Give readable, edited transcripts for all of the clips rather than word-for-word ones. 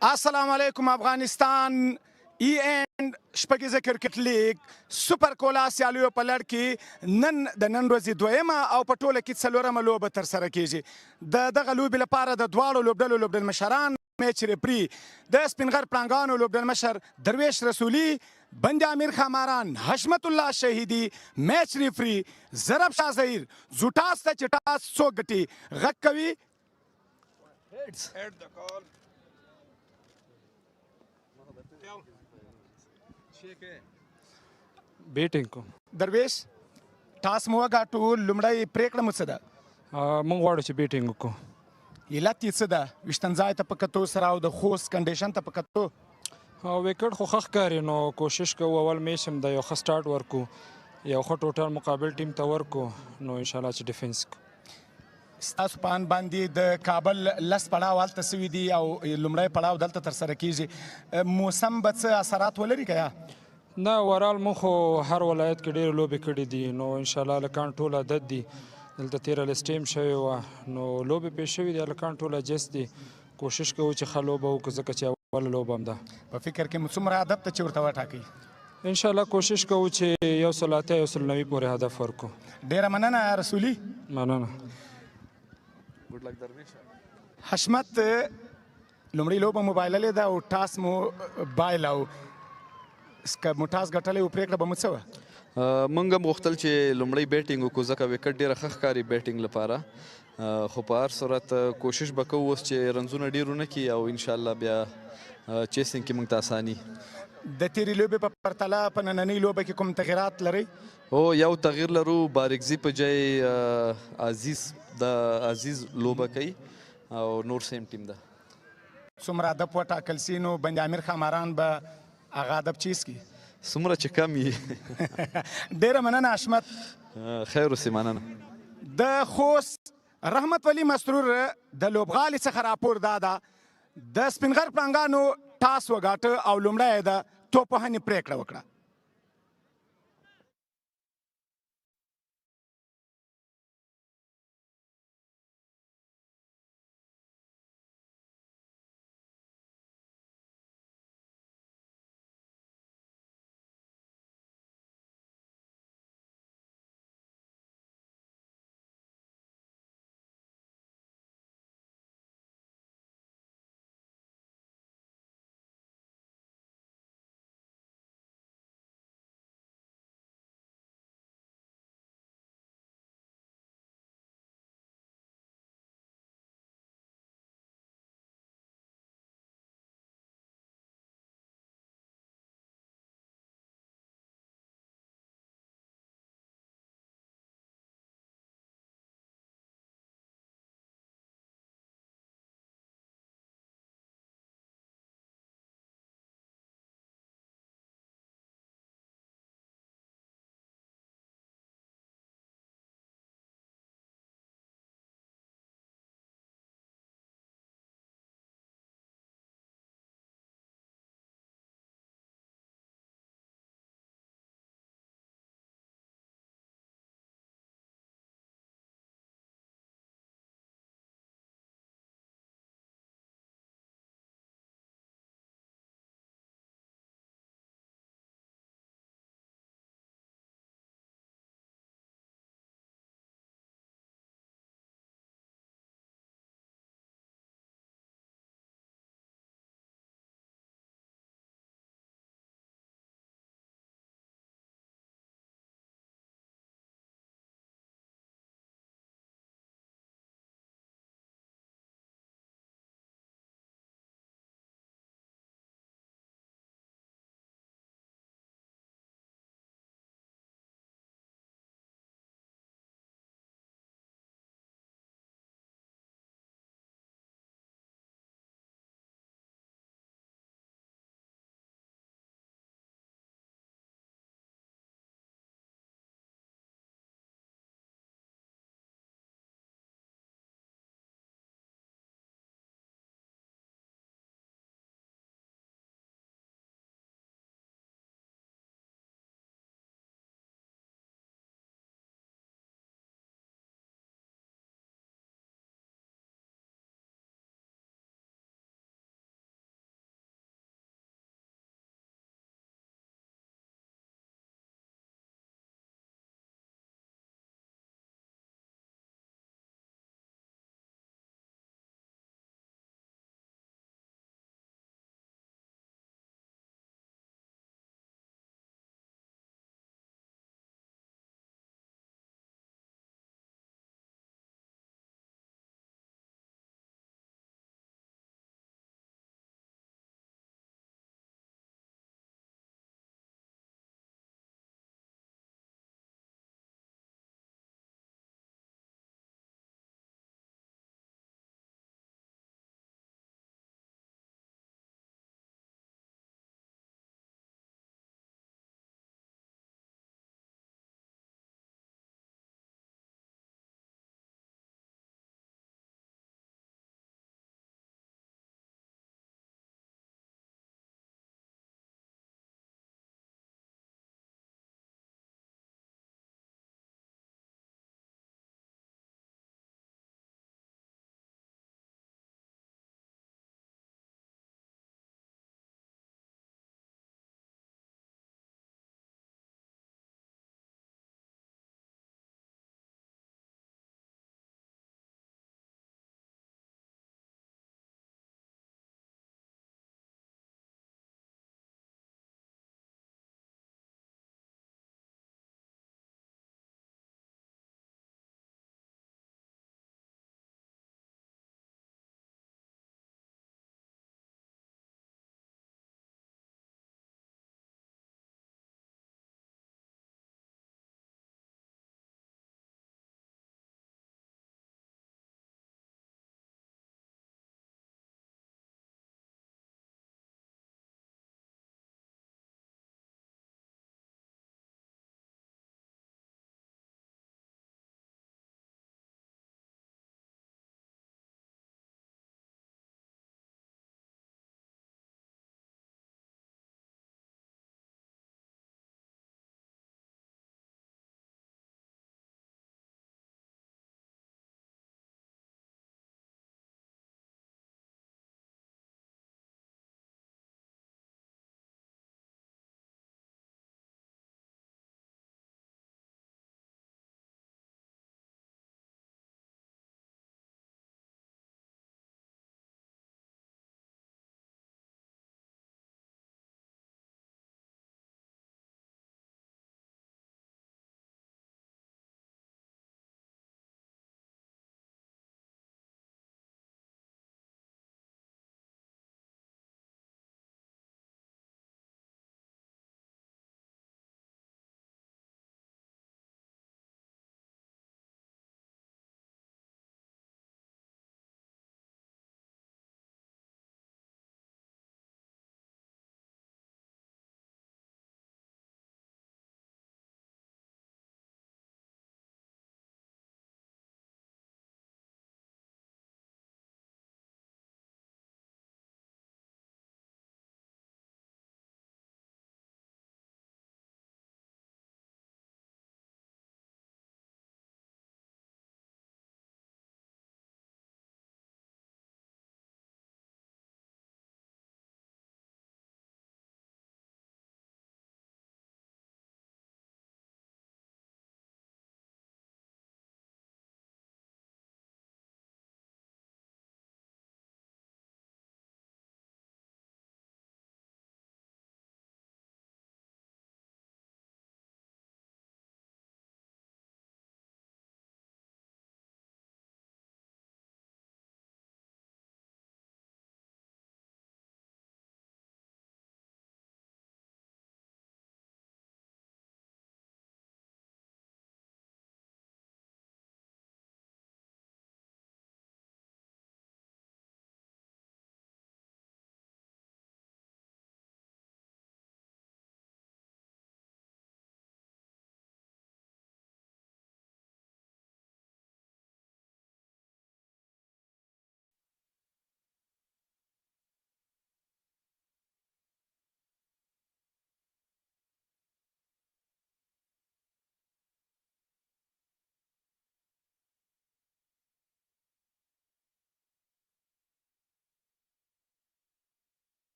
السلام علیکم افغانستان ای اینډ شپږیزه کرکټ لیگ سپر کولا سیالیو په لړ کې نن د نن ورځې دویمه او په ټوله کې څلورمه لوبه ترسره کیږي د دغه لوبې لپاره د دواړو لوبډلو لوبډلمشران میچ ریفري د سپینغر پړانګانو لوبډلمشر درویش رسولي بند-e-Amir خاماران حشمت الله شهیدي میچ ریفري ضرب شاه ظهیر زوټاس ته چې ټاس څوک ګټي غږ کوي بیټینګ کوم درویش ټاس مو وګاټو لومړی پریکړه مو څه ده موږ غواړو چې بیټینګ وکړو علت یې څه ده ویشتن ځای ته په کتو سره او د خوست کنډیشن ته په کتو وکټ خو ښه ښکاري نو کوشش کوو اول میچ هم د یو ښه سټارټ ورکو یو ښه ټوټل مقابل ټیم ته ورکو نو انشاءالله چې ډیفنس کو ستاسو په ان باندې د کابل لس پړاو هلته سوي دي او لومړی پړاو دلته ترسره کیږي موسم به څه اثرات ولري که یا نه اورال مو خو هر ولایت کې ډېرې لوبې کړي دي نو انشاءالله هلکان ټول عدد دي دلته تېره لسټ ټیم شوې وه نو لوبې پې شوي دي هلکان ټول اجست دي کوشش کوو چې ښه لوبه وکړو ځکه چې اوله لوبه هم ده په فکر کې مو څومره هدف ته چې ورته وټاکئ انشاءالله کوشش کوو چې 180 190 پورې هدف ورکړو ډېره مننه رسولي مننه حشمت لومړی لوبه مو بایللې ده او ټاس مو بایله او که مو ټاس ګټلی و پرېکړه به مو څه وه موږ هم غوښتل چې لومړی بیټینګ وکړو ځکه وکټ ډېره ښه ښکاري بیټینګ لپاره خو په هر صورت کوشش به کوو اوس چې رنزونه ډېر ونه کړي او انشاءالله بیا چیسینګ کې موږ ته اساني د تیرې لوبې په پرتله په نننۍ لوبه کې کوم تغیرات لرئ هو یو تغییر لرو بارکزي په ځای عزیز لوبه کوي او نور سیم ټیم ده څومره هدف وټاکل سي نو بند-e-Amir خاماران به هغه هدف چیز کړي څومره چې کم وي ډېره مننه حشمت خیر اوسې مننه د خوست رحمت ولی مسرور د لوبغالي څخه راپور دا ده د سپینغر پړانګانو ټاس وګاټه او لومړی یې د توپوهنې پرېکړه وکړه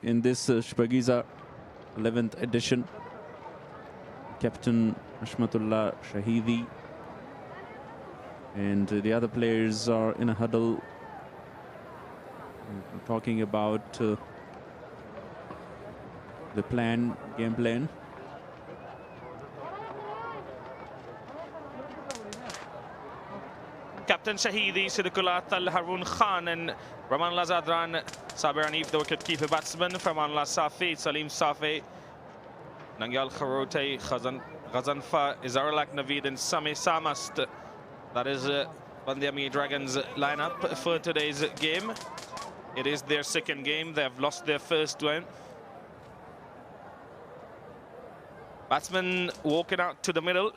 in this Shpageeza 11th edition. Captain Ashmatullah Shahidi and the other players are in a huddle talking about the game plan. Captain Shahidi, Sidikulat Al Haroon Khan, and Ramanullah Zadran, Sabir Hanif, the wicket-keeper batsman, Farmanullah Safi, Salim Safi, Nangyal Kharote, Ghazanfa, Izarulak Naveed, and Sami Samast. That is Band-e-Amir Dragons lineup for today's game. It is their second game. They have lost their first one. Batsman walking out to the middle.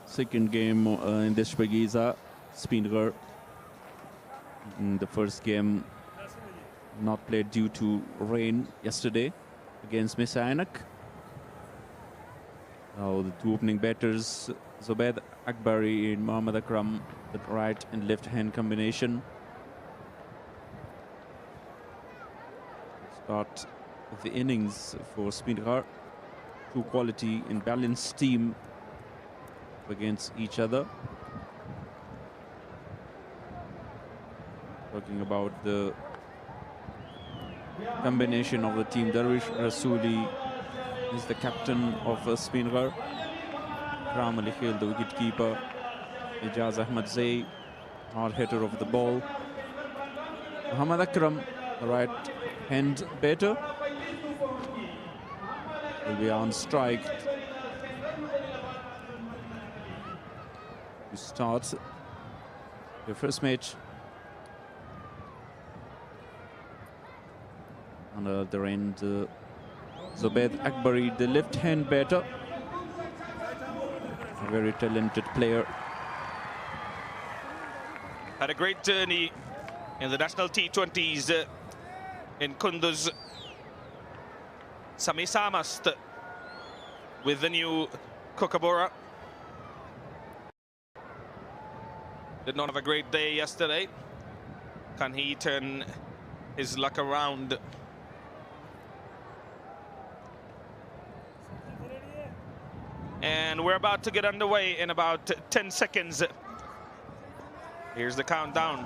Second game in this Shpageeza, Speenghar. In the first game not played due to rain yesterday against Misainak. Now the two opening batters, Zubaid Akbari and Mohammad Akram, the right and left hand combination. Start of the innings for Speenghar. Two quality and balanced team against each other. Talking about the combination of the team, Darwish Rasuli is the captain of Speenghar. Ram Ali Khil, the wicket-keeper. Ijaz Ahmad Zay, hard hitter of the ball. Muhammad Akram, the right hand batter, will be on strike to start the first match. On the other end, Zubaid Akbari, the left-hand batter, a very talented player. Had a great journey in the national T20s in Kunduz. Sami Samast with the new Kookaburra. Did not have a great day yesterday. Can he turn his luck around? And we're about to get underway in about 10 seconds. Here's the countdown.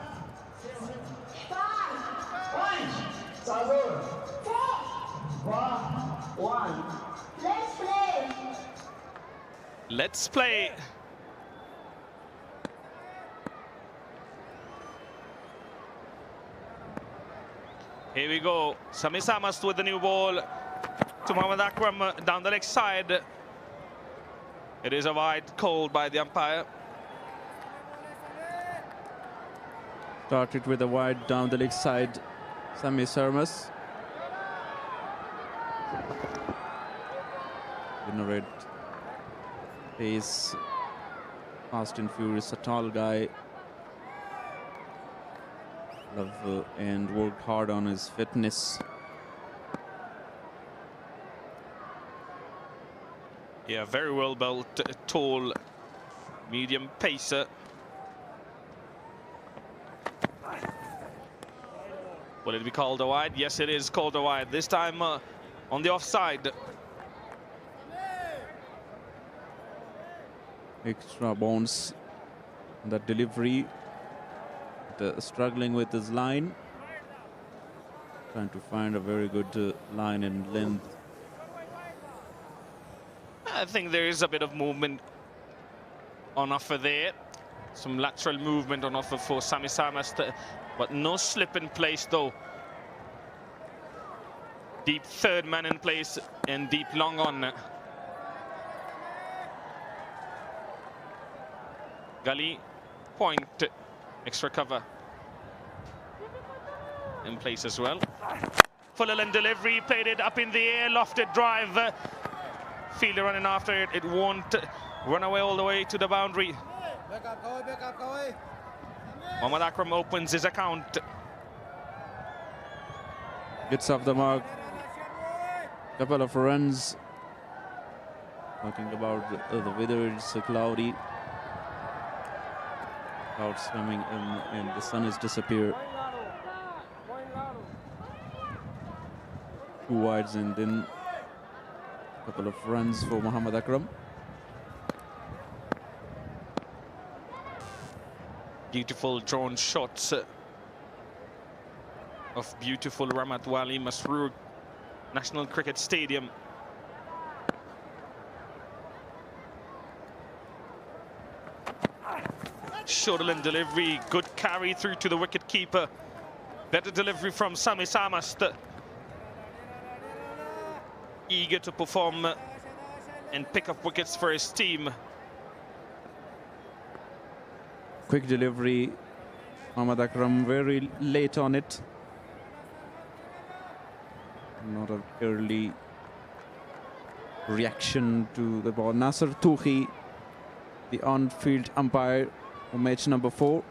1. Let's play. Let's play. Here we go. Sami Samast with the new ball to Mohammad Akram down the leg side. It is a wide call by the umpire. Started with a wide down the leg side, Sami Sarmas. In a red pace, fast and furious, a tall guy. Love and worked hard on his fitness. Yeah, very well built, tall, medium pacer. Will it be called a wide? Yes, it is called a wide. This time on the offside. Extra bounce, that delivery. Struggling with his line. Trying to find a very good line and length. I think there is a bit of movement on offer there. Some lateral movement on offer for Sami Samast, but no slip in place though. Deep third man in place and deep long on. Gully, point, extra cover in place as well. Full and delivery, played it up in the air, lofted drive. Fielder running after it, it won't run away all the way to the boundary. Mohammad Akram opens his account. Gets off the mark. Couple of runs. Talking about the weather, it's cloudy. Clouds coming in and the sun has disappeared. 2 wides and then a couple of runs for Mohammad Akram. Beautiful drawn shots of beautiful Rahmat Wali, Masroor, National Cricket Stadium. Shoreline delivery, good carry through to the wicket keeper. Better delivery from Sami Samast. Eager to perform and pick up wickets for his team. Quick delivery. Mohammad Akram very late on it. Not an early reaction to the ball. Nasser Touhi, the on-field umpire for match number 4.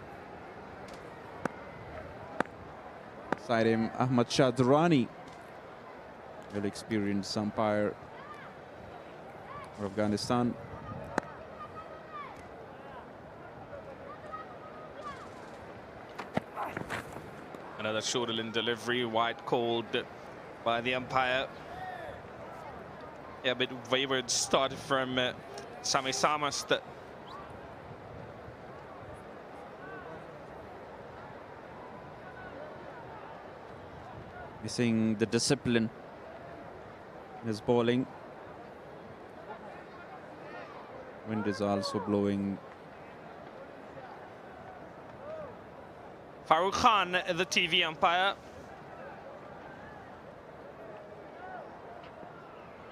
Side him Ahmad Shadurani, well experienced umpire for Afghanistan. Another shoulder-in delivery, wide called by the umpire. Yeah, a bit wayward start from Sami Samast. Missing the discipline in his bowling. Wind is also blowing. Farooq Khan, the TV umpire.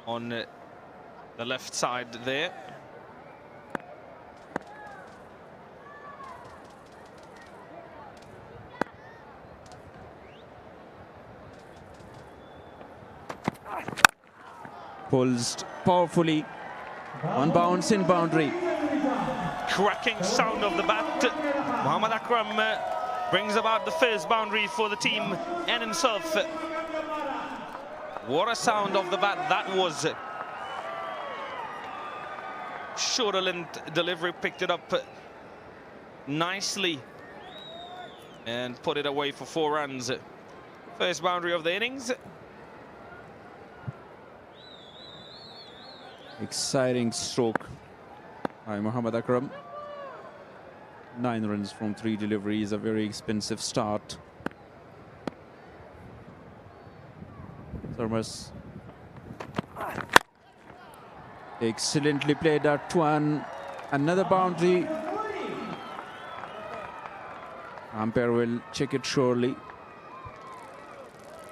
On the left side there. Pulsed powerfully. One bounce in boundary. Cracking sound of the bat. Mohammad Akram brings about the first boundary for the team and himself. What a sound of the bat that was. Shoreland delivery picked it up nicely and put it away for 4 runs. First boundary of the innings. Exciting stroke by Mohammad Akram. 9 runs from 3 deliveries, a very expensive start. Thermos. Excellently played that one. Another boundary. Umpire will check it surely.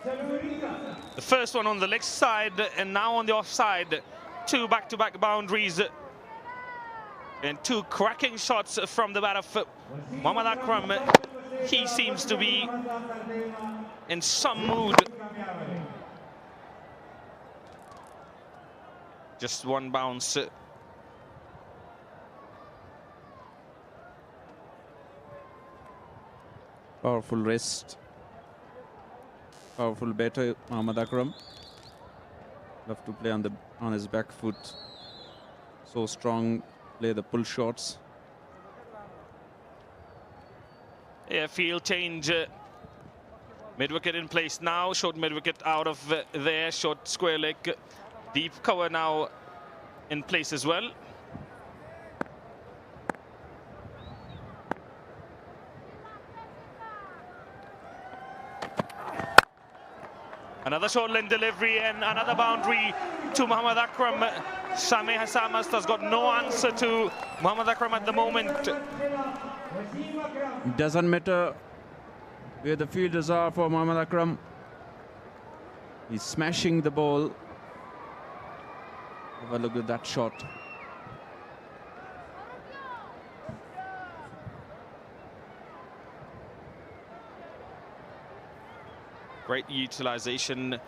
The first one on the leg side and now on the offside. 2 back-to-back boundaries and 2 cracking shots from the bat of Mohammad Akram. He seems to be in some mood. Just 1 bounce. Powerful wrist. Powerful batter, Mohammad Akram. Love to play on his back foot. So strong, play the pull shots. Yeah, field change. Mid-wicket in place now. Short mid-wicket out of there. Short square leg. Deep cover now in place as well. Another short line delivery and another boundary to Mohammad Akram. Sami Samast has got no answer to Mohammad Akram at the moment. Doesn't matter where the fielders are for Mohammad Akram. He's smashing the ball. Have a look at that shot. Great utilization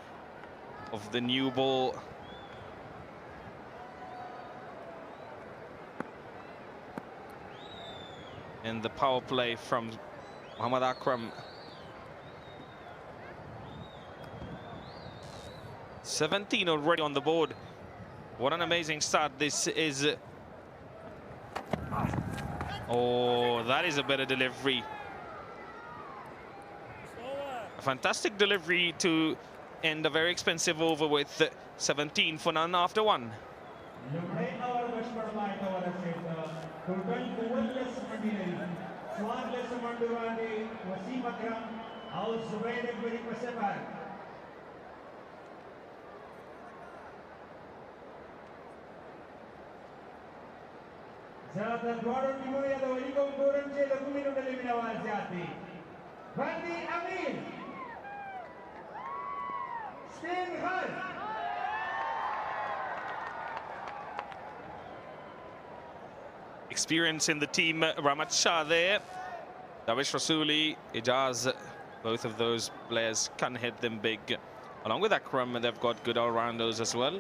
of the new ball. And the power play from Mohammad Akram. 17 already on the board. What an amazing start this is. Oh, that is a better delivery. A fantastic delivery to end a very expensive over with 17 for none after 1. Band-e-Amir, Speenghar. Experience in the team, Rahmat Shah there. Davish Rasuli, Ijaz, both of those players can hit them big. Along with Akram, they've got good all-rounders as well.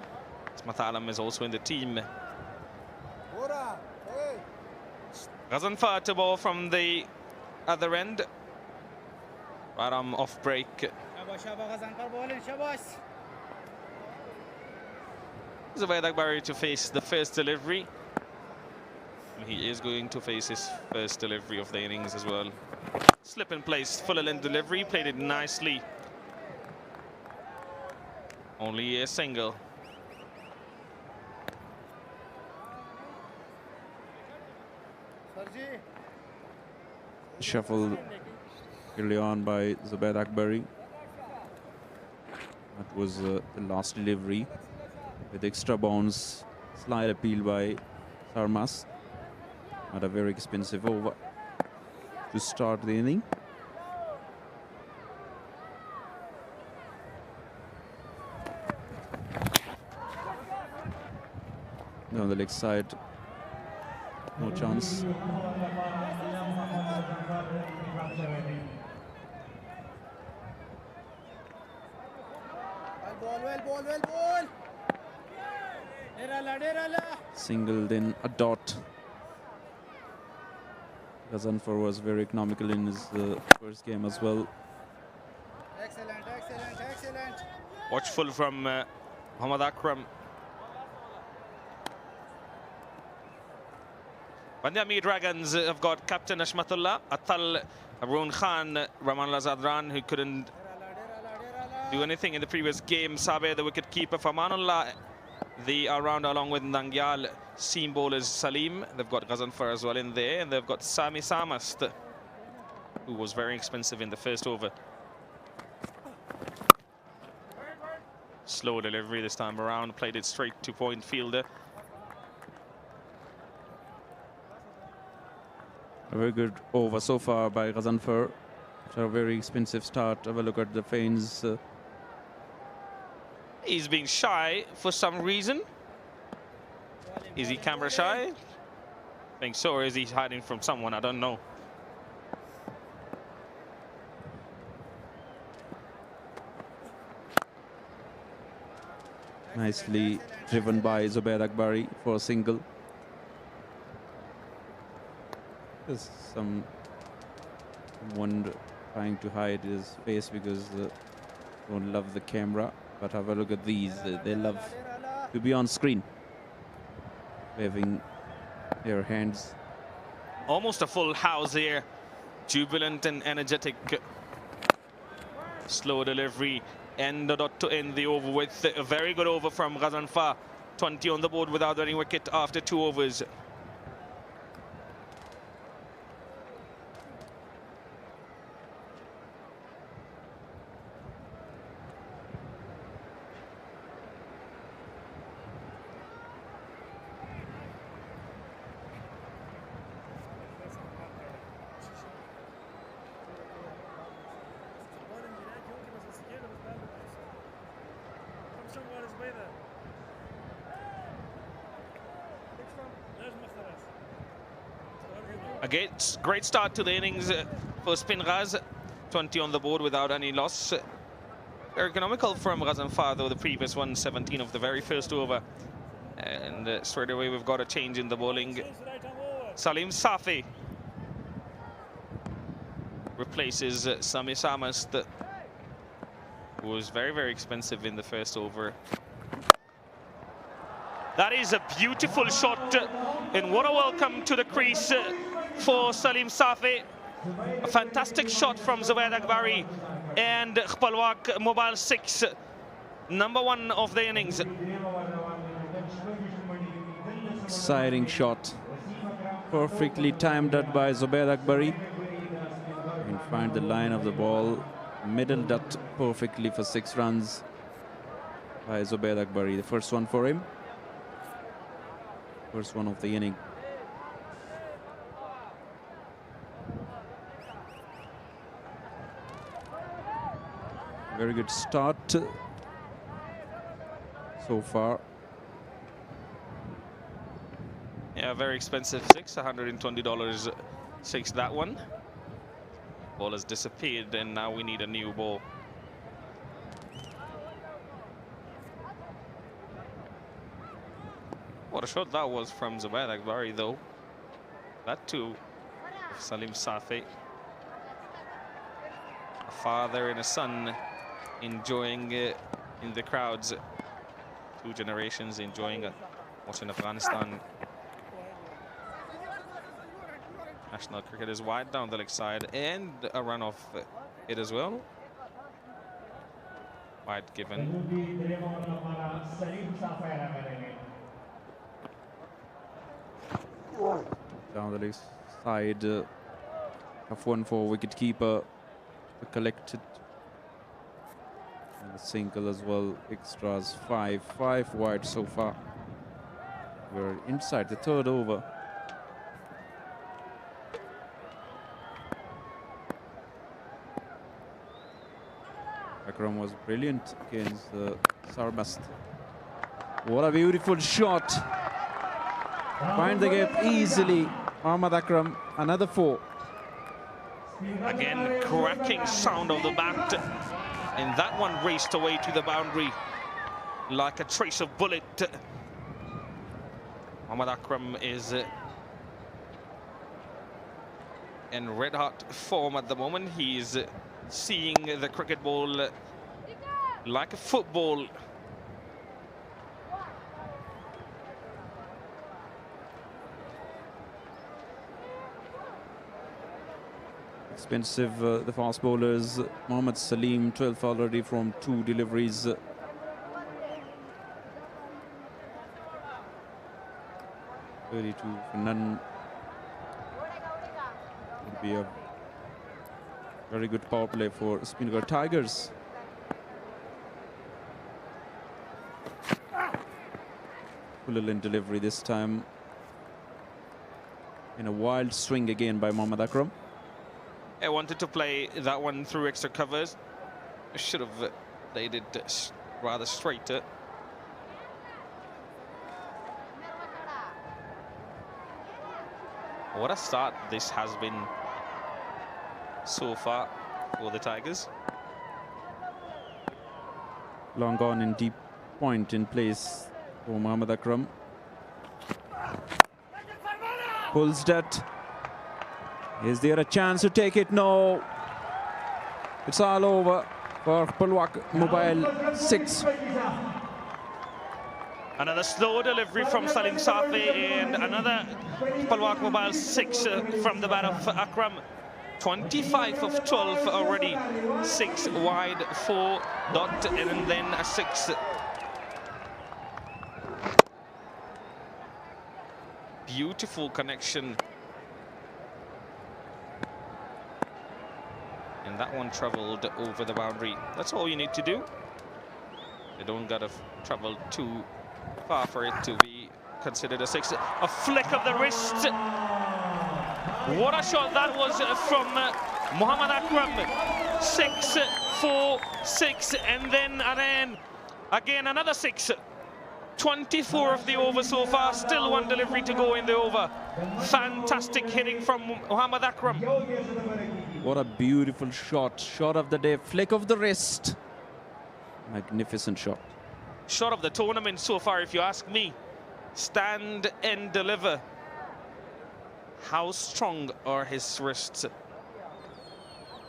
Mathalam is also in the team. Ghazanfar to ball from the other end. Right arm off break. Zubayd Akbari to face the first delivery. He is going to face his first delivery of the innings as well. Slip in place, full length delivery, played it nicely. Only a single. Shuffle early on by Zubayd Akbari. That was the last delivery with extra bounce. Slide appeal by Sarmas. Not a very expensive over to start the inning. On the leg side, no chance. Ball. Single, then a dot. Ghazanfar was very economical in his first game as well. Excellent. Watchful from Muhammad Akram. Band-e-Amir Dragons have got Captain Ashmatullah, Atal, Arun Khan, Rahman Lazadran, who couldn't do anything in the previous game. Sabe, the wicket keeper for Manullah, the all-rounder, along with Nangyal. Seam bowlers Salim. They've got Ghazanfar as well in there, and they've got Sami Samast, who was very expensive in the first over. Slow delivery this time around, played it straight to point fielder. A very good over so far by Ghazanfar. After a very expensive start, have a look at the feints. He's being shy for some reason. Is he camera shy? I think so, or is he hiding from someone? I don't know. Nicely driven by Zubayd Akbari for a single. There's someone trying to hide his face because they don't love the camera. But have a look at these. They love to be on screen, waving their hands. Almost a full house here. Jubilant and energetic. Slow delivery. And the dot to end the over with a very good over from Ghazanfar. 20 on the board without any wicket after 2 overs. Again, great start to the innings for Speenghar. 20 on the board without any loss. Very economical from Ghazanfar, though the previous one, 17 of the very first over. And straight away we've got a change in the bowling. Salim Safi replaces Sami Samast, who was very, very expensive in the first over. That is a beautiful shot, and what a welcome to the crease for Salim Safi. A fantastic shot from Zubair Akbari, and Khpalwak Mobile 6, number 1 of the innings. Exciting shot. Perfectly timed that by Zubair Akbari. And find the line of the ball. Middled that perfectly for 6 runs by Zubair Akbari. The first one for him. First one of the inning. Very good start so far. Yeah, very expensive 6, $120 6, that one. Ball has disappeared, and now we need a new ball. What a shot that was from Zubair Akbari, though. That too, of Salim Safi. A father and a son enjoying in the crowds. 2 generations enjoying watching Afghanistan. National cricket is wide down the leg side, and a run off it as well. Wide given. Down the leg side. Tough one for wicketkeeper. Collected. And the single as well. Extras 5 wide so far. We're inside the 3rd over. Akram was brilliant against Sarmast. What a beautiful shot. Find the gap easily. Ahmad Akram, another 4. Again, cracking sound of the bat. And that one raced away to the boundary like a trace of bullet. Ahmad Akram is in red-hot form at the moment. He's seeing the cricket ball like a football. Expensive, the fast bowlers. Mohammad Salim, 12th already from 2 deliveries. 32 for none. Would be a very good power play for Speenghar Tigers. Full in delivery this time. In a wild swing again by Mohammad Akram. I wanted to play that one through extra covers. Should have played it rather straight. What a start this has been so far for the Tigers. Long on in deep point in place for Mohammad Akram. Pulls that. Is there a chance to take it? No. It's all over for Khpalwak Mobile 6. Another slow delivery from Salim Safi, and another Khpalwak Mobile 6 from the bat of Akram. 25 of 12 already. 6 wide, 4 dot, and then a 6. Beautiful connection. And that one traveled over the boundary. That's all you need to do. You don't gotta travel too far for it to be considered a 6. A flick of the wrist. What a shot that was from Mohammad Akram. 6, 4, 6, and then again another 6. 24 of the over so far. Still 1 delivery to go in the over. Fantastic hitting from Mohammad Akram. What a beautiful shot. Shot of the day. Flick of the wrist. Magnificent shot. Shot of the tournament so far, if you ask me. Stand and deliver. How strong are his wrists?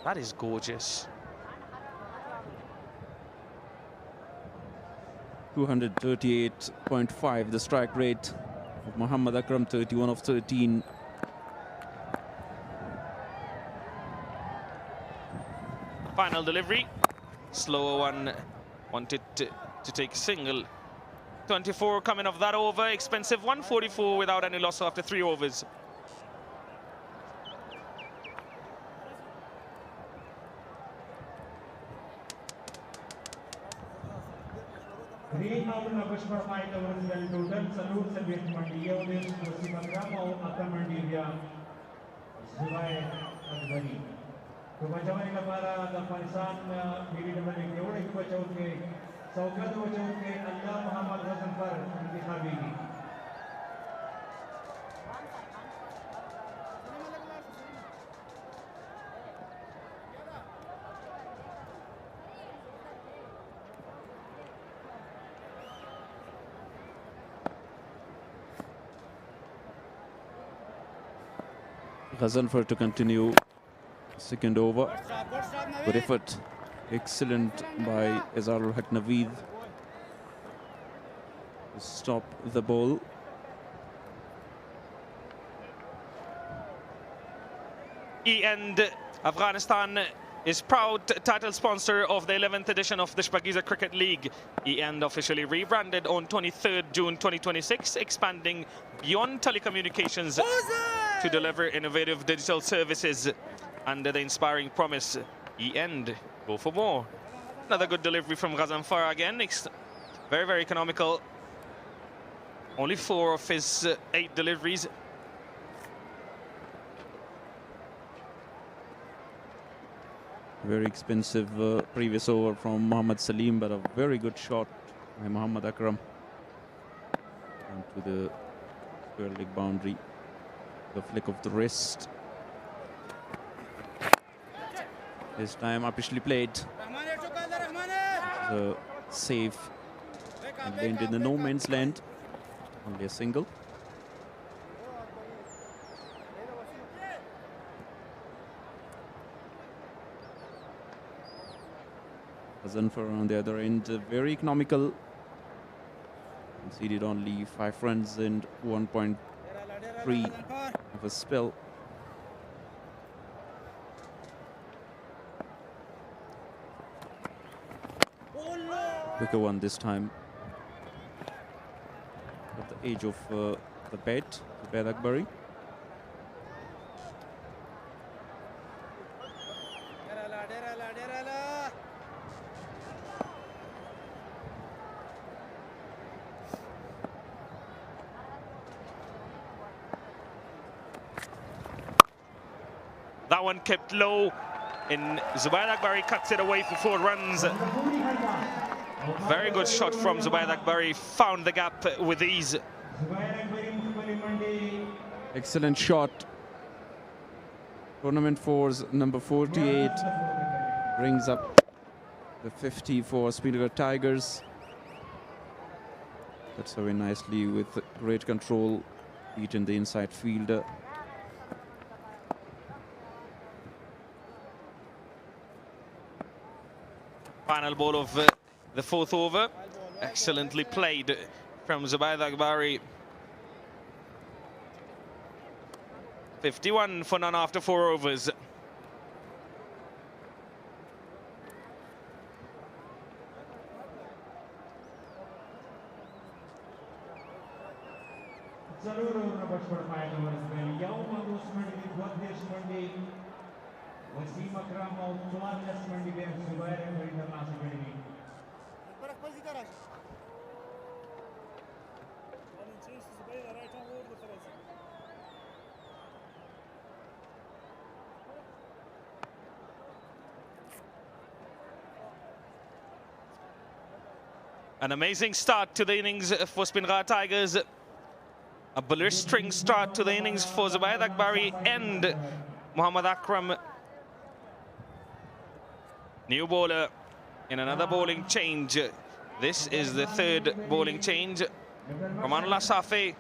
That is gorgeous. 238.5 the strike rate of Mohammad Akram, 31 of 13. Final delivery. Slower one. Wanted to take single. 24 coming off that over. Expensive 144 without any loss after 3 overs. Ghazanfar to continue second over. Good effort. Excellent by Azarul Haq Naveed to stop the ball. And Afghanistan is proud title sponsor of the 11th edition of the Shpageeza Cricket League. EN officially rebranded on 23rd June 2026, expanding beyond telecommunications to deliver innovative digital services under the inspiring promise, EN, go for more. Another good delivery from Ghazanfar again. Very, very economical. Only 4 of his 8 deliveries. Very expensive previous over from Mohammad Salim, but a very good shot by Muhammad Akram onto the square leg boundary. The flick of the wrist. This time officially played. The save and landed in the no man's land. Only a single. Ghazanfar on the other end, very economical. Conceded only 5 runs and 1.3 of a spell. Quicker one this time. At the edge of the bat, Zubair Akbari. That one kept low, and Zubair Akbari cuts it away for 4 runs. Very good shot from Zubair Akbari, found the gap with ease. Excellent shot. Tournament fours number 48 brings up the 50 for Speenghar Tigers. That's very nicely with great control, beat in the inside fielder. Final ball of the 4th over. Excellently played from Zubair Akbari. 51 for none after 4 overs. An amazing start to the innings for Speenghar Tigers. A blistering start to the innings for Zubair Akbari and Muhammad Akram. New bowler in another bowling change. This is the 3rd bowling change. Rahmat Safi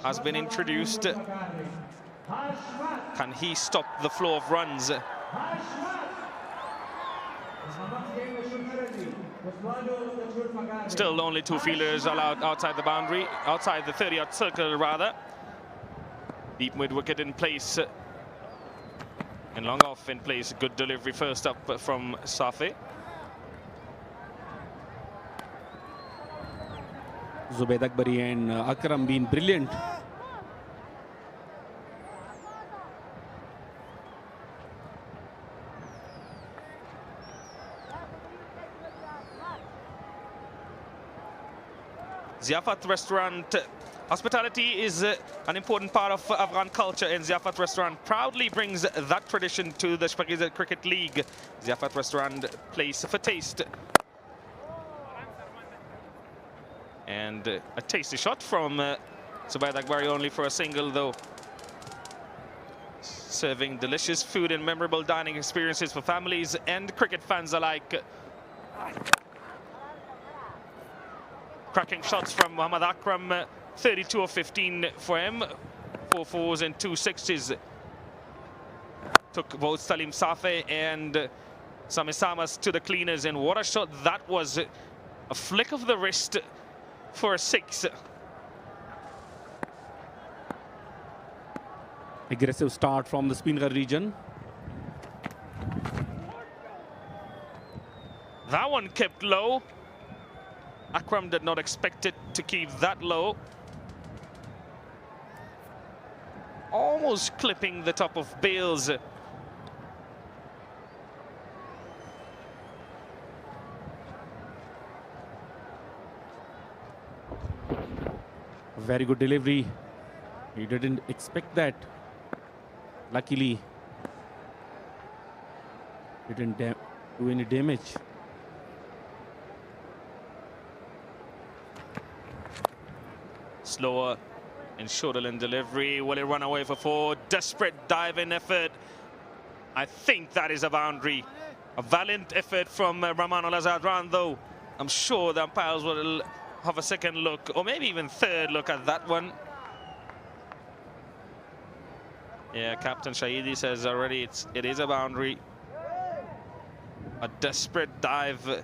has been introduced. Can he stop the flow of runs? Still only 2 fielders allowed outside the boundary, outside the 30-yard circle rather. Deep mid wicket in place And long off in place. Good delivery first up from Safi. Zubayd Akbari and Akram been brilliant. Ziafat Restaurant. Hospitality is an important part of Afghan culture, and Ziafat Restaurant proudly brings that tradition to the Shpageeza Cricket League. Ziafat Restaurant, place for taste. And a tasty shot from Zubayd Akbari, only for a single though. Serving delicious food and memorable dining experiences for families and cricket fans alike. Cracking shots from Muhammad Akram, 32 of 15 for him, 4 fours and 2 sixes. Took both Salim Safi and Sami Samas to the cleaners, and what a shot that was. A flick of the wrist for a 6. Aggressive start from the Speenghar region. That one kept low. Akram did not expect it to keep that low. Almost clipping the top of Bales. Very good delivery. He didn't expect that. Luckily, didn't do any damage. Slower and shorter in delivery. Will it run away for 4? Desperate diving effort. I think that is a boundary. A valiant effort from Rahmat Al-Azadran, though. I'm sure the umpires will have a second look, or maybe even third look at that one. Yeah, Captain Shahidi says already it is a boundary. A desperate dive.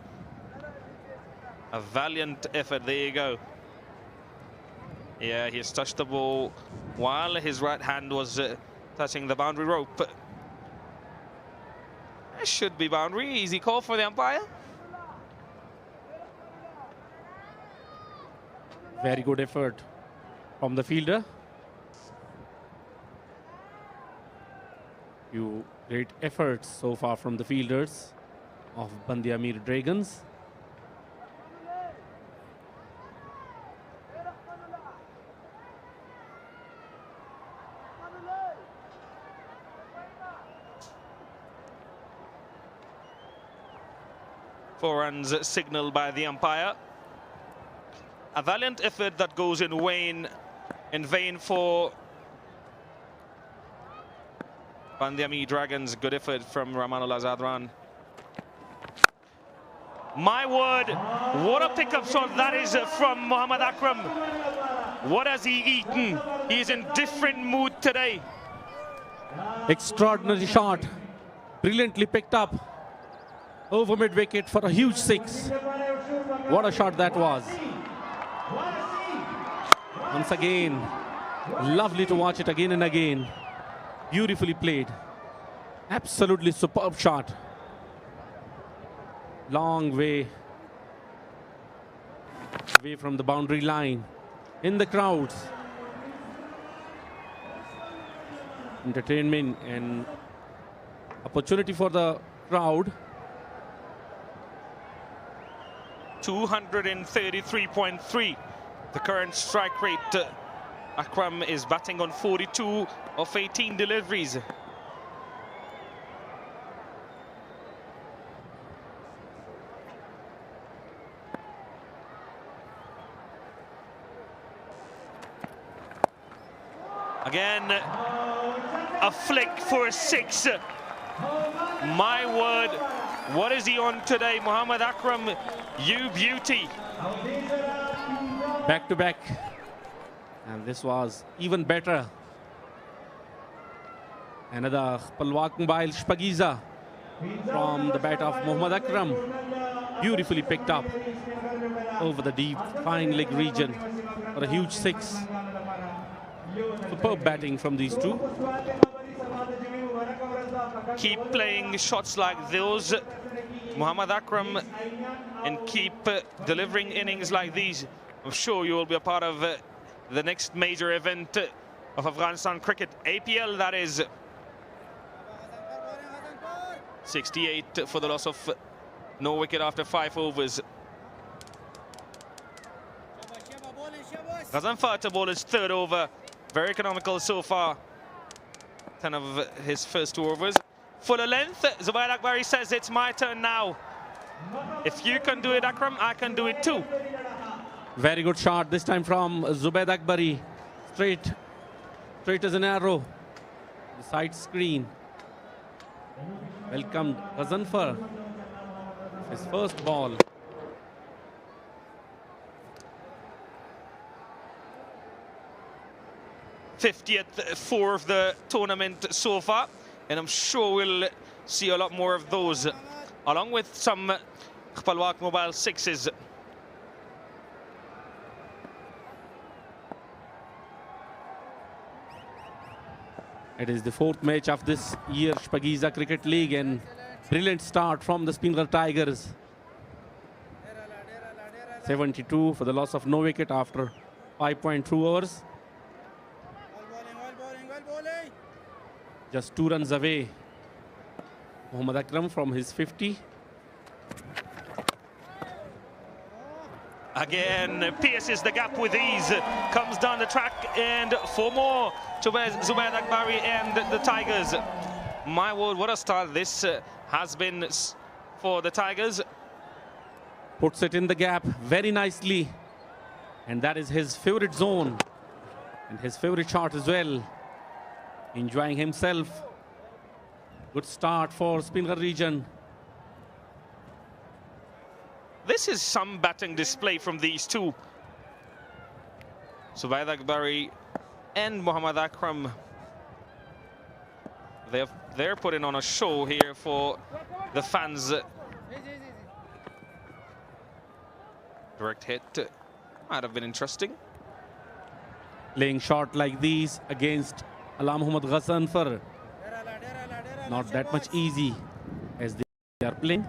A valiant effort. There you go. Yeah, he's touched the ball while his right hand was touching the boundary rope. It should be boundary. Easy call for the umpire. Very good effort from the fielder. Few great efforts so far from the fielders of Band-e-Amir Dragons. Four runs signaled by the umpire. A valiant effort that goes in vain for Band-e-Amir Dragons. Good effort from Rahmat Al-Azadran. My word, what a pickup shot that is from Muhammad Akram. What has he eaten? He is in different mood today. Extraordinary shot. Brilliantly picked up. Over mid-wicket for a huge 6. What a shot that was. Once again, lovely to watch it again and again. Beautifully played. Absolutely superb shot. Long way away from the boundary line. In the crowds. Entertainment and opportunity for the crowd. 233.3, the current strike rate. Akram is batting on 42 of 18 deliveries. Again, a flick for a 6. My word, what is he on today? Muhammad Akram, you beauty. Back to back. And this was even better. Another Palwak Mobile Shpageeza from the bat of Muhammad Akram. Beautifully picked up over the deep, fine leg region for a huge 6. Superb batting from these two. keep playing shots like those, Muhammad Akram, and keep delivering innings like these, I'm sure you will be a part of the next major event of Afghanistan cricket, APL that is. 68 for the loss of no wicket after 5 overs. Ghazanfar to bowl his 3rd over, very economical so far. 10 of his first 2 overs. Fuller length, Zubair Akbari says it's my turn now. If you can do it, Akram, I can do it too. Very good shot, this time from Zubair Akbari. Straight as an arrow. The side screen. Welcomed Ghazanfar. His first ball. '50th 4 of the tournament so far, and I'm sure we'll see a lot more of those, along with some Khpalwak Mobile 6s. It is the 4th match of this year Shpageeza Cricket League, and brilliant start from the Speenghar Tigers. 72 for the loss of no wicket after 5.2 overs. Just 2 runs away, Muhammad Akram from his 50. Again, pierces the gap with ease, comes down the track, and 4 more to Zubair Akbari and the Tigers. My word, what a start this has been for the Tigers. Puts it in the gap very nicely, and that is his favorite zone and his favorite shot as well. Enjoying himself. Good start for Speenghar region. This is some batting display from these two. Zubair Akbari and Muhammad Akram. They're putting on a show here for the fans. Direct hit might have been interesting. Playing shot like these against Ala Muhammad Ghazanfar. Not that much easy as they are playing.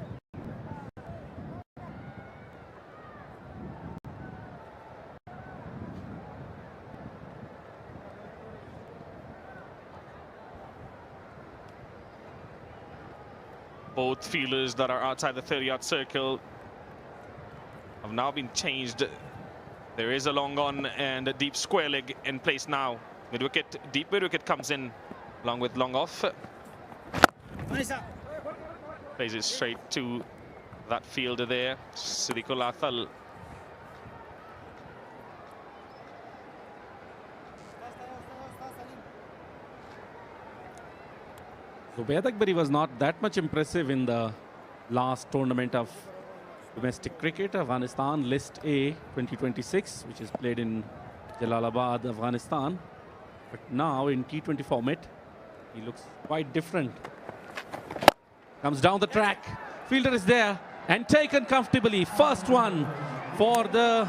Both fielders that are outside the 30-yard circle have now been changed. There is a long on and a deep square leg in place now. Mid-wicket, deep mid-wicket comes in along with long off. Plays it straight to that fielder there, Siddiqul Athal. Zubair Akbari was not that much impressive in the last tournament of domestic cricket, Afghanistan List A 2026, which is played in Jalalabad, Afghanistan. But now in T20 format, he looks quite different. Comes down the track, fielder is there and taken comfortably. First one for the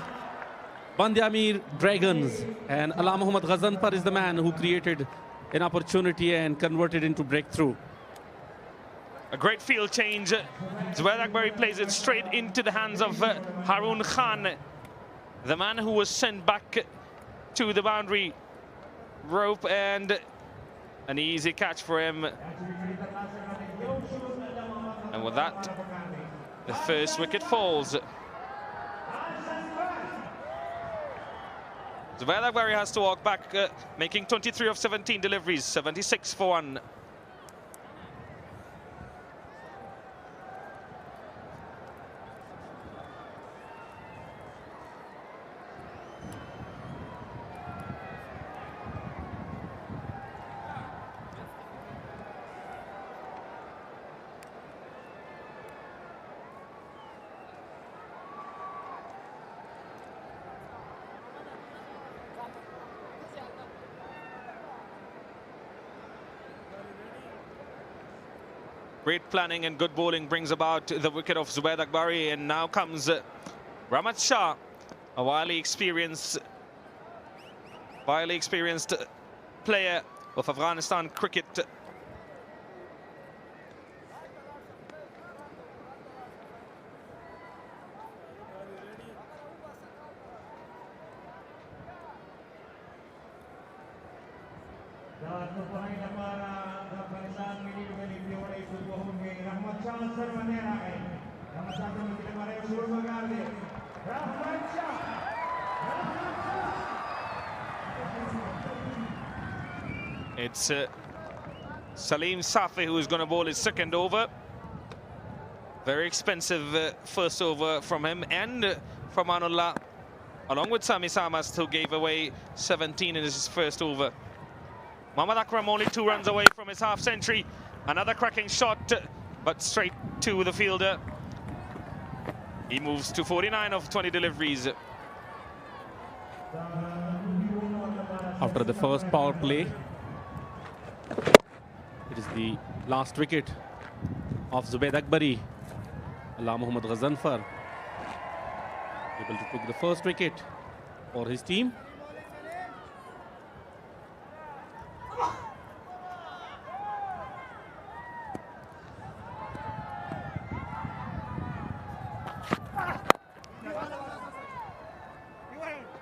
Band-e-Amir Dragons, and Ala Muhammad Ghazanfar is the man who created an opportunity and converted into breakthrough. A great field change. Zubair Akbari plays it straight into the hands of Harun Khan, the man who was sent back to the boundary rope, and an easy catch for him. And with that, the first wicket falls. Zubair Akbari has to walk back, making 23 of 17 deliveries, 76 for 1. Great planning and good bowling brings about the wicket of Zubair Akbari, and now comes Rahmat Shah, a widely experienced player of Afghanistan cricket. It's Salim Safi who is going to bowl his second over. Very expensive first over from him and from Anullah, along with Sami Samas, who gave away 17 in his first over. Mohammad Akram only 2 runs away from his half century. Another cracking shot, but straight to the fielder. He moves to 49 of 20 deliveries. After the first power play, it is the last wicket of Zubaid Akbari. Allah Muhammad Ghazanfar able to take the first wicket for his team.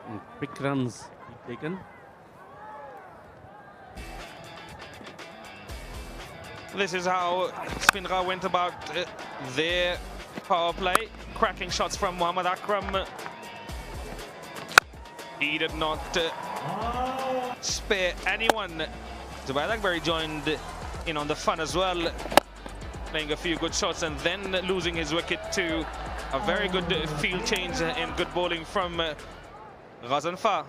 And quick runs taken. This is how Speenghar went about their power play. Cracking shots from Mohammad Akram. He did not spare anyone. Zubaid Akbari joined in on the fun as well, playing a few good shots and then losing his wicket to a very good field change and good bowling from Ghazanfar.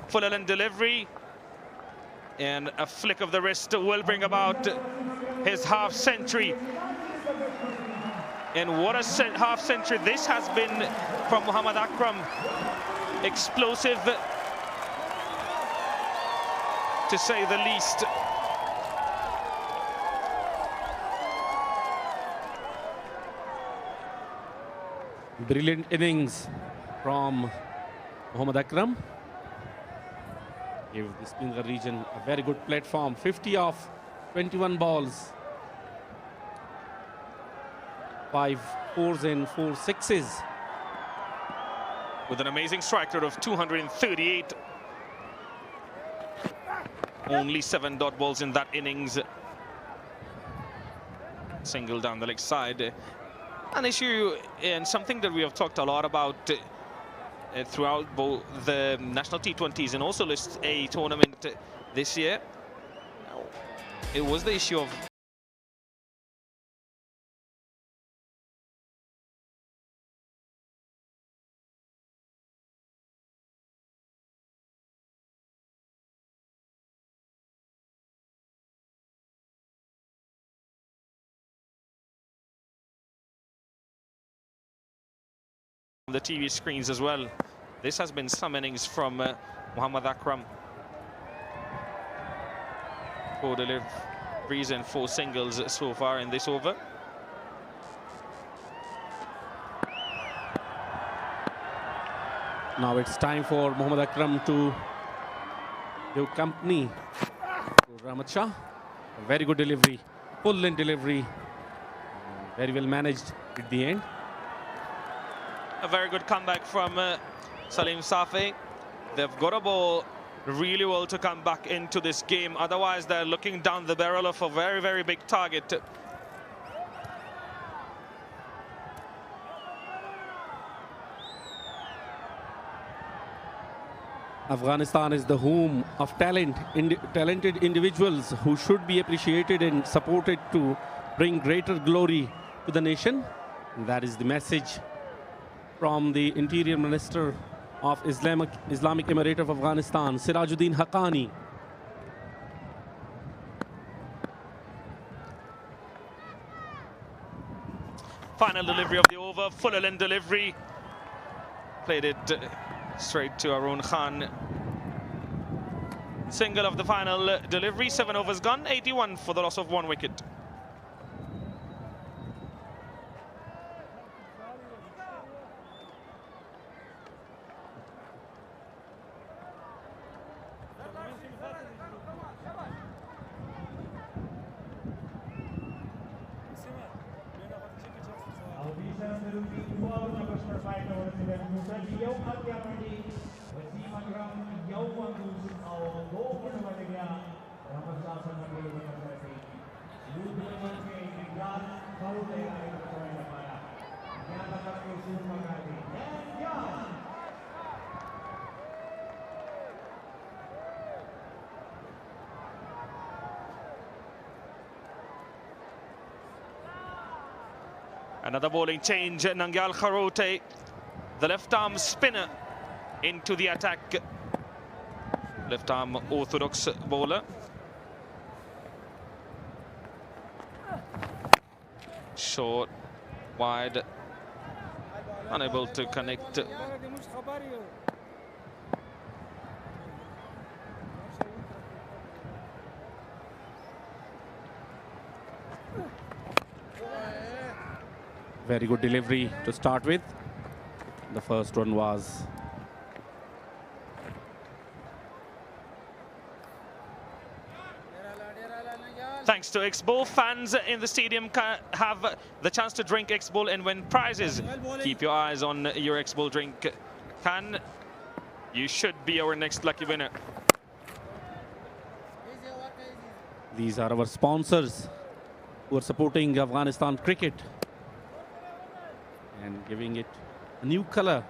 Full end delivery. And a flick of the wrist will bring about his half century. And what a half century this has been from Mohammad Akram. Explosive, to say the least. Brilliant innings from Mohammad Akram. Gave the Speenghar region a very good platform. 50 off 21 balls. 5 4s and 4 6s. With an amazing strike rate of 238. Only 7 dot balls in that innings. Single down the leg side. An issue and something that we have talked a lot about throughout both the national T20s and also List A tournament this year. It was the issue of the TV screens as well. This has been some innings from Mohammad Akram. 4 deliveries and 4 singles so far in this over. Now it's time for Mohammad Akram to give company to Rahmat Shah. A very good delivery, full in delivery, very well managed at the end. A very good comeback from Salim Safi. They've got a ball really well to come back into this game. Otherwise, they're looking down the barrel of a very, very big target. Afghanistan is the home of talented individuals who should be appreciated and supported to bring greater glory to the nation. And that is the message from the Interior Minister of Islamic Emirate of Afghanistan, Sirajuddin Haqqani. Final delivery of the over, full end delivery. Played it straight to Arun Khan. Single of the final delivery, 7 overs gone, 81 for the loss of 1 wicket. Another bowling change. Nangyal Kharote, the left arm spinner, into the attack. Left arm orthodox bowler. Short, wide, unable to connect. Very good delivery to start with. The first one was thanks to X-Bowl, fans in the stadium can have the chance to drink X-Bowl and win prizes. Keep your eyes on your X-Bowl drink can. You should be our next lucky winner. These are our sponsors who are supporting Afghanistan cricket and giving it a new color.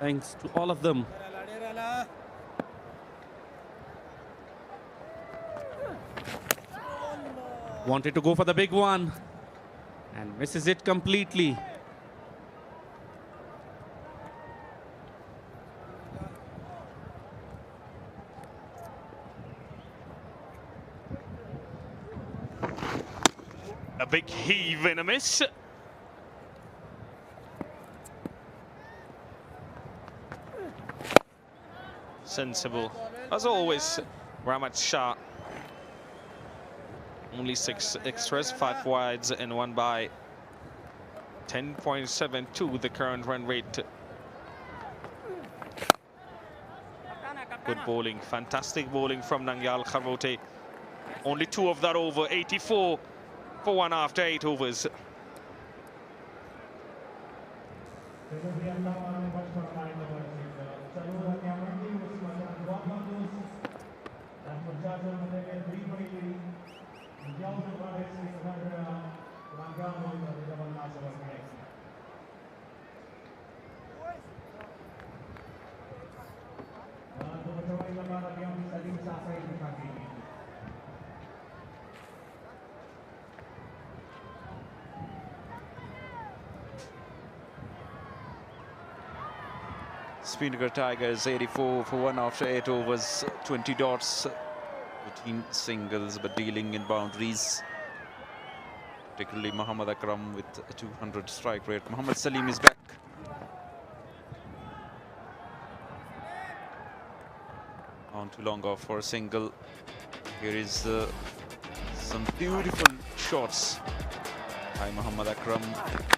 Thanks to all of them. Wanted to go for the big one and misses it completely. A big heave and a miss. Sensible, as always, Rahmat Shah. Only 6 extras, 5 wides and 1 by. 10.72 the current run rate. Good bowling, fantastic bowling from Nangyal Kharote. Only 2 of that over, 84 for 1 after 8 overs. Speenghar Tigers 84 for 1 after 8 overs, 20 dots, 14 singles, but dealing in boundaries. Particularly Muhammad Akram with a 200 strike rate. Muhammad Salim is back. On too long off for a single. Here is some beautiful shots by Muhammad Akram.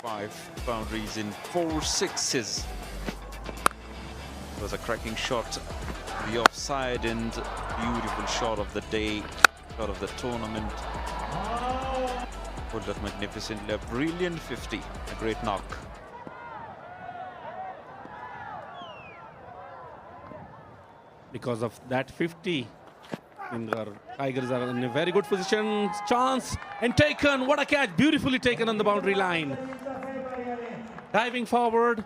5 boundaries in 4 sixes. It was a cracking shot, the offside, and beautiful shot of the day, shot of the tournament. Pulled that magnificently, a brilliant 50, a great knock. Because of that 50, Speenghar Tigers are in a very good position. Chance and taken. What a catch! Beautifully taken on the boundary line. Diving forward,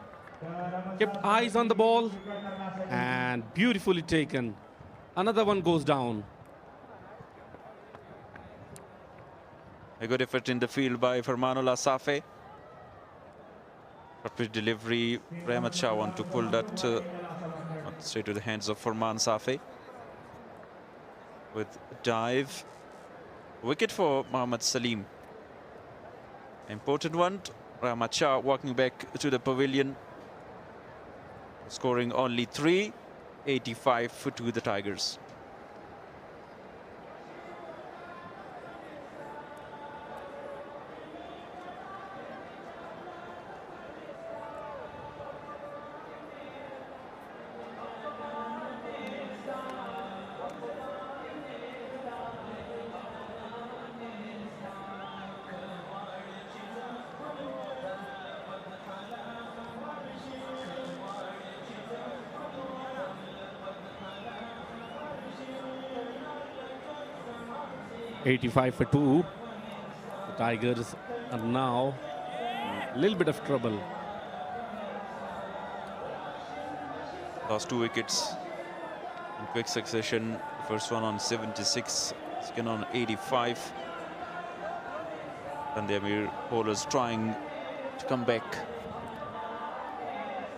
kept eyes on the ball, and beautifully taken. Another one goes down. A good effort in the field by Farmanullah Safe. Rapid delivery. Rahmat Shah want to pull that straight to the hands of Farman Safe. With dive. Wicket for Mohammad Salim. Important one. Rahmat Shah walking back to the pavilion. Scoring only 3. 85 for 2 the Tigers. 85 for 2. The Tigers are now in a little bit of trouble. Lost 2 wickets in quick succession. The first one on 76, second on 85. Band-e-Amir bowlers trying to come back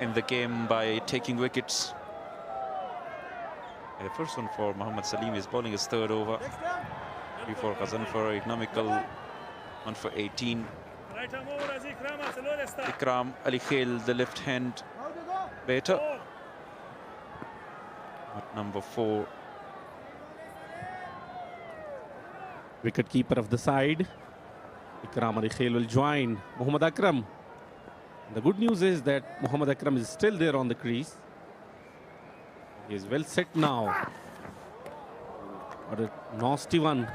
in the game by taking wickets. And the first one for Mohammad Salim is bowling his third over. 3 for Khazan for economical, 1 for 18. Ikram Ali Khail, the left hand batter, at number 4. Wicket keeper of the side, Ikram Ali Khail, will join Mohammad Akram. The good news is that Mohammad Akram is still there on the crease. He is well set now. What a nasty one.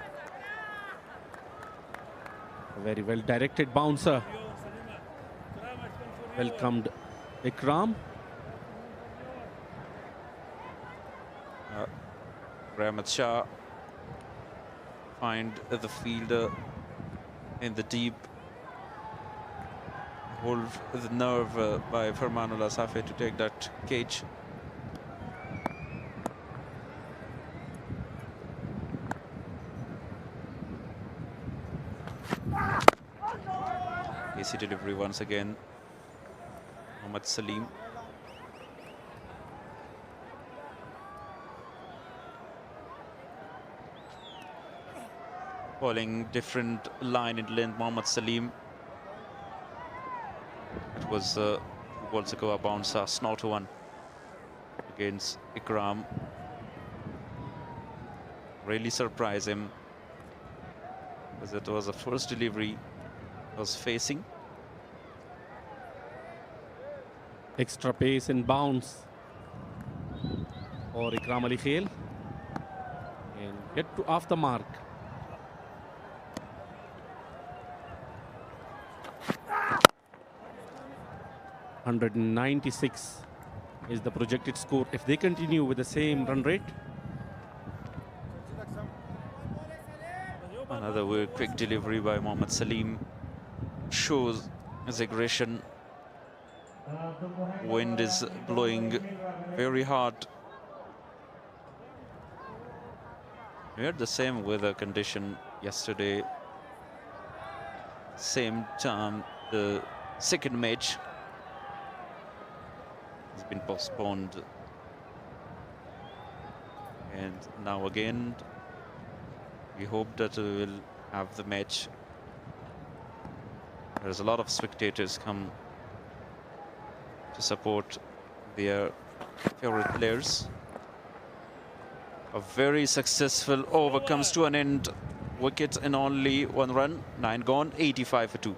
A very well directed bouncer. Welcomed Ikram. Rahmat Shah find the fielder in the deep. Hold the nerve by Farmanullah Safi to take that cage. Easy delivery once again. Mohammad Salim. Bowling different line in length, Mohammad Salim. It was Walsakova bouncer, snouter one against Ikram. Really surprised him, because it was the first delivery was facing. Extra pace and bounce for Ikram Ali Khail. And get to off the mark. .196 is the projected score if they continue with the same run rate. Another very quick delivery by Mohammad Salim shows his aggression. Wind is blowing very hard. We had the same weather condition yesterday. Same time, the second match has been postponed. And now again, we hope that we will have the match. There's a lot of spectators come to support their favorite players. A very successful over comes to an end. Wicket and only 1 run. 9 gone, 85 for 2.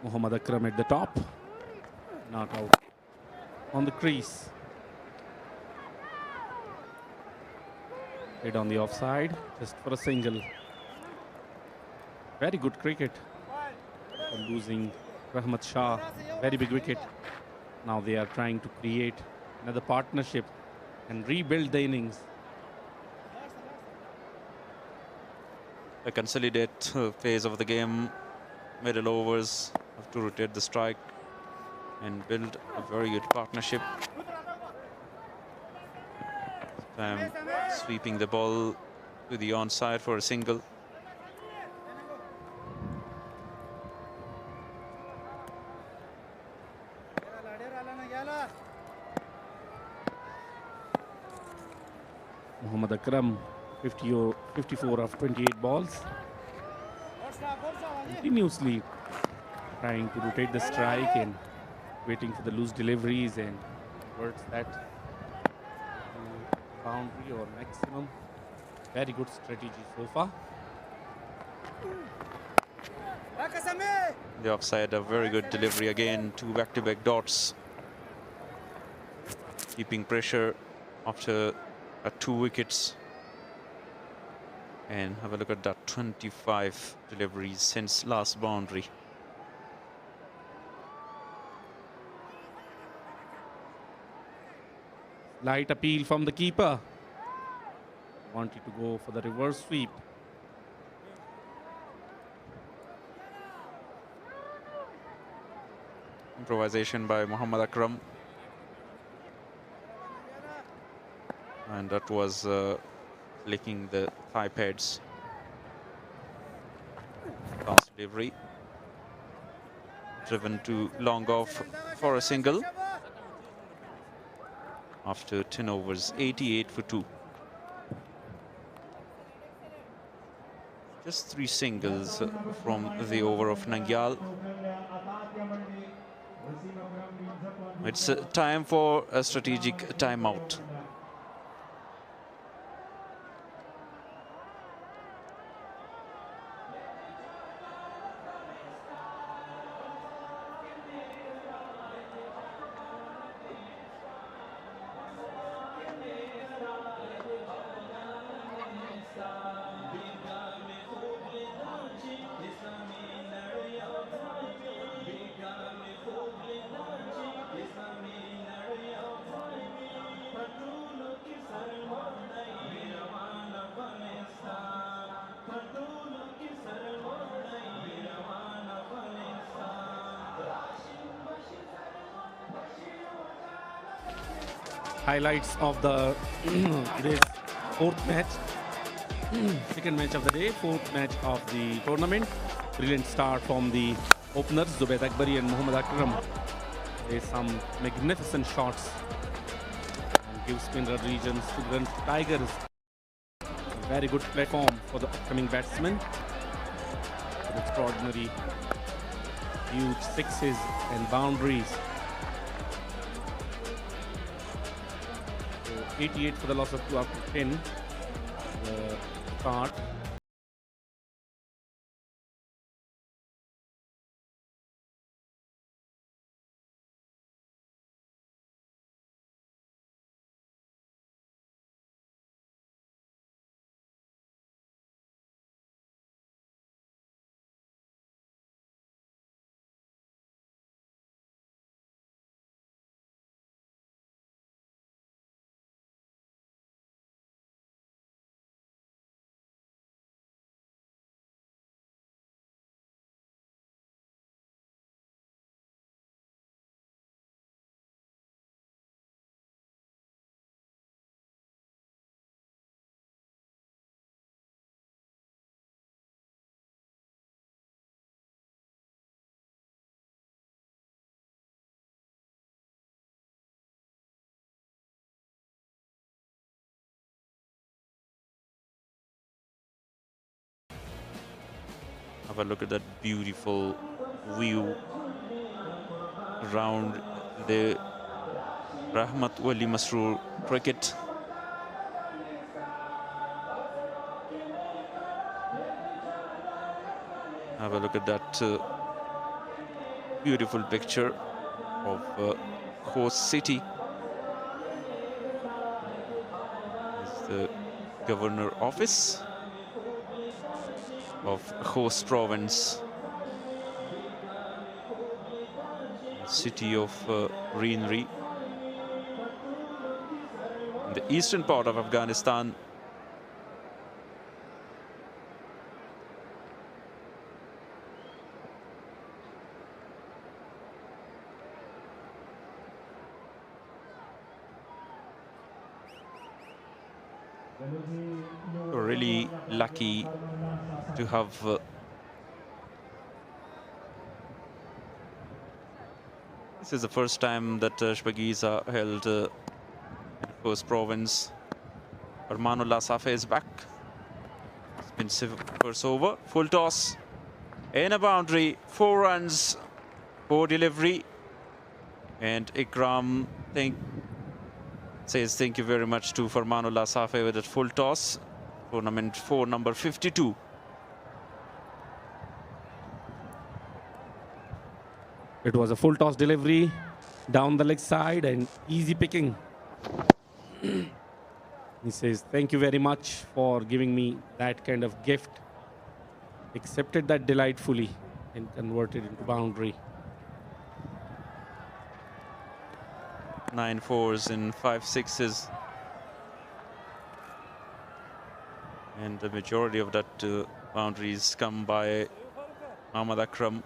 Mohammad Akram at the top, not out on the crease. Hit on the offside, just for a single. Very good cricket. Losing Rahmat Shah, very big wicket. Now they are trying to create another partnership and rebuild the innings. A consolidate phase of the game. Middle overs have to rotate the strike and build a very good partnership. Sweeping the ball to the onside for a single. Mohammad Akram, 54 of 28 balls. Continuously trying to rotate the strike and waiting for the loose deliveries and converts that to boundary or maximum. Very good strategy so far. The offside, a very good delivery again. 2 back-to-back dots. Keeping pressure after 2 wickets. And have a look at that, 25 deliveries since last boundary. Light appeal from the keeper. Wanted to go for the reverse sweep. Improvisation by Muhammad Akram. And that was licking the thigh pads. Last delivery. Driven to long off for a single. After 10 overs, 88 for 2. Just 3 singles from the over of Nangyal. It's time for a strategic timeout. Highlights of the today's 4th match, second match of the day, 4th match of the tournament. Brilliant start from the openers Zubayd Akbari and Muhammad Akram. There's some magnificent shots and give Speenghar regions to the Tigers a very good platform for the upcoming batsmen. With extraordinary huge sixes and boundaries. 88 for the loss of 2 after 10. The start. Have a look at that beautiful view around the Rahmat Wali Masroor cricket. Have a look at that beautiful picture of Khost City. It's the Governor Office of Khost Province, city of greenery in the eastern part of Afghanistan. Really lucky to have this is the first time that Shpageeza held in Khost Province. Armanullah Safe is back. It's been first over, full toss and a boundary, 4 runs, 4 delivery, and Ikram think says thank you very much to Farmanullah Safi with that full toss. Tournament 4, number 52. It was a full toss delivery down the leg side and easy picking. He says, thank you very much for giving me that kind of gift. Accepted that delightfully and converted into boundary. 9 fours and 5 sixes. And the majority of that boundaries come by Ahmad Akram.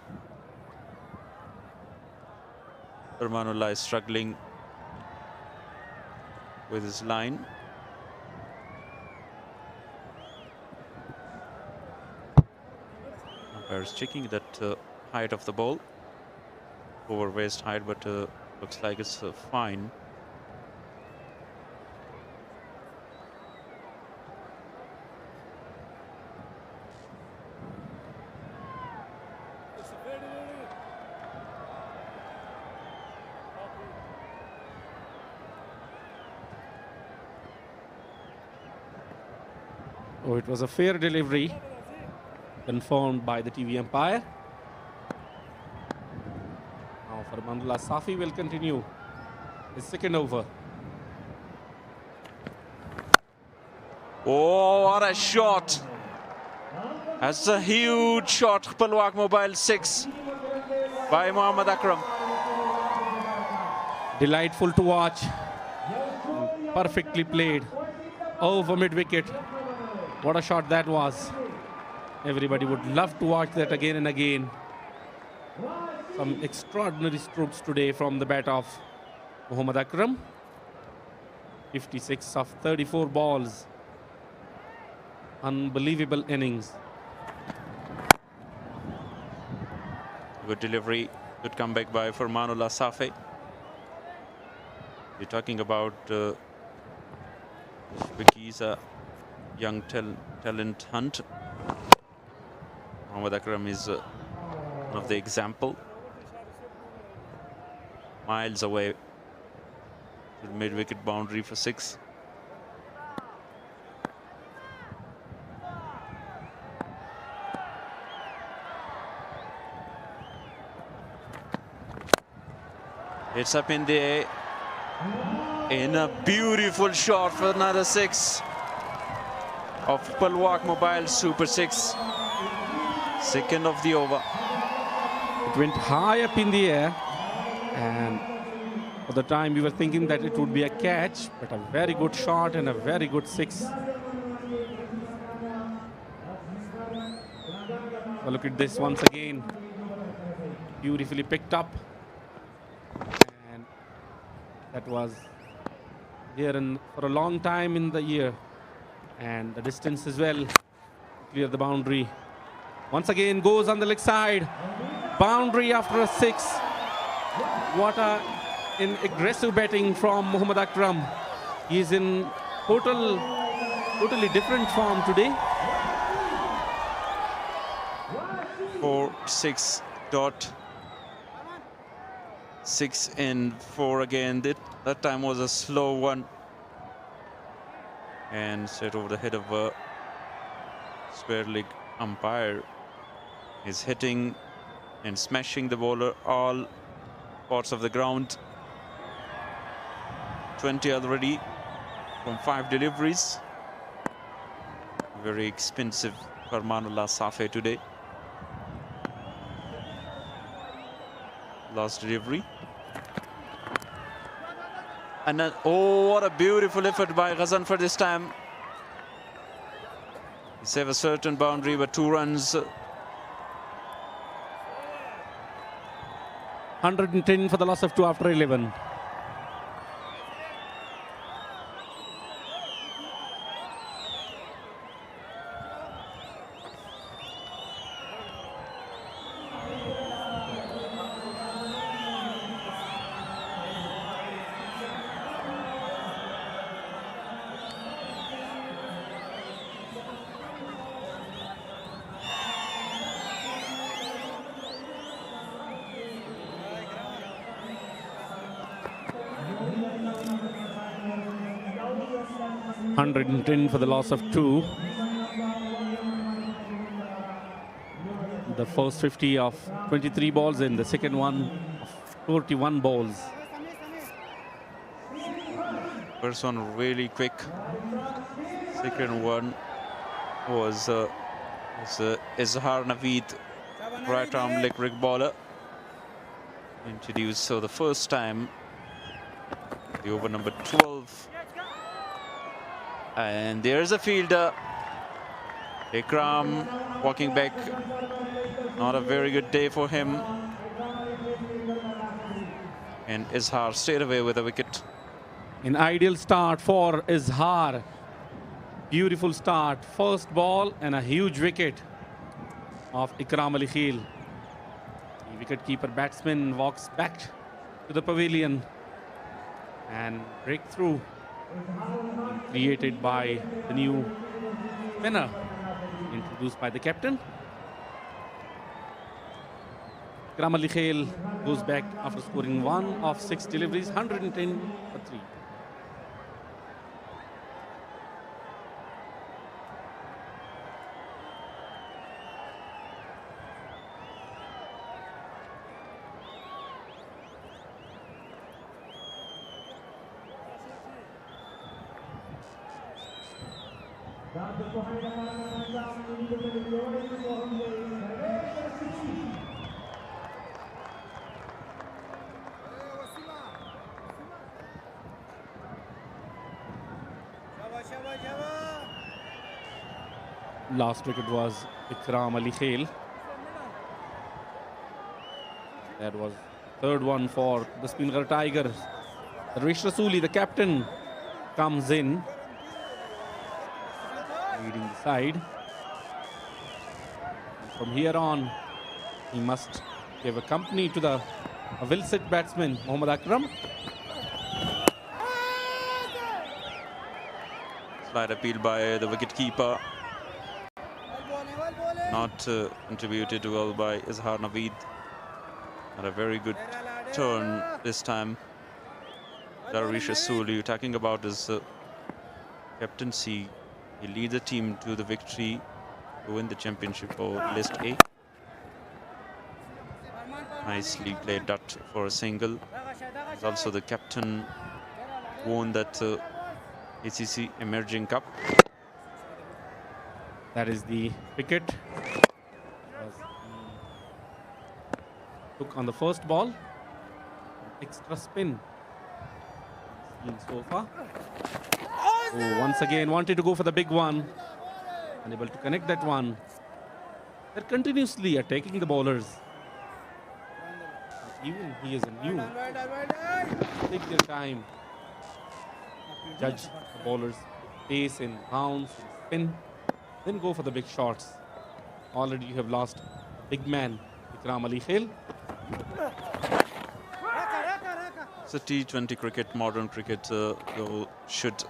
Farmanullah is struggling with his line. Umpire is checking that height of the ball. Over waist height, but looks like it's fine. Oh, it was a fair delivery, confirmed by the TV umpire. Now Farmanullah Safi will continue his second over. Oh, what a shot! That's a huge shot. Palwak Mobile 6 by Mohammad Akram. Delightful to watch. Perfectly played over mid-wicket. What a shot that was. Everybody would love to watch that again and again. Some extraordinary strokes today from the bat of Mohammad Akram. 56 of 34 balls. Unbelievable innings. Good delivery, good comeback by Farmanullah Safi. You're talking about Shpageeza, young talent hunt. Mohammad Akram is one of the example. Miles away to the mid-wicket boundary for 6. It's up in the air. In a beautiful shot for another 6 of Palwak Mobile Super 6. Second of the over. It went high up in the air, and for the time we were thinking that it would be a catch, but a very good shot and a very good 6. So look at this once again. Beautifully picked up. And that was here for a long time in the year. And the distance as well. Clear the boundary. Once again goes on the leg side. Boundary after a 6. What an aggressive batting from Mohammad Akram. He is in totally different form today. 4-6 dot. 6 and 4 again. That time was a slow one. And set over the head of a square leg umpire. Is hitting and smashing the bowler all parts of the ground. 20 already from 5 deliveries. Very expensive Farmanullah Safi today. Last delivery. And then, oh, what a beautiful effort by Ghazan for this time. He saved a certain boundary, but 2 runs. 110 for the loss of 2 after 11. 110 for the loss of 2. The first 50 of 23 balls in, the second one of 41 balls. First one really quick. Second one was Izhar Naveed, right arm leg break bowler, introduced for the first time, the over number 12. And there's a fielder, Ikram walking back. Not a very good day for him. And Izhar stayed away with a wicket. An ideal start for Izhar. Beautiful start. First ball and a huge wicket of Ikram Ali Khil. The wicket-keeper batsman walks back to the pavilion, and breakthrough created by the new spinner introduced by the captain. Ikram Ali Khil goes back after scoring 1 of 6 deliveries, 110 for 3. Last wicket was Ikram Ali Khil. That was third one for the Speenghar Tigers. Rish Rasooli, the captain, comes in, leading the side. And from here on, he must give a company to the well-set batsman, Mohammad Akram. Slight appeal by the wicket-keeper. Not contributed well by Izhar Naveed. Had a very good turn this time. Rish Rasooli, talking about his captaincy. He leads the team to the victory to win the championship for List A. Nicely played that for a single. He's also the captain, won that ACC Emerging Cup. That is the wicket. Took on the first ball. Extra spin. Seen so far. Oh, once again wanted to go for the big one. Unable to connect that one. They're continuously attacking the bowlers. Even he is a new. Take their time. Judge the bowlers' pace and bounce and spin. Then go for the big shots. Already you have lost a big man, Ikram Ali Khil. It's a T20 cricket, modern cricket. You should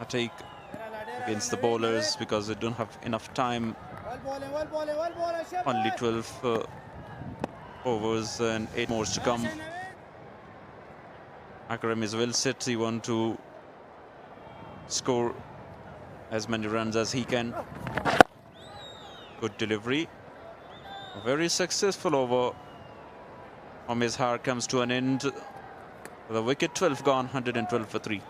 take against the bowlers because they don't have enough time. Only 12 overs and 8 more to come. Akram is well set. He wants to score as many runs as he can. Good delivery. A very successful over from Izhar comes to an end. The wicket, 12 gone, 112 for 3.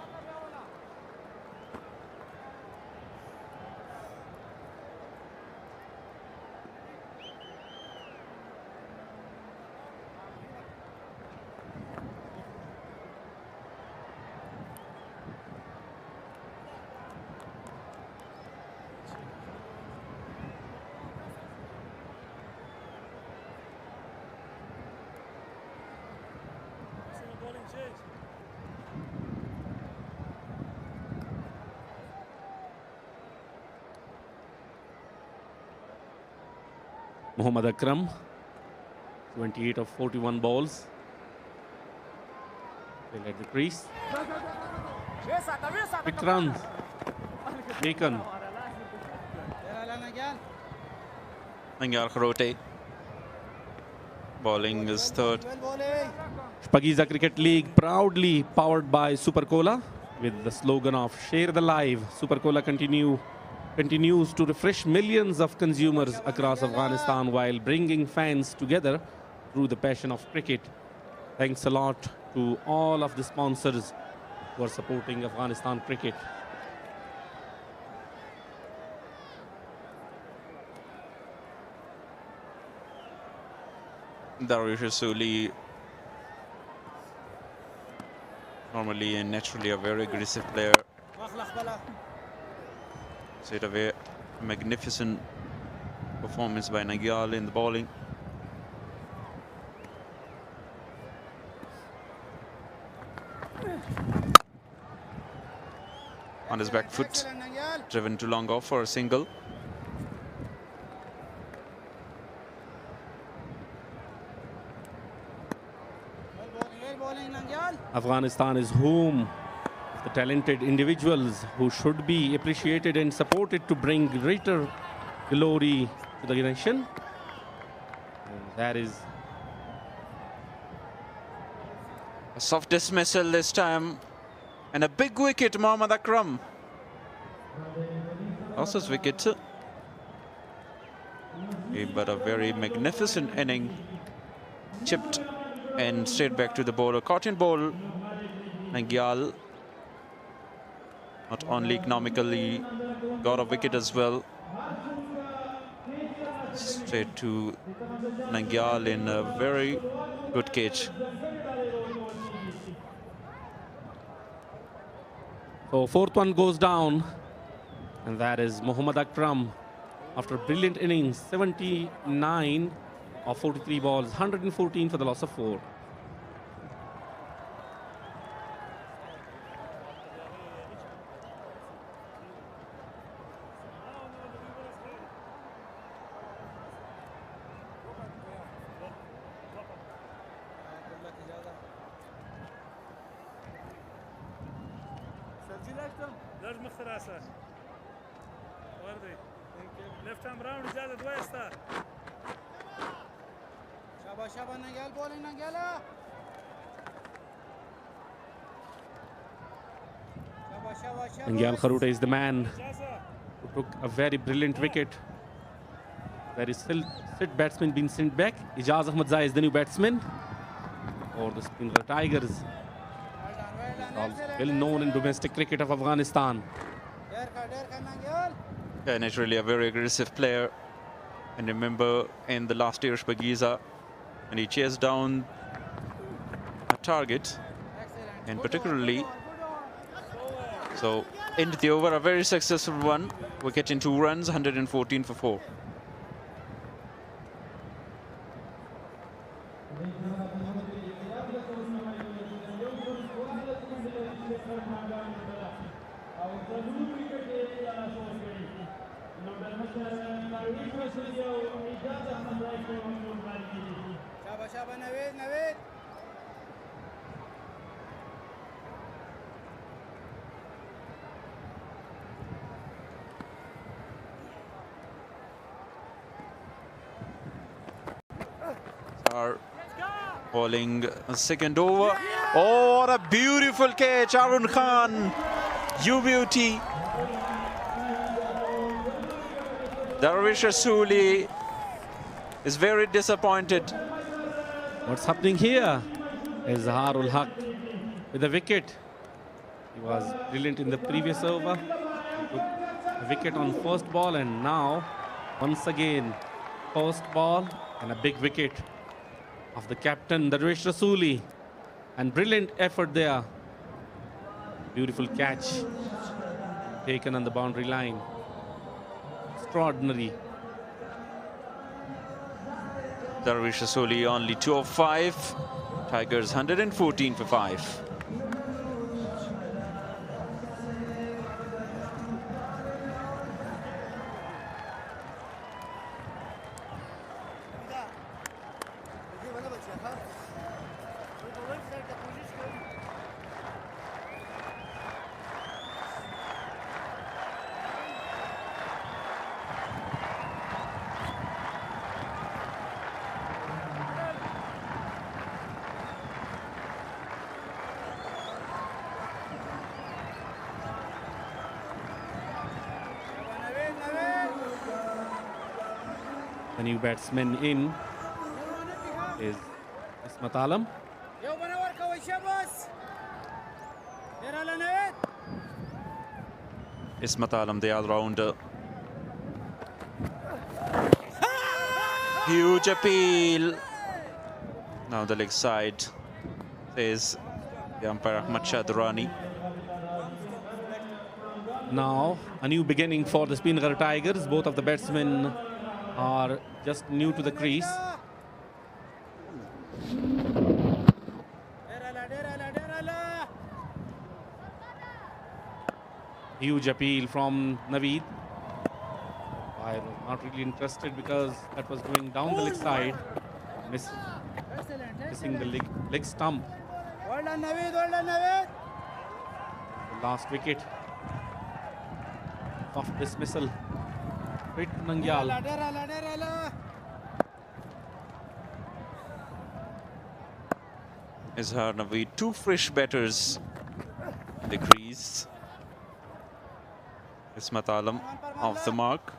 Mohammad Akram, 28 of 41 balls. Still at the crease. Quick runs taken. Nangyal Kharote bowling is third. Shpageeza Cricket League proudly powered by Super Cola. with the slogan of Share the Live. Super Cola continues to refresh millions of consumers across Afghanistan while bringing fans together through the passion of cricket. Thanks a lot to all of the sponsors who are supporting Afghanistan cricket. Darwish Rasuli, normally and naturally a very aggressive player. So it a magnificent performance by Nangyal in the bowling. On his back foot, driven to long off for a single. Afghanistan is home of the talented individuals who should be appreciated and supported to bring greater glory to the nation. And that is a soft dismissal this time, and a big wicket, Mohammad Akram. Lost his wicket, but a very magnificent inning. Chipped and straight back to the bowler. Caught in ball, Nangyal not only economically got a wicket as well. Straight to Nangyal in a very good catch. So fourth one goes down, and that is Mohammad Akram after a brilliant innings, 79 of 43 balls, 114 for the loss of 4. Left arm round, ijazat westa. Shaba shaba Nangyal bowling Nangyala. Nangyal Kharuta is the man who took a very brilliant wicket. There is still sit batsman being sent back. Ijaz Ahmad Zai is the new batsman for the Speenghar Tigers. Well known in domestic cricket of Afghanistan. Yeah, naturally a very aggressive player. And remember in the last year Shpageeza, and he chased down a target, and particularly so into the over, a very successful one. Wicket in 2 runs, 114 for 4. Bowling a second over. Oh, what a beautiful catch, Arun Khan. You beauty. Darwish Rasuli is very disappointed. What's happening here? Is Zaharul Haq with a wicket. He was brilliant in the previous over. He took a wicket on first ball, and now once again first ball and a big wicket of the captain Darwish Rasuli, and brilliant effort there. Beautiful catch taken on the boundary line. Extraordinary. Darwish Rasuli only 2 of 5. Tigers 114 for 5. new batsman in is Rahmat Alam. Ismat Alam, the all-rounder. Huge appeal. Now the leg side, says the umpire Ahmad Shadurani. Now a new beginning for the Speenghar Tigers. Both of the batsmen are just new to the crease. Huge appeal from Naveed. I was not really interested because that was going down the leg side, missing the leg stump. Well done, Naveed. Well done, Naveed. The last wicket of dismissal. Hit Nangyal. Izhar Naveed, two fresh batters in the crease. Ismat Alam off the mark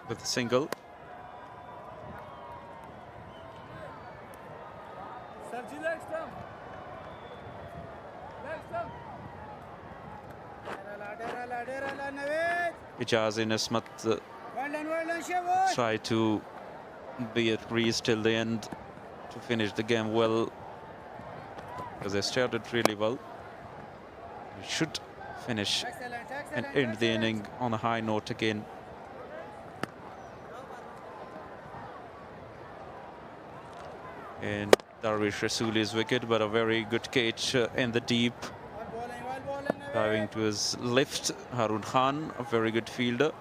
with a single. Ijaz and Ismat try to be at crease till the end to finish the game well, because they started really well. They should finish and end the inning on a high note again. And Darwish Rasuli's wicket, but a very good catch in the deep. Diving to his left, Harun Khan, a very good fielder.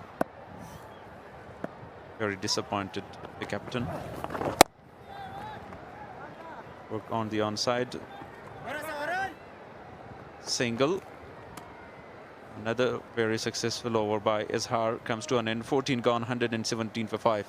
Very disappointed, the captain. Work on the onside. Single. Another very successful over by Izhar comes to an end. 14 gone, 117 for 5.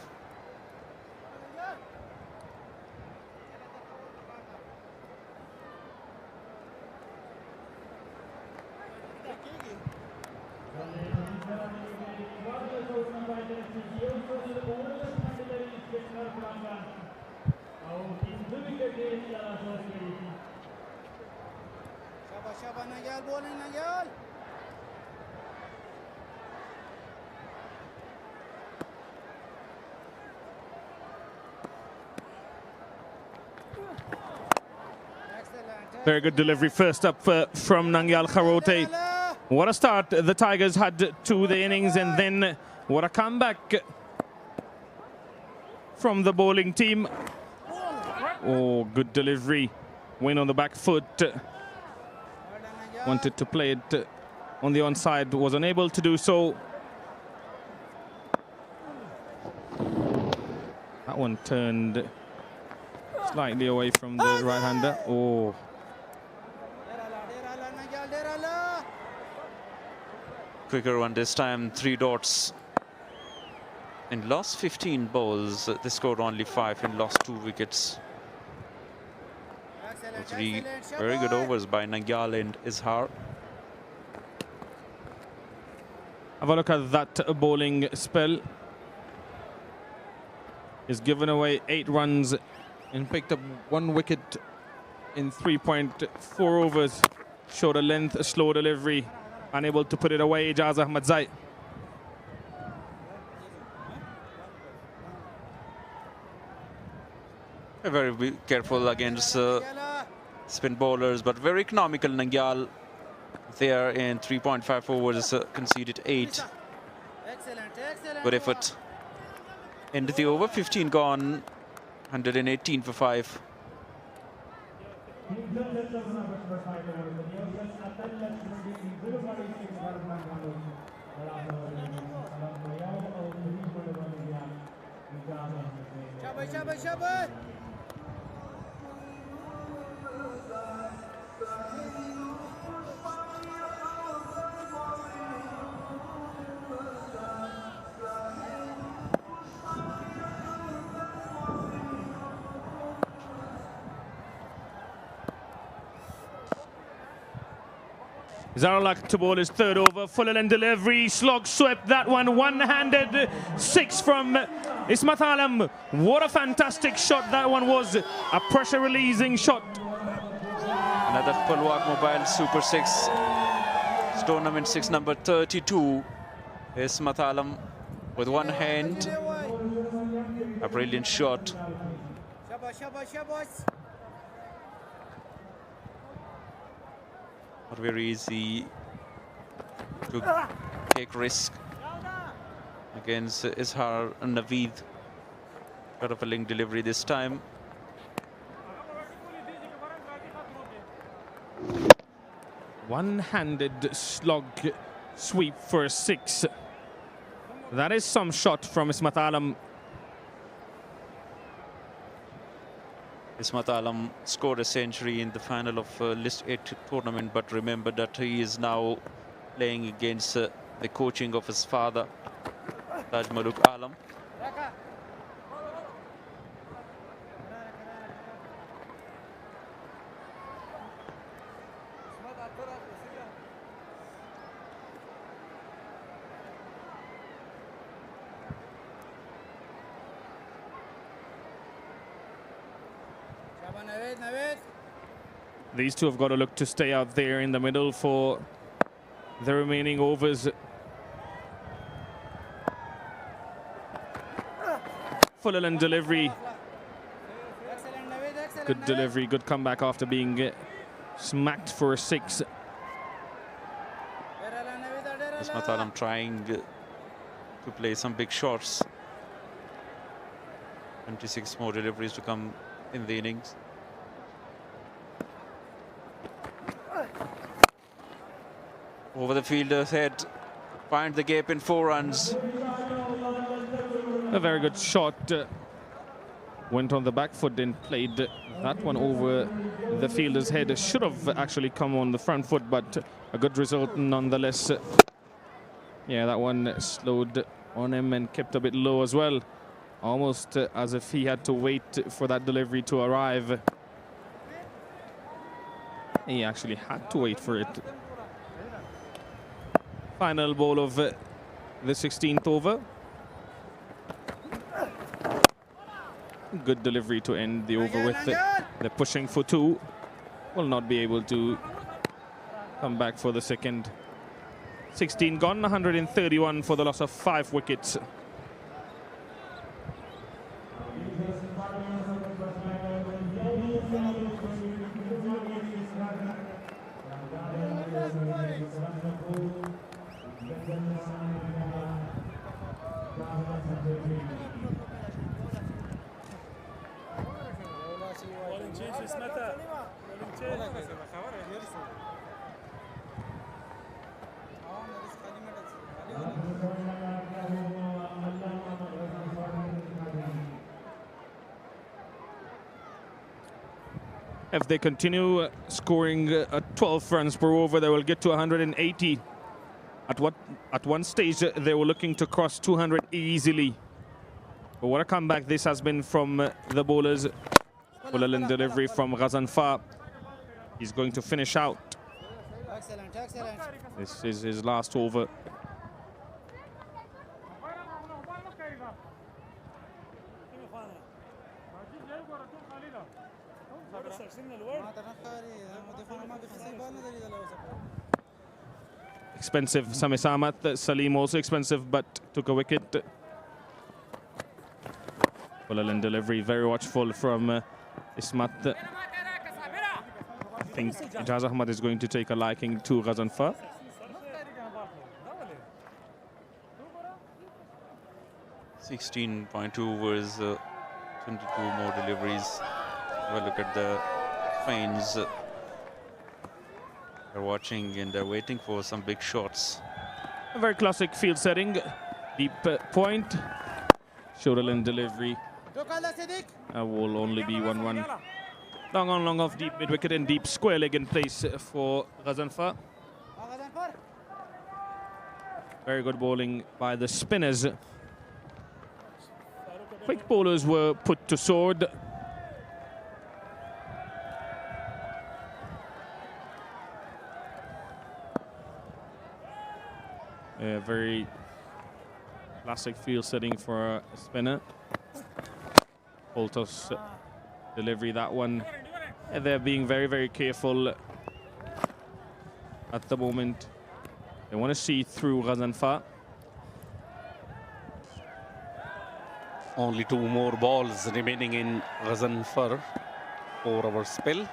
Very good delivery first up from Nangyal Kharote. What a start the Tigers had to the innings, and then what a comeback from the bowling team. Oh, good delivery. Went on the back foot. Wanted to play it on the onside, was unable to do so. That one turned slightly away from the right-hander. Oh. Quicker one this time, 3 dots. In last 15 balls, they scored only 5 and lost 2 wickets. 3 very good overs by Nangyal and Izhar. Have a look at that bowling spell. He's given away 8 runs and picked up 1 wicket in 3.4 overs. Showed a length, a slow delivery. Unable to put it away, Ijaz Ahmad Zai. Very careful against spin bowlers, but very economical. Nangyal there in 3.5 overs, conceded 8. Good effort. End of the over, 15 gone, 118 for 5. Zaralak to bowl his 3rd over. Full length delivery. Slog swept that one one-handed. 6 from Ismat Alam, what a fantastic shot that one was. A pressure releasing shot. Another Palwak Mobile Super 6. Tournament 6 number 32. Ismat Alam with one hand. A brilliant shot. Not very easy to take risk against Ishar and Naveed. Got a filling delivery this time. One-handed slog sweep for a 6. That is some shot from Ismat Alam. Ismat Alam scored a century in the final of List 8 tournament, but remember that he is now playing against the coaching of his father, Taj Maluk Alam. These two have got to look to stay out there in the middle for the remaining overs. Full and delivery. Good delivery, good comeback after being smacked for a 6. Ismat Alam trying to play some big shots. 26 more deliveries to come in the innings. Over the fielder's head, find the gap in 4 runs. A very good shot. Went on the back foot, then played that one over the fielder's head. Should have actually come on the front foot, but a good result nonetheless. Yeah, that one slowed on him and kept a bit low as well. Almost as if he had to wait for that delivery to arrive. He actually had to wait for it. Final ball of the 16th over. Good delivery to end the over with. They're pushing for 2. Will not be able to come back for the second. 16 gone, 131 for the loss of 5 wickets. If they continue scoring 12 runs per over, they will get to 180. At one stage, they were looking to cross 200 easily. But what a comeback this has been from the bowlers. Full and delivery from Ghazanfar. He's going to finish out. Excellent, excellent. This is his last over. Expensive, Sami Samat. Salim also expensive, but took a wicket. Full and delivery, very watchful from Ismat. I think Ijaz Ahmad is going to take a liking to Ghazanfar. .2 overs, 22 more deliveries. Well, look at the fans. They're watching and they're waiting for some big shots. A very classic field setting. Deep point. Shoulder and delivery. Will only be 1-1. Long on, long off, deep mid-wicket and deep square leg in place for Ghazanfar. Very good bowling by the spinners. Quick bowlers were put to sword. A very classic field setting for a spinner. Poltos delivery that one. And they're being very, very careful at the moment. They want to see through Ghazanfar. Only 2 more balls remaining in Ghazanfar for our spell.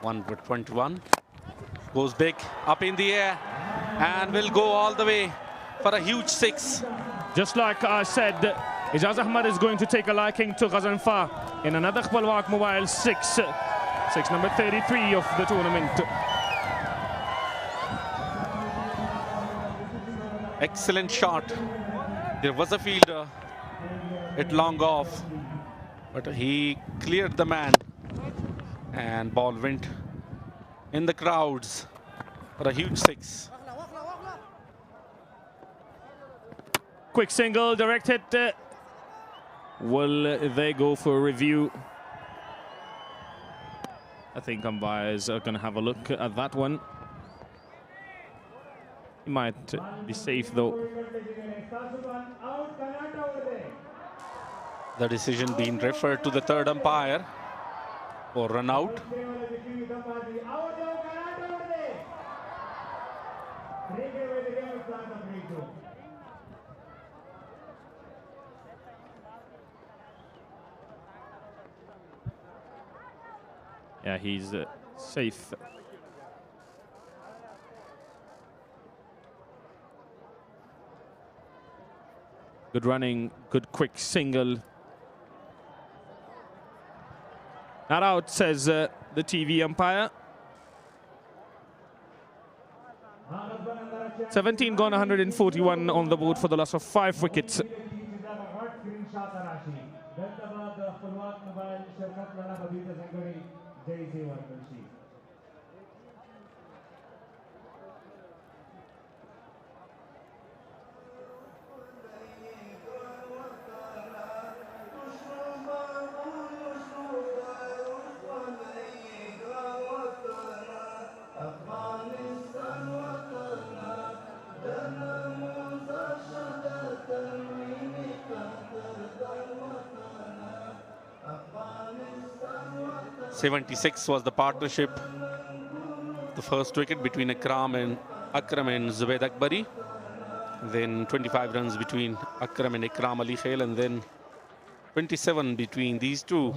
121. Goes big, up in the air, and will go all the way for a huge 6. Just like I said, Ijaz Ahmad is going to take a liking to Ghazanfar in another Khpalwaq Mobile 6. 6 number 33 of the tournament. Excellent shot. There was a fielder. It long off, but he cleared the man, and ball went in the crowds for a huge 6. Quick single, direct hit. Will they go for a review? I think umpires are going to have a look at that one. He might be safe though. The decision being referred to the third umpire for run out. Yeah, he's safe. Good running, good quick single. Not out, says the TV umpire. 17 gone, 141 on the board for the loss of 5 wickets. .76 was the partnership. The first wicket between Akram and Zubaid Akbari. Then 25 runs between Akram and Ikram Ali Khail, and then 27 between these two,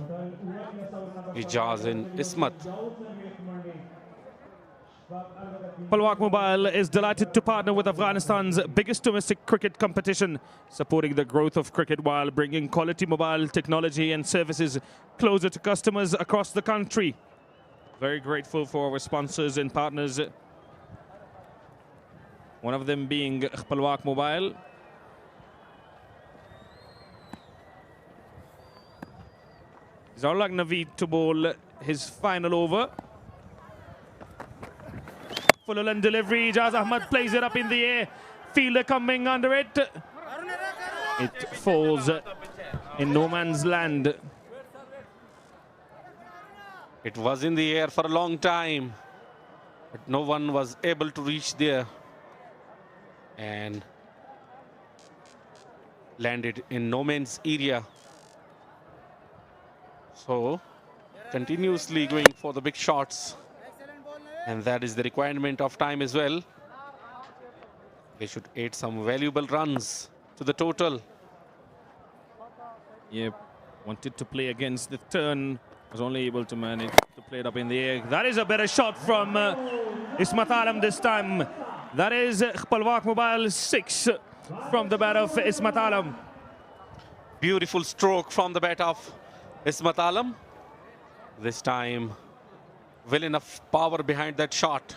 Ijaz and Ismat. Khpalwaq Mobile is delighted to partner with Afghanistan's biggest domestic cricket competition, supporting the growth of cricket while bringing quality mobile technology and services closer to customers across the country. Very grateful for our sponsors and partners, one of them being Khpalwaq Mobile. Zarlak Naveed to bowl his final over. Full and delivery. Ijaz Ahmad plays it up in the air. Fielder coming under it. It falls in no man's land. It was in the air for a long time, but no one was able to reach there and landed in no man's area. So, continuously going for the big shots. And that is the requirement of time as well. They should add some valuable runs to the total. Yep, wanted to play against the turn, was only able to manage to play it up in the air. That is a better shot from Ismat Alam this time. That is Khpalwaq Mobile 6 from the bat of Ismat Alam. Beautiful stroke from the bat of Ismat Alam. This time, well enough power behind that shot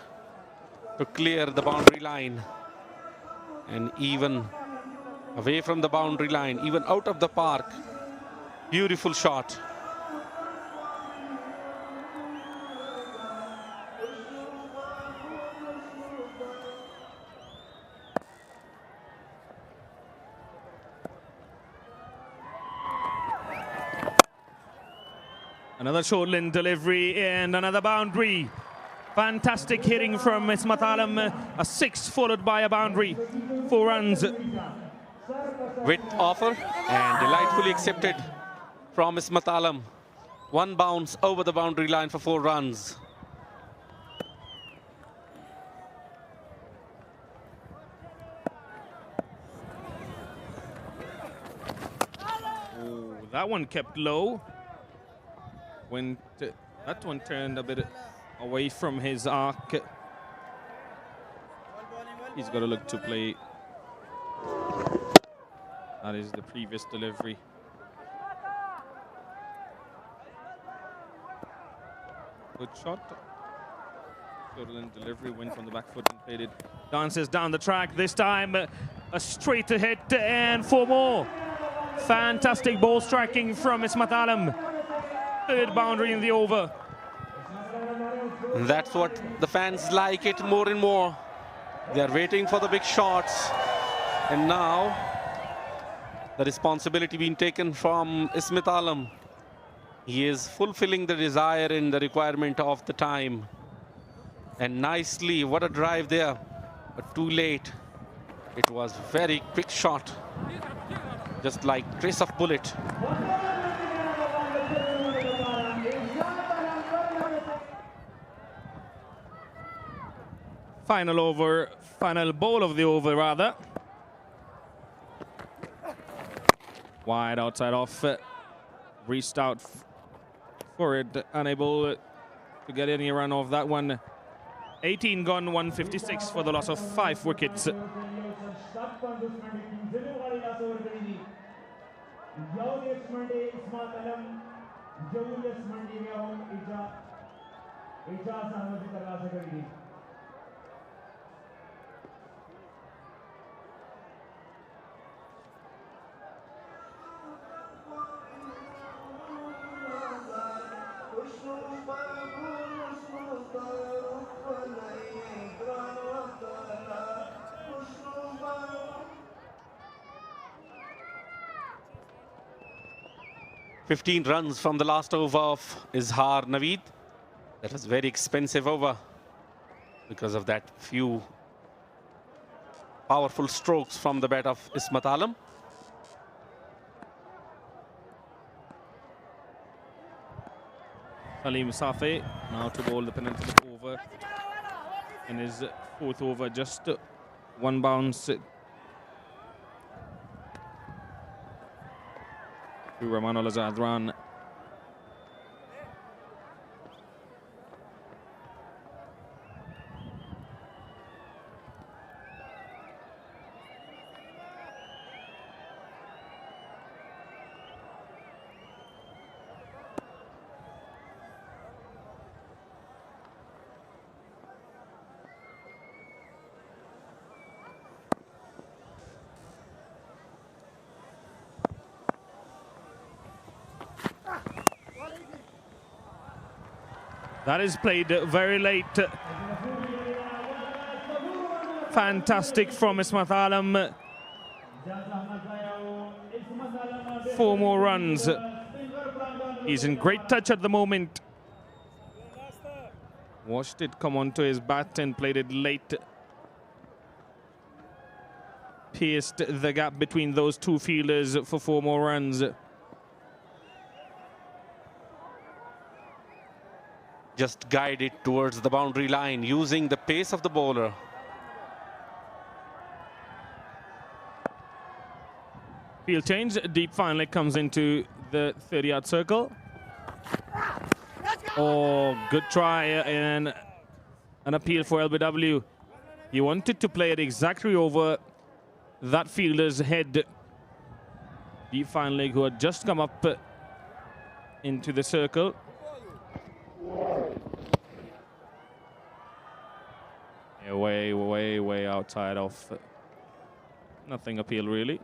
to clear the boundary line, and even away from the boundary line, even out of the park. Beautiful shot. Another short line delivery and another boundary. Fantastic hitting from Ismat Alam. A 6 followed by a boundary. 4 runs. with offer and delightfully accepted from Ismat Alam. One bounce over the boundary line for 4 runs. Oh, that one kept low. That one turned a bit away from his arc. He's got to look to play. That is the previous delivery. Good shot. Stolen delivery, went from the back foot and played it. Dances down the track. This time a straight to hit and 4 more. Fantastic ball striking from Ismat Alam. 3rd boundary in the over. And that's what the fans like it more and more. They are waiting for the big shots. And now the responsibility being taken from Ismat Alam. He is fulfilling the desire and the requirement of the time. And nicely, what a drive there. But too late. It was very quick shot. Just like trace of bullet. Final over, final ball of the over rather. Wide outside off. Reached out for it, unable to get any run off that one. 18 gone, 156 for the loss of 5 wickets. $15 runs from the last over of Izhar Naveed. That was very expensive over because of that few powerful strokes from the bat of Ismat Alam. Salim Safi now to bowl the penultimate over in his 4th over, just 1 bounce to Rahmat Al-Zadran. That is played very late. Fantastic from Ismat Alam. 4 more runs. He's in great touch at the moment. Watched it come onto his bat and played it late. Pierced the gap between those 2 fielders for 4 more runs. Just guide it towards the boundary line using the pace of the bowler. Field change. Deep finally comes into the 30-yard circle. Oh, good try and an appeal for LBW. He wanted to play it exactly over that fielder's head. Deep fine leg who had just come up into the circle. Yeah, way outside of. Nothing appeal really.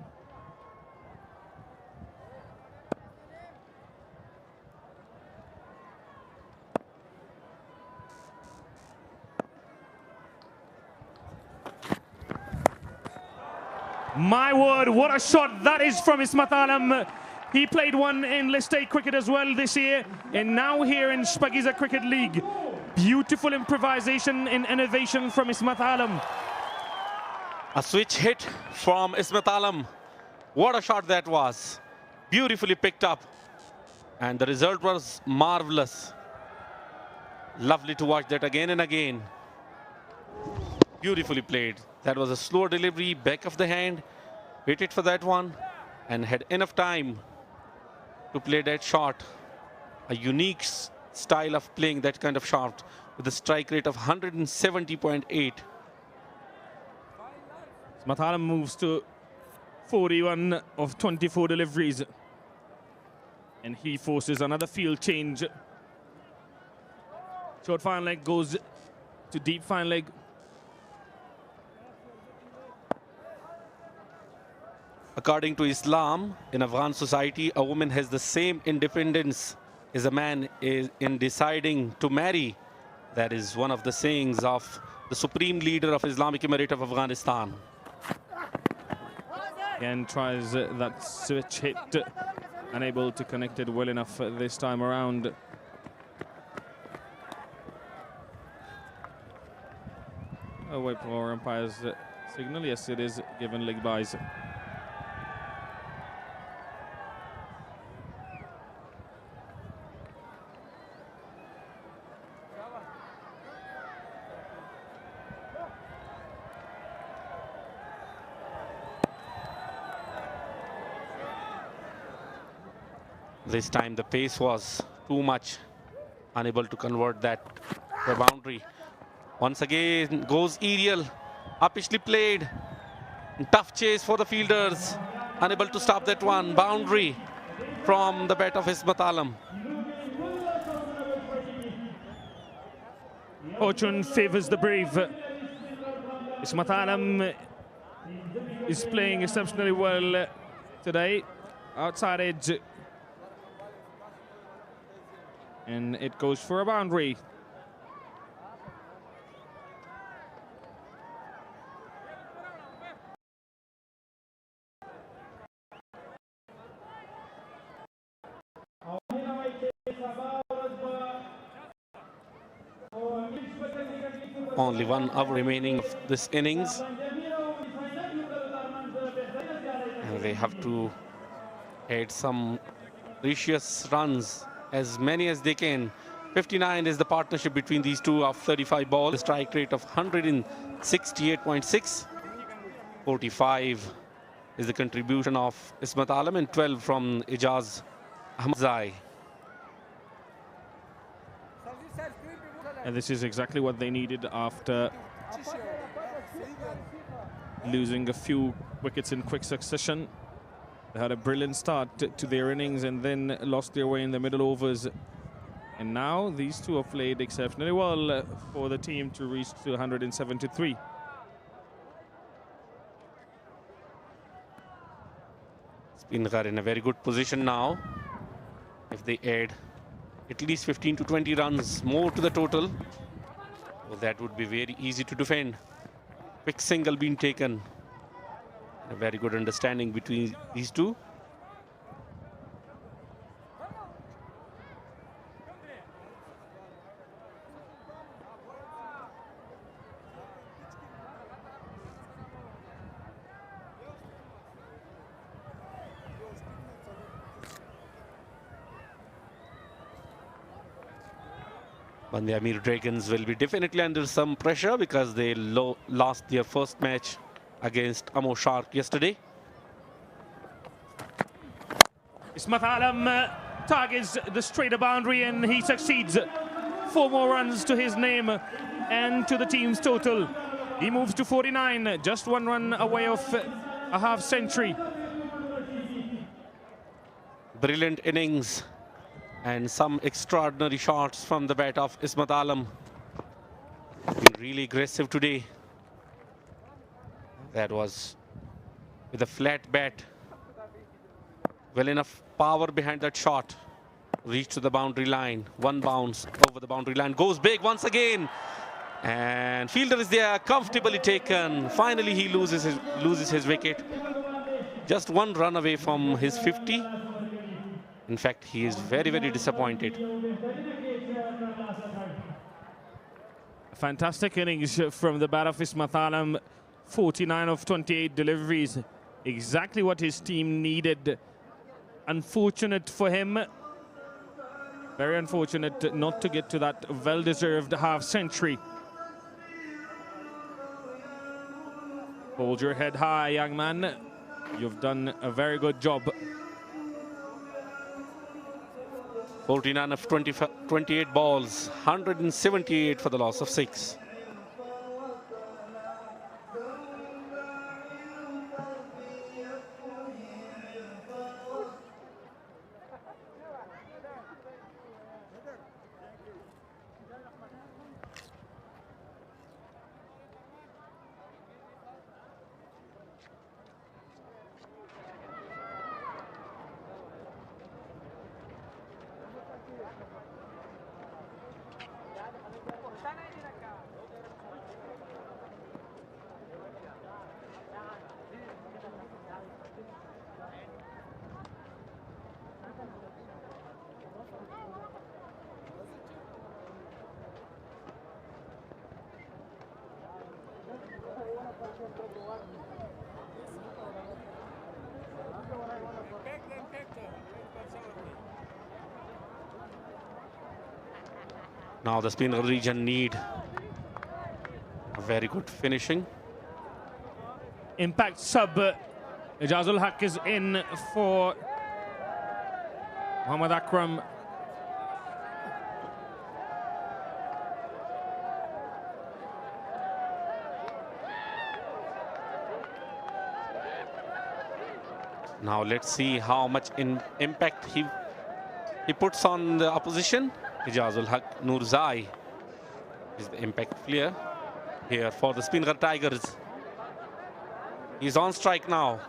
My word, what a shot that is from Ismat Alam. He played one in List A cricket as well this year, and now here in Shpageeza Cricket League. Beautiful improvisation and innovation from Ismat Alam. A switch hit from Ismat Alam. What a shot that was. Beautifully picked up. And the result was marvelous. Lovely to watch that again and again. Beautifully played. That was a slow delivery, back of the hand. Waited for that one and had enough time to play that shot. A unique style of playing that kind of shot with a strike rate of 170.8. Mathalam moves to 41 of 24 deliveries. And he forces another field change. Short fine leg goes to deep fine leg. According to Islam, in Afghan society, a woman has the same independence as a man in deciding to marry. That is one of the sayings of the supreme leader of Islamic Emirate of Afghanistan. Again tries that switch hit, unable to connect it well enough this time around. Away from our umpire's signal. Yes, it is given leg byes. This time the pace was too much, unable to convert that to a boundary. Once again goes aerial, uppishly played. Tough chase for the fielders, unable to stop that one. Boundary from the bat of Ismat Alam. Fortune favors the brave. Ismat Alam is playing exceptionally well today. Outside edge. And it goes for a boundary. Only 1 hour remaining of this innings. And they have to add some precious runs, as many as they can. 59 is the partnership between these two of 35 balls. The strike rate of 168.6. 45 is the contribution of Ismat Alam and 12 from Ijaz Ahmadzai. And this is exactly what they needed after losing a few wickets in quick succession. They had a brilliant start to their innings and then lost their way in the middle overs. And now these two have played exceptionally well for the team to reach to 173. Speenghar in a very good position now. If they add at least 15 to 20 runs more to the total, well, that would be very easy to defend. Quick single being taken. A very good understanding between these two. Band-e-Amir Dragons will be definitely under some pressure because they lost their first match against Amo Shark yesterday. Ismat Alam targets the straighter boundary and he succeeds. 4 more runs to his name and to the team's total. He moves to 49, just 1 run away of a half century. Brilliant innings and some extraordinary shots from the bat of Ismat Alam. Been really aggressive today. That was with a flat bat. Well enough power behind that shot. Reached to the boundary line. 1 bounce over the boundary line. Goes big once again. And fielder is there, comfortably taken. Finally he loses his wicket. Just 1 run away from his 50. In fact, he is very, very disappointed. Fantastic innings from the bat of Ismat Alam. 49 of 28 deliveries. exactly what his team needed. Unfortunate for him. Very unfortunate not to get to that well-deserved half-century. Hold your head high, young man. You've done a very good job. 49 of 28 balls, 178 for the loss of 6. Now the Speenghar region need a very good finishing. Impact sub. Ijazul Haq is in for Muhammad Akram. Now let's see how much impact he puts on the opposition. Ijazul Haq Nurzai is the impact player here for the Speenghar Tigers. He's on strike now.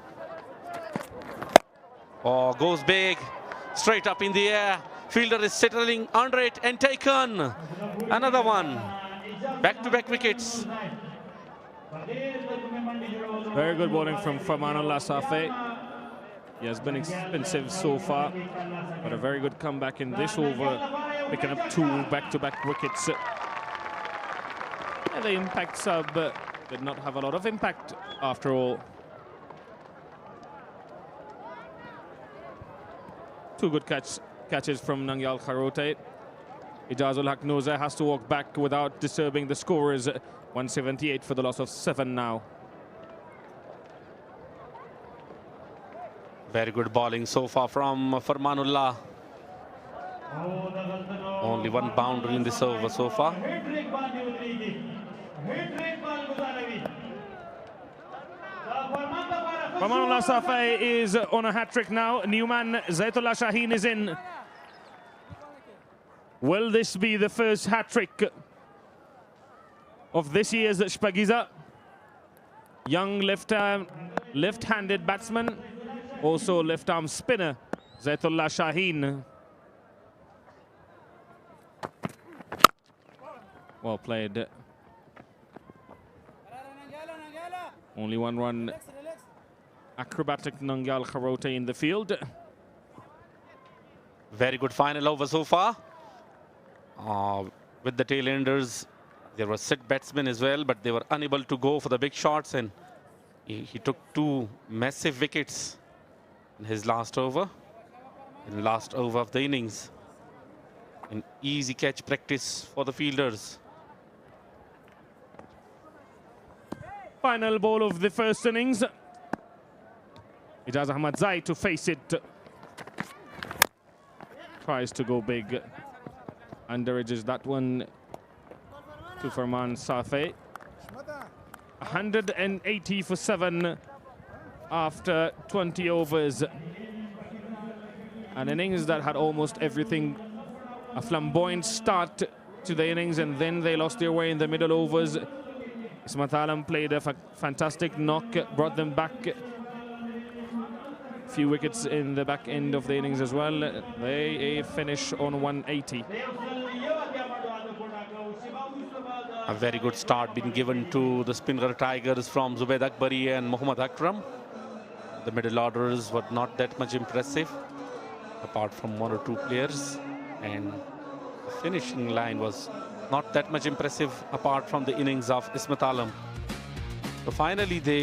Oh, goes big, straight up in the air. Fielder is settling under it and taken. Another one. Back-to-back wickets. Very good bowling from Farmanullah Safi. He has been expensive so far, but a very good comeback in this over, picking up 2 back-to-back wickets. And the impact sub did not have a lot of impact after all. 2 good catches from Nangyal Kharote. Ijazul Haq Noza has to walk back without disturbing the scorers. 178 for the loss of 7 now. Very good bowling so far from Farmanullah. Only 1 boundary in this over so far. Farmanullah Safi is on a hat-trick now. Newman Zaitullah Shaheen is in. Will this be the first hat-trick of this year's Shpageeza? Young left-handed batsman, also left-arm spinner, Zaitullah Shaheen. Well played. Only 1 run. Acrobatic Nangyal Kharote in the field. Very good final over so far. With the tail-enders, there were set batsmen as well, but they were unable to go for the big shots, and he took 2 massive wickets in his last over. In the last over of the innings. An easy catch practice for the fielders. Final ball of the first innings. Ijaz Ahmad Zai to face it. Tries to go big. Underedges that one to Farman Safi. 180 for 7 after 20 overs. An innings that had almost everything. A flamboyant start to the innings, and then they lost their way in the middle overs. Ismat Alam played a fantastic knock, brought them back. Few wickets in the back end of the innings as well. They finish on 180. A very good start been given to the Speenghar Tigers from Zubaid Akbari and Muhammad Akram. The middle orders were not that much impressive, apart from 1 or 2 players. And the finishing line was not that much impressive, apart from the innings of Ismat Alam. So finally, they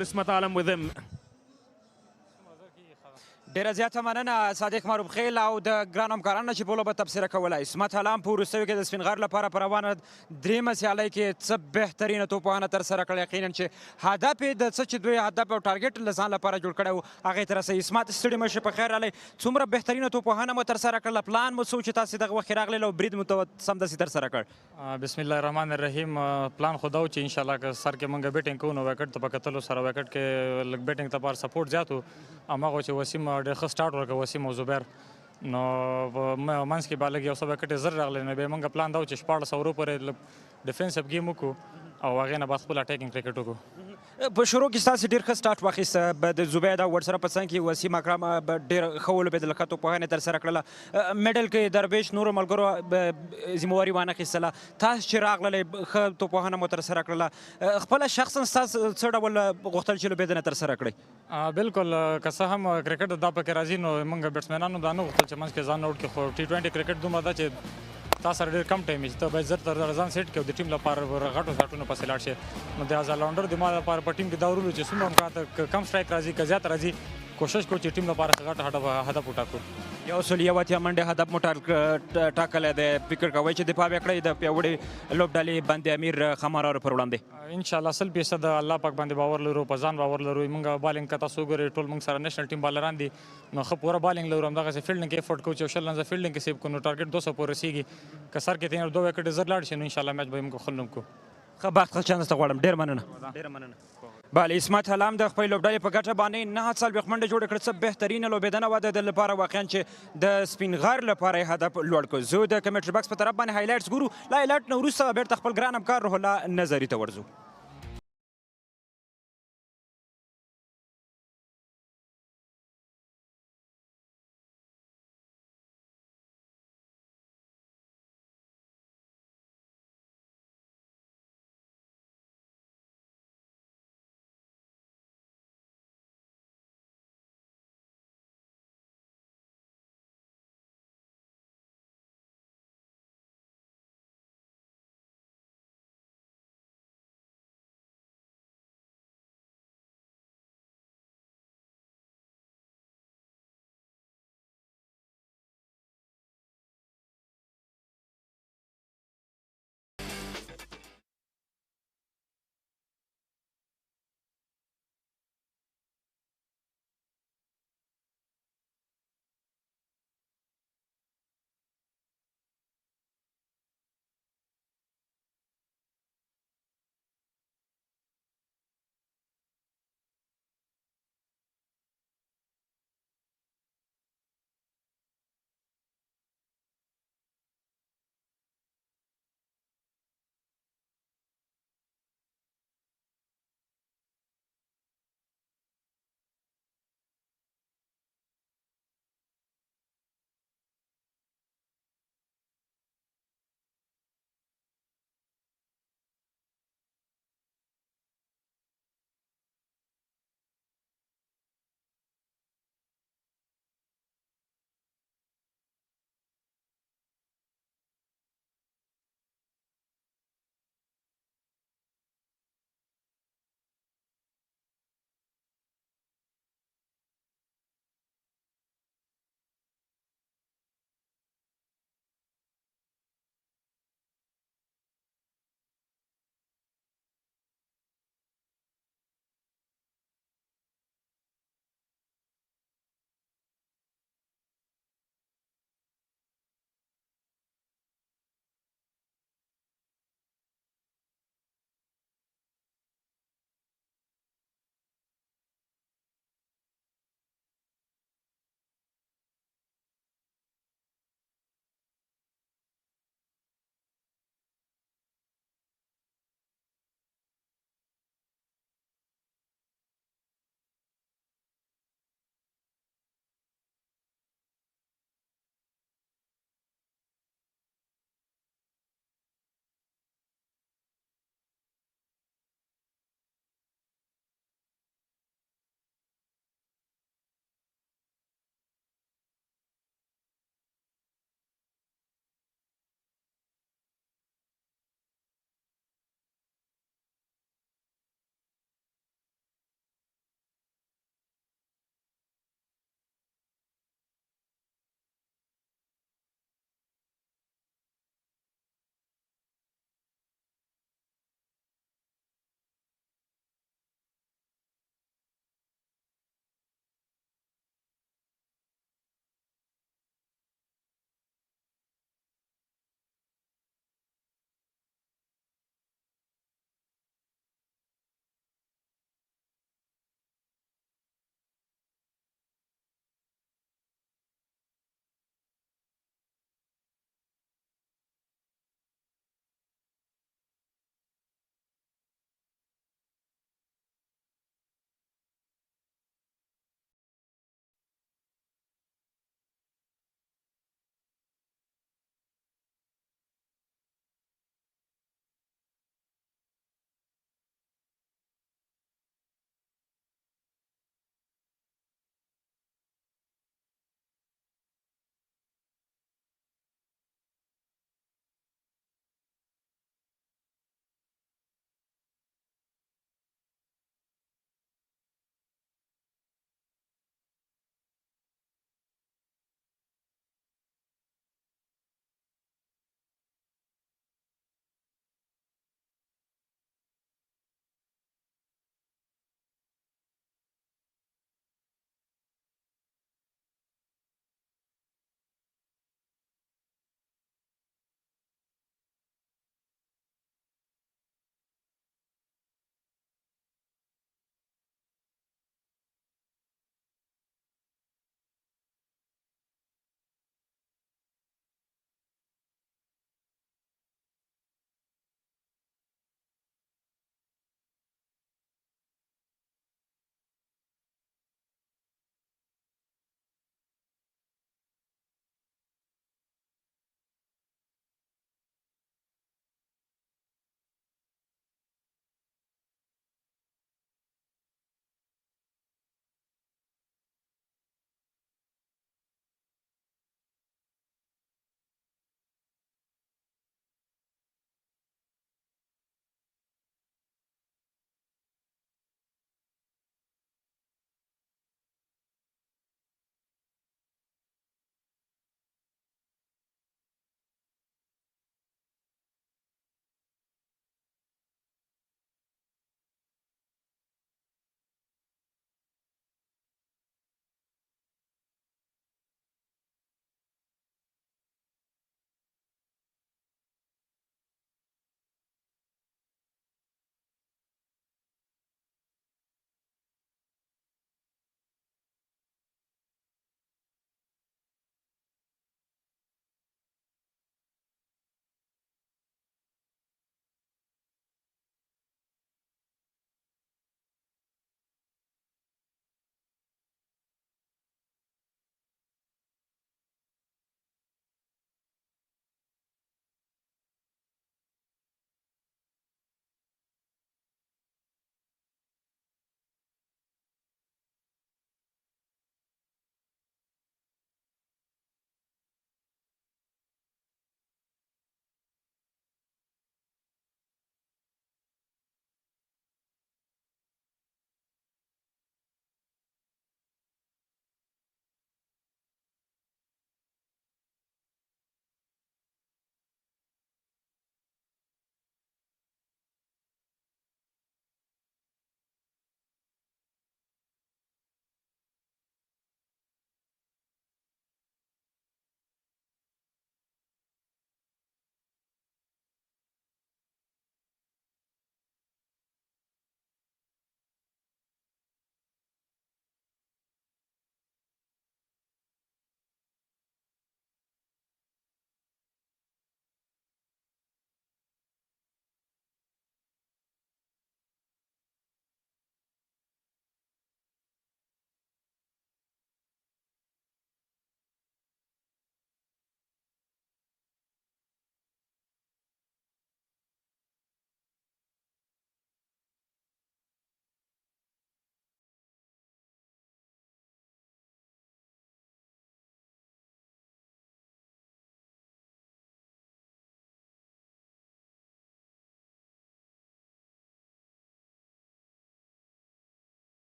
اسمت عالم with him. ډیره زیاته مننه صادق معروف خیل او د ګرانو همکارانو چې په لوبه تبصره کوله. عصمت حلام په وروستیو کې د سپینغر لپاره په روانه درېیمه سیالۍ کې څه بهترینه توپوهنه ترسره کړې. یقینا چې هدف یې د څه چې دوی هدف او ټارګېټ له ځان لپاره جوړ کړی و هغې ته رسوي. عصمت ستړي مه شئ، په خیر راغلی. څومره بهترینه توپوهنه مو ترسره کړله، پلان مو څه و چې تاسې دغه وخت راغلی او برید مو سمدستي ترسره کړ؟ بسم الله الرحمن الرحیم. پلان خو دا و چې انشاءالله که سر کې موږ بیټینګ کوو نو وکټ ته په کتلو سره وکټ کې لږ بیټینګ ته لپاره سپورټ زیات و. هماغه چې وسیم ډېر ښه سټارټ ورکړ، وسیم او زبیر، نو منځ کې به لږ یو څه وکټې زر راغلی. نو بیا موږ پلان دا و چې 14 اورو پورې ډیفینسیو گیم وکړو او هغې نه بعد خپل اټیکینګ کرکټ وکړو. په شروع کې ستاسې ډېر ښه سټارټ واخیسته، د زبید او ورسره په څنګ کې وسیم اکرم ډېر ښه ولوبېدل، ښه توپوهنه ترسره کړله. میډل کې درویش نورو ملګرو ذمواري وانخیستله. تاسو چې راغللی ښه توپوهنه مو ترسره کړله، خپله شخصا ستاسو څه ډول غوښتل چې لوبېدنه ترسره کړئ؟ بالکل که څه هم کرکټ دا پکې راځي نو موږ بیټسمینانو دا نه غوښتل چې منځ کې ځان آوټ کړي، خو T20 کرکټ دومره ده چې تا سره ډېر کم ټایم وي، ته باید زر تر ځان سیټ کړې او د ټیم لپاره غټو شاټونو پسې لاړ شې. نو د از الراؤنډر د ما لپاره په ټیم کې دا ورولو چې څومره امکانات کم سټرایک راځي که زیات راځي کوشش کوو چې ټیم لپاره غټ هدف وټاکو. 101 منډې هدف مو ټاکلی دی. فکر کوئ چې دفاع به کړئ د پیاوړې لوبډلې بند-امیر خمارانو پر وړاندې؟ انشاءالله 100% الله پاک باندې باور لرو، په ځان باور لرو. موږ بالینګ که تاسو وګورئ ټول موږ سره نیشنل ټیم بالران دي، نو ښه پوره بالینګ لرو. همدغسې فیلډینګ کې افورټ کوو چې 20 رنزه فیلډینګ کې سیو کړو نو ټارګېټ 200 پورې رسېږي. که سر کې ته 2 وکټې زر لاړ شي نو انشاءالله میچ به موږ خپل نوم کوو. ښه بخت ښه چانس ته غواړم. ډېر مننه. بله، عصمت حلام د خپلې لوبډلې په ګټه باندې 49 منډې جوړې کړې. څه بهترینه لوبېدنه وه د ده لپاره واقعا چې د سپینغر لپاره یې هدف لوړ کړ. زه د کمنټري بکس په طرف باندې هایلایټس ګورو، له هایلایټ نه وروسته بېرته خپل ګران همکار روح الله نظري ته ورځو.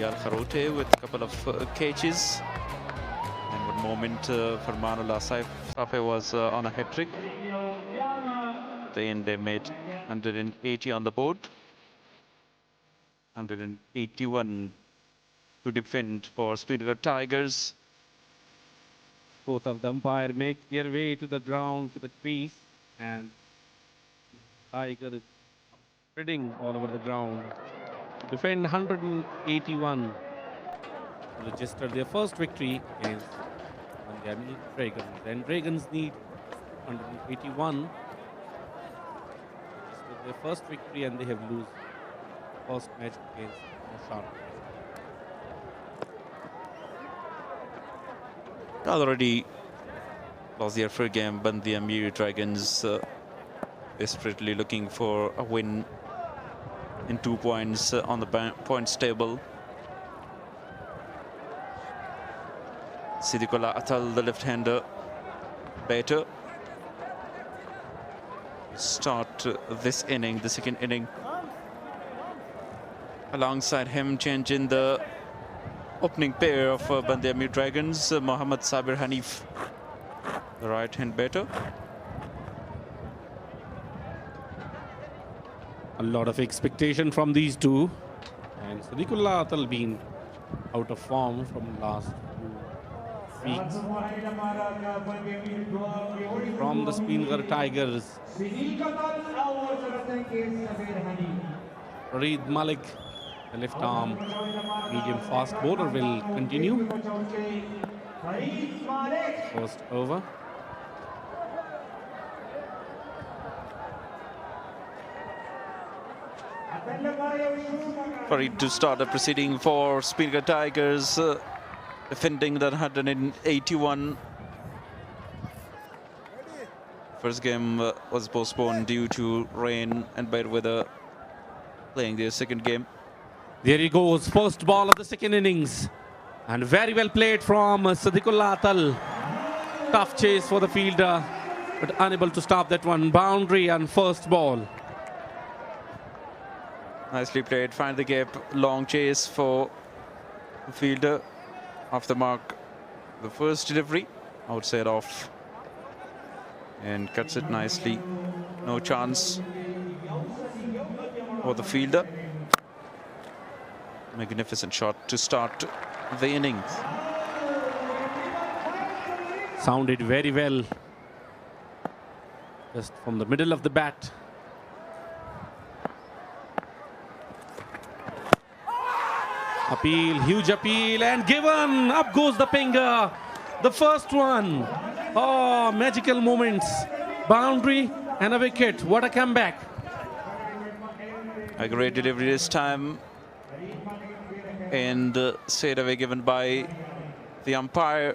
Nangyal Kharote with a couple of catches. And one moment, Farmanullah Safe was on a hat-trick. Then they made 180 on the board. 181 to defend for Speenghar Tigers. Both of the umpire make their way to the ground, to the crease, and Tiger is spreading all over the ground. Defend 181. Register their first victory against Band-e-Amir Dragons. And Dragons need 181. Register their first victory, and they have lost first match against Masroor. Already lost their first game. Band-e-Amir Dragons desperately looking for a win in 2 points on the points table. Siddiqullah Atal, the left-hander batter, start this inning, the second inning. Alongside him, changing the opening pair of Band-e-Amir Dragons, Mohammad Sabir Hanif, the right-hand batter. A lot of expectation from these two, and Siddiqullah Atal been out of form from last few weeks. From the Speenghar Tigers, Farid Malik, the left arm medium fast bowler, will continue. First over. Farid to start the proceeding for Speenghar Tigers, defending that 181. First game was postponed due to rain and bad weather, playing their second game. There he goes, first ball of the second innings. And very well played from Siddiqullah Atal. Tough chase for the fielder, but unable to stop that one. Boundary and first ball. Nicely played, find the gap, long chase for the fielder. Off the mark, the first delivery, outside off. And cuts it nicely. No chance for the fielder. Magnificent shot to start the innings. Sounded very well. Just from the middle of the bat. Appeal, huge appeal, and given. Up goes the finger. The first one. Oh, magical moments. Boundary and a wicket. What a comeback. A great delivery this time. And straight away given by the umpire.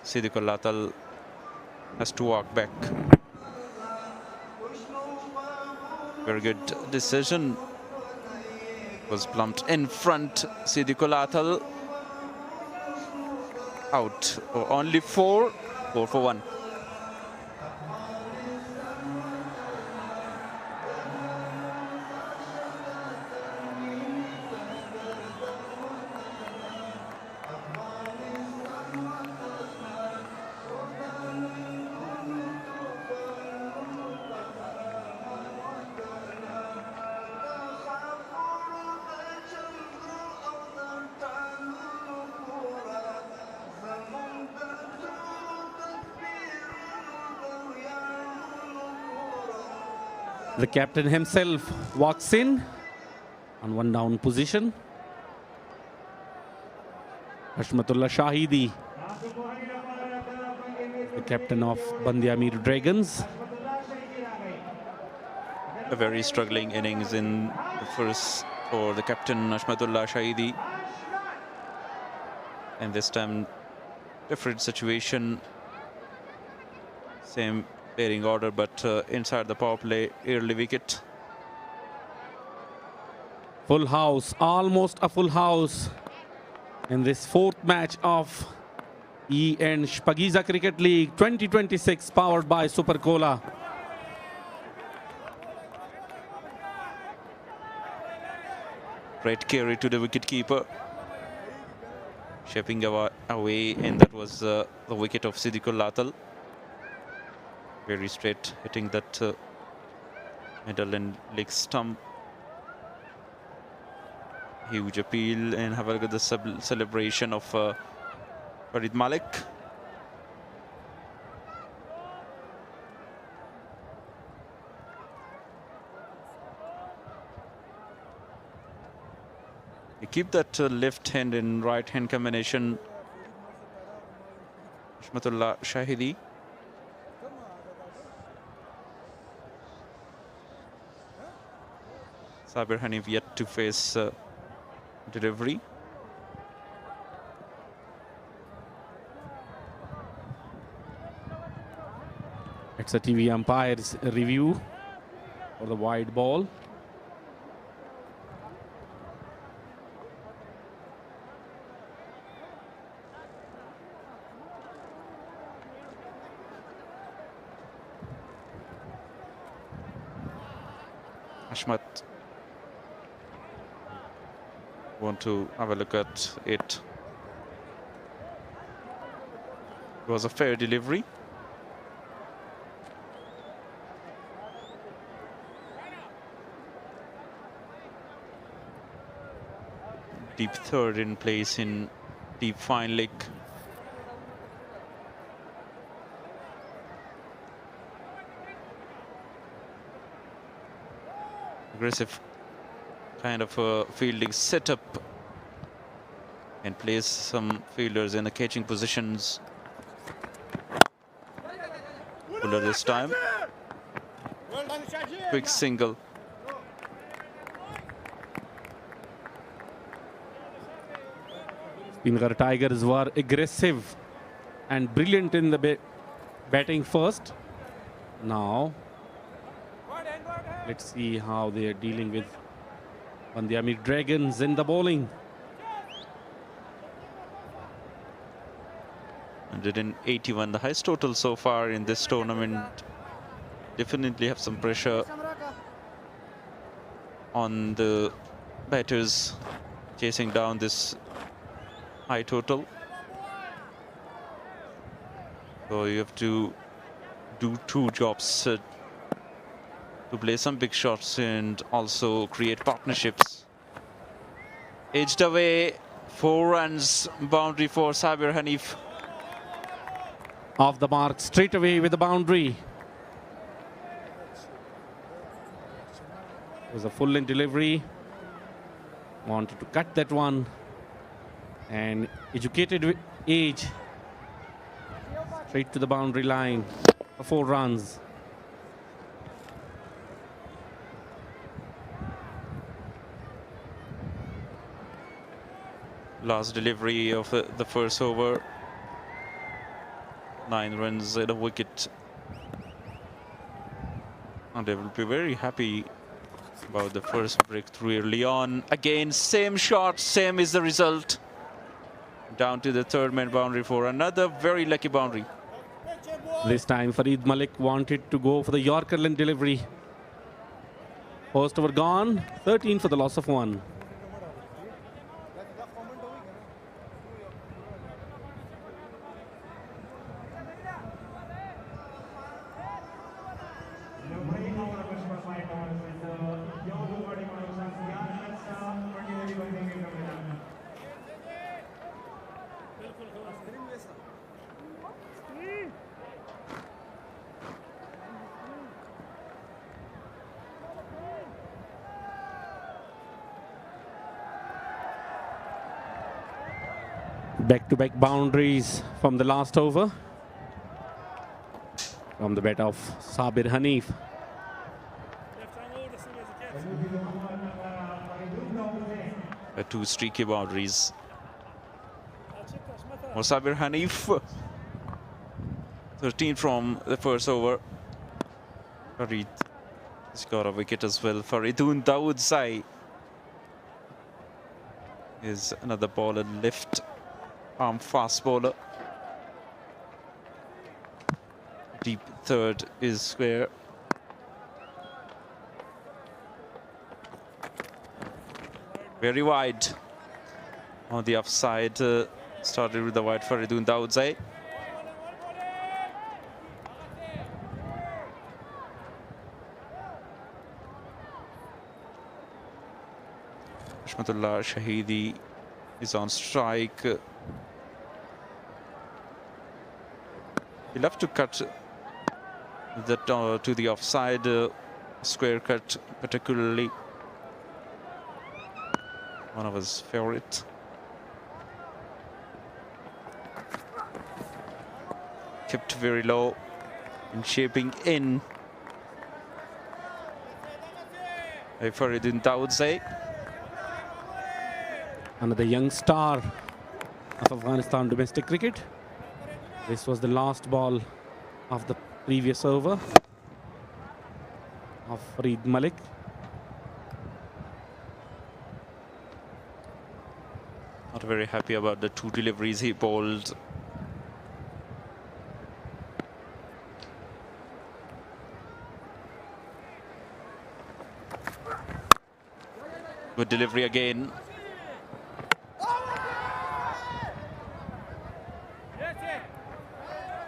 Siddiqullah Atal has to walk back. Very good decision. Was plumped in front. Siddiqullah Atal out. Only 4 for 1. The captain himself walks in on one down position. Hashmatullah Shahidi, the captain of Band-e-Amir Dragons. A very struggling innings in the first for the captain Hashmatullah Shahidi. And this time, different situation. Same batting order, but inside the power play, early wicket. Full house, almost a full house in this fourth match of E& Shpageeza Cricket League 2026, powered by Super Cola. Great carry to the wicketkeeper. Shaping away, and that was the wicket of Siddiqul Latal. Very straight, hitting that middle and leg stump. Huge appeal, and have a look at the celebration of Farid Malik. You keep that left hand and right hand combination. Rahmatullah Shahidi. Sabir Hanif yet to face delivery. It's a TV umpire's review for the wide ball. Ashmat want to have a look at it. It was a fair delivery. Deep third in place in deep fine leg. Aggressive kind of a fielding setup, and place some fielders in the catching positions. Puller this time. Quick single. Speenghar Tigers were aggressive and brilliant in the batting first. Now, let's see how they are dealing with Band-e-Amir Dragons in the bowling. 181, the highest total so far in this tournament. Definitely have some pressure on the batters chasing down this high total. So you have to do two jobs. To play some big shots and also create partnerships. Edged away, 4 runs, boundary for Sabir Hanif. Off the mark, straight away with the boundary. It was a full in delivery. Wanted to cut that one. And educated edge. Straight to the boundary line for 4 runs. Last delivery of the first over. 9 runs at a wicket. And they will be very happy about the first breakthrough early on. Again, same shot, same is the result. Down to the third man boundary for another very lucky boundary. This time Farid Malik wanted to go for the Yorkerland delivery. First over gone, 13 for the loss of 1. Back-to-back boundaries from the last over. From the bat of Sabir Hanif. Two streaky boundaries for Sabir Hanif. 13 from the first over. Farid has got a wicket as well. Faridun Dawood Sai is another bowler, left arm fast bowler. Deep third is square. Very wide on the offside. Started with the wide Faridun Daudzai. Rahmatullah Shahidi is on strike. He'll have to cut that to the offside, square cut particularly. One of his favorite. Kept very low and shaping in. Faridun Daudzai. Another young star of Afghanistan domestic cricket. This was the last ball of the previous over of Farid Malik. Not very happy about the two deliveries he bowled. Good delivery again.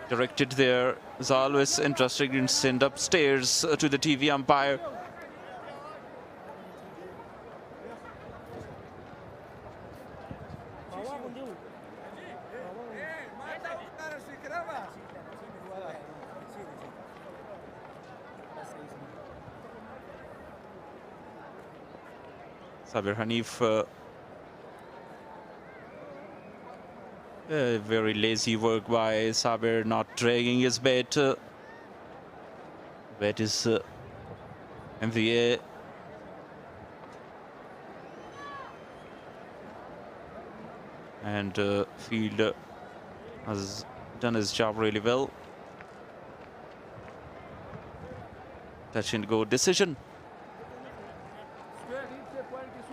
Directed there. It's always interesting to send upstairs to the TV umpire. Sabir Hanif, very lazy work by Sabir, not dragging his bat. Bat is MVA. And field has done his job really well. Touch and go decision.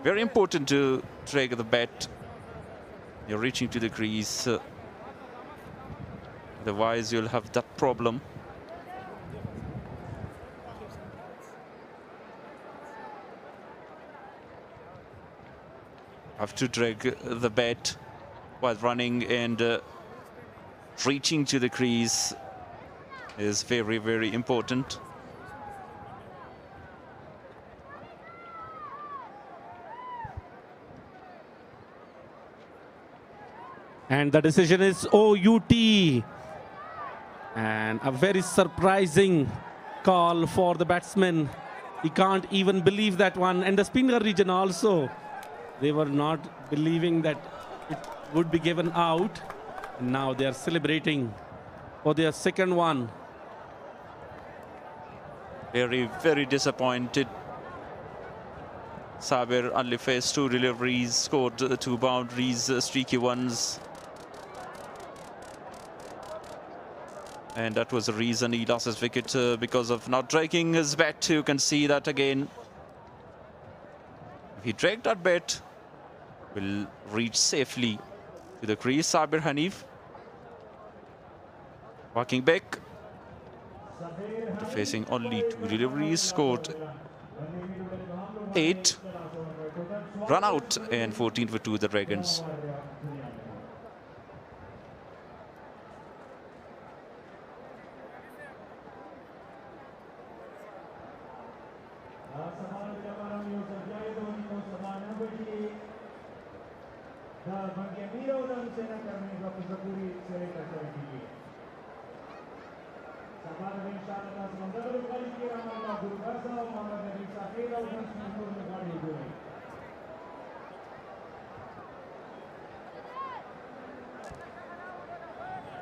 Very important to drag the bat. You're reaching to the crease. Otherwise, you'll have that problem. Have to drag the bat while running, and reaching to the crease is very, very important. And the decision is OUT. And a very surprising call for the batsman. He can't even believe that one. And the Speenghar region also, they were not believing that it would be given out. And now they are celebrating for their second one. Very, very disappointed. Sabir only faced 2 deliveries, scored 2 boundaries, streaky ones. And that was the reason he lost his wicket, because of not dragging his bat. You can see that again. If he dragged that bat, will reach safely to the crease. Sabir Hanif walking back, facing only 2 deliveries, scored 8, run out, and 14 for 2 the Dragons.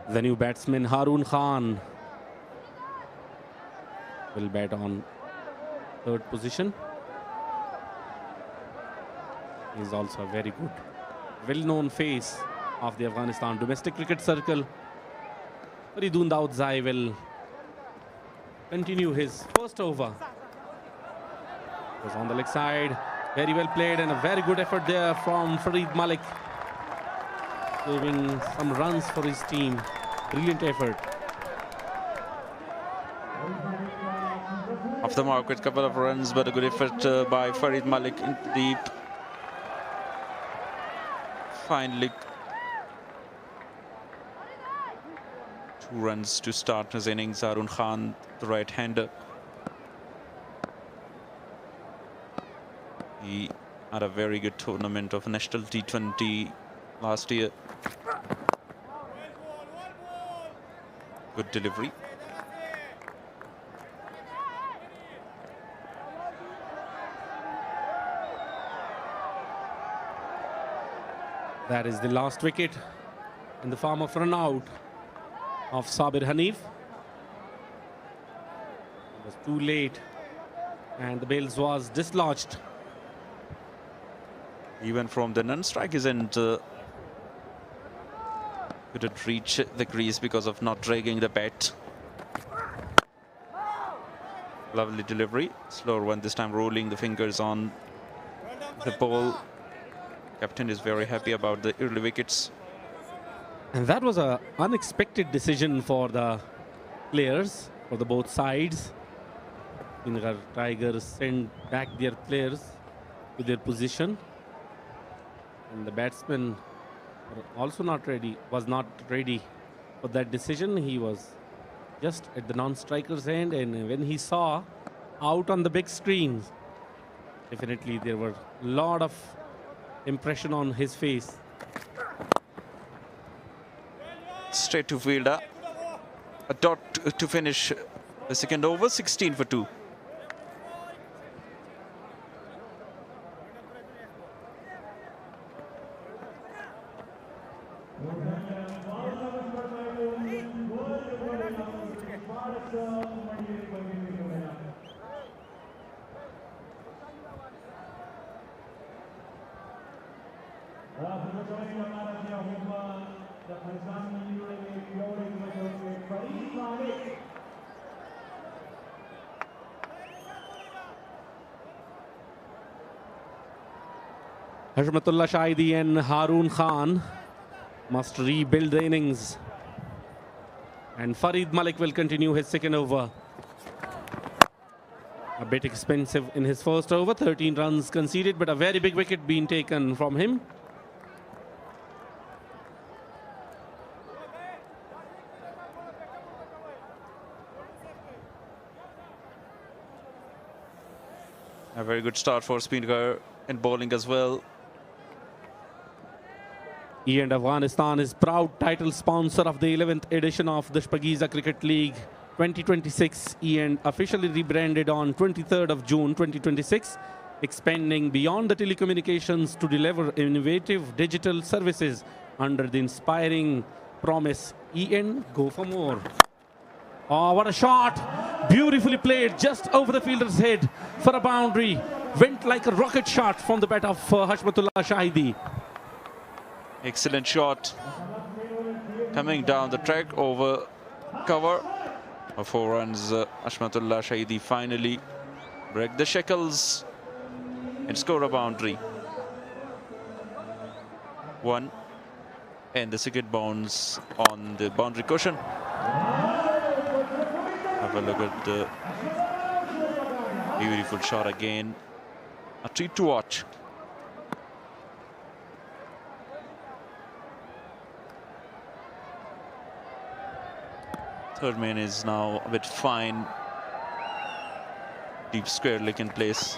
The new batsman Harun Khan will bat on 3rd position. He is also a very good, well-known face of the Afghanistan domestic cricket circle. Faridun Daudzai will continue his first over. Was on the leg side, very well played, and a very good effort there from Farid Malik, saving some runs for his team. Brilliant effort. Off the mark with a couple of runs, but a good effort by Farid Malik in deep. Fine lick. 2 runs to start his innings. Arun Khan, the right-hander. He had a very good tournament of National T20 last year. Good delivery. That is the last wicket in the form of run out of Sabir Hanif. It was too late and the bails was dislodged. Even from the non-strikers end, couldn't reach the crease because of not dragging the bat. Lovely delivery. Slower one this time, rolling the fingers on the ball. Captain is very happy about the early wickets. And that was an unexpected decision for the players, for the both sides. Speenghar Tigers sent back their players to their position. And the batsman also was not ready for that decision. He was just at the non-striker's end, and when he saw out on the big screen, definitely there were a lot of impression on his face. Straight to fielder. A dot to finish the second over, 16 for 2. Hashmatullah Shahidi and Harun Khan must rebuild the innings. And Farid Malik will continue his second over. A bit expensive in his first over, 13 runs conceded, but a very big wicket being taken from him. A very good start for Speenghar in bowling as well. And Afghanistan is proud title sponsor of the 11th edition of the Shpageeza Cricket League 2026, and officially rebranded on 23rd of June 2026, expanding beyond the telecommunications to deliver innovative digital services under the inspiring promise, EN Go for More. Oh, what a shot! Beautifully played just over the fielder's head for a boundary. Went like a rocket shot from the bat of Hashmatullah Shahidi. Excellent shot. Coming down the track over cover. 4 runs, Hashmatullah Shahidi finally break the shackles and score a boundary. 1. And the second bounce on the boundary cushion. Have a look at the beautiful shot again. A treat to watch. Third man is now a bit fine. Deep square leg in place.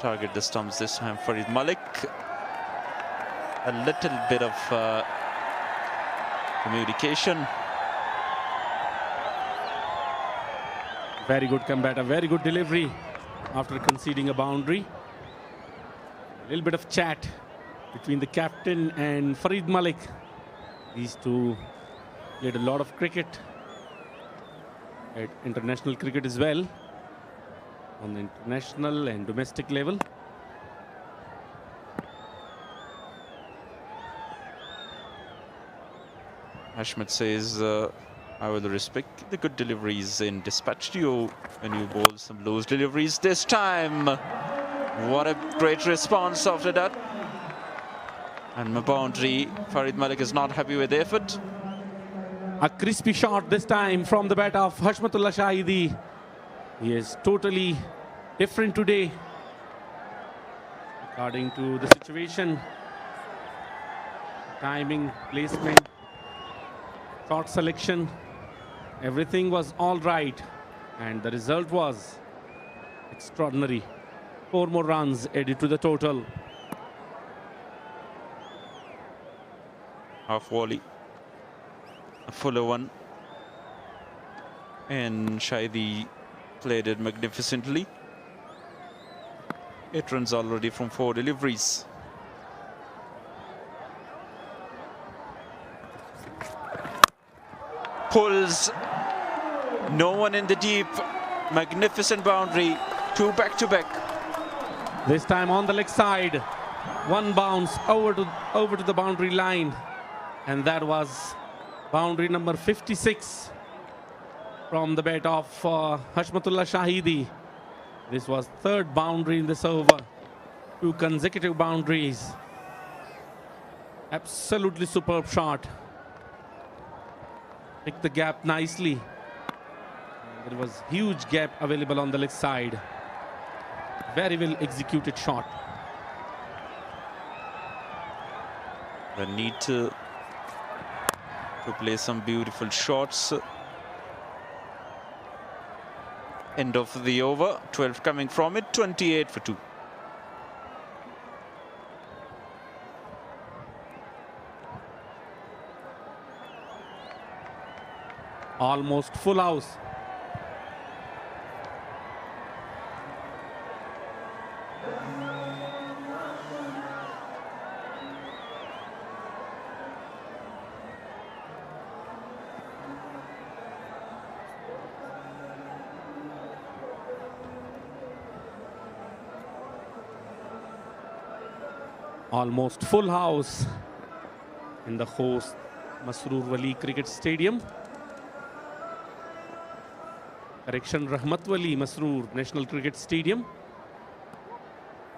Target the stumps this time, Farid Malik. A little bit of communication. Very good comeback, a very good delivery after conceding a boundary. A little bit of chat between the captain and Farid Malik. These two played a lot of cricket at international cricket as well, on the international and domestic level. Hashmat says, I will respect the good deliveries and dispatch to you when you bowl some loose deliveries this time. What a great response after that. And a boundary. Farid Malik is not happy with the effort. A crispy shot this time from the bat of Hashmatullah Shahidi. He is totally different today. According to the situation, timing, placement, shot selection, everything was all right. And the result was extraordinary. 4 more runs added to the total. Half volley, a fuller one, and Shpageeza played it magnificently. 8 runs already from 4 deliveries. Pulls, no one in the deep, magnificent boundary, 2 back-to-back. This time on the leg side, 1 bounce over to the boundary line, and that was boundary number 56 from the bat of Hashmatullah Shpageeza. This was 3rd boundary in this over, 2 consecutive boundaries. Absolutely superb shot. Picked the gap nicely. There was huge gap available on the leg side. Very well executed shot. The need to play some beautiful shots. End of the over, 12 coming from it, 28 for 2. Almost full house. Almost full house in the Khost Wali Cricket Stadium. Correction, Rahmat Wali Masroor National Cricket Stadium.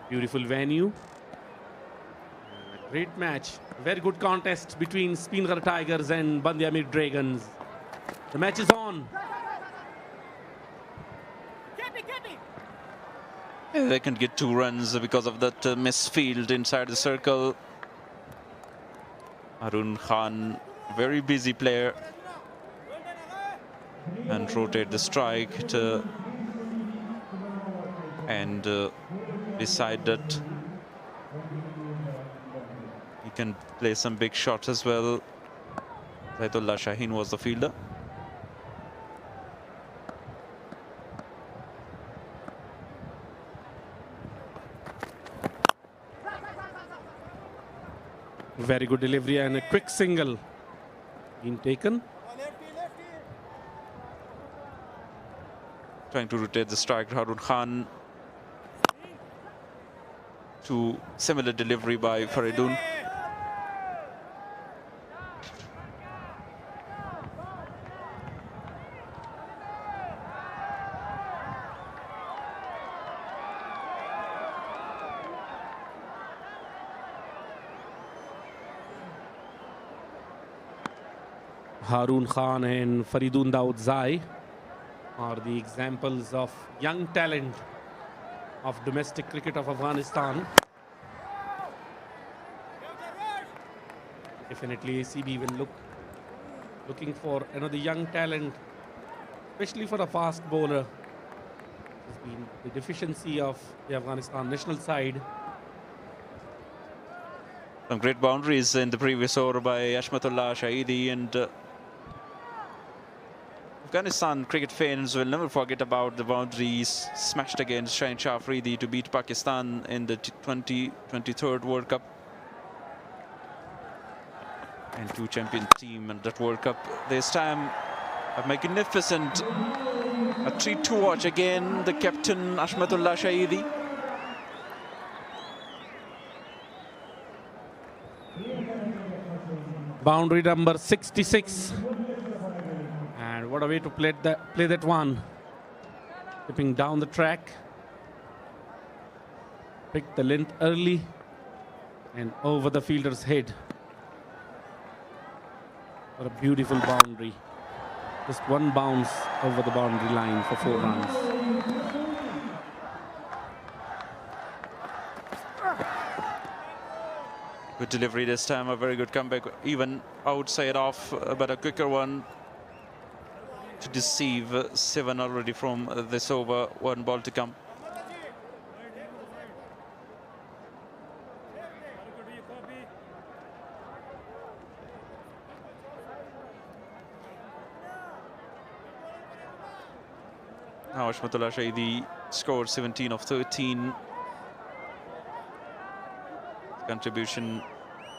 Beautiful venue. A great match. Very good contest between Speenghar Tigers and Band-e-Amir Dragons. The match is on. They can get 2 runs because of that misfield inside the circle. Arun Khan, very busy player, and rotate the strike and decide that he can play some big shots as well. Zaidullah Shaheen was the fielder. Very good delivery and a quick single being taken. Trying to rotate the strike, Harun Khan. To similar delivery by Faridun. Harun Khan and Faridun Daud Zai are the examples of young talent of domestic cricket of Afghanistan. Definitely ACB will looking for another young talent, especially for a fast bowler. It's been the deficiency of the Afghanistan national side. Some great boundaries in the previous over by Hashmatullah Shpageeza, and Afghanistan cricket fans will never forget about the boundaries smashed against Shaheen Shah Afridi to beat Pakistan in the T20 23rd World Cup. And 2 champion team in that World Cup. This time, a magnificent treat to watch again, the captain Hashmatullah Shpageeza. Boundary number 66. And what a way to play that one. Tipping down the track. Picked the length early and over the fielder's head. What a beautiful boundary. Just 1 bounce over the boundary line for 4 runs. Good delivery this time, a very good comeback, even outside off, but a quicker one to deceive. 7 already from this over, 1 ball to come. Now Ashmatullah Shahidi scored 17 of 13. Contribution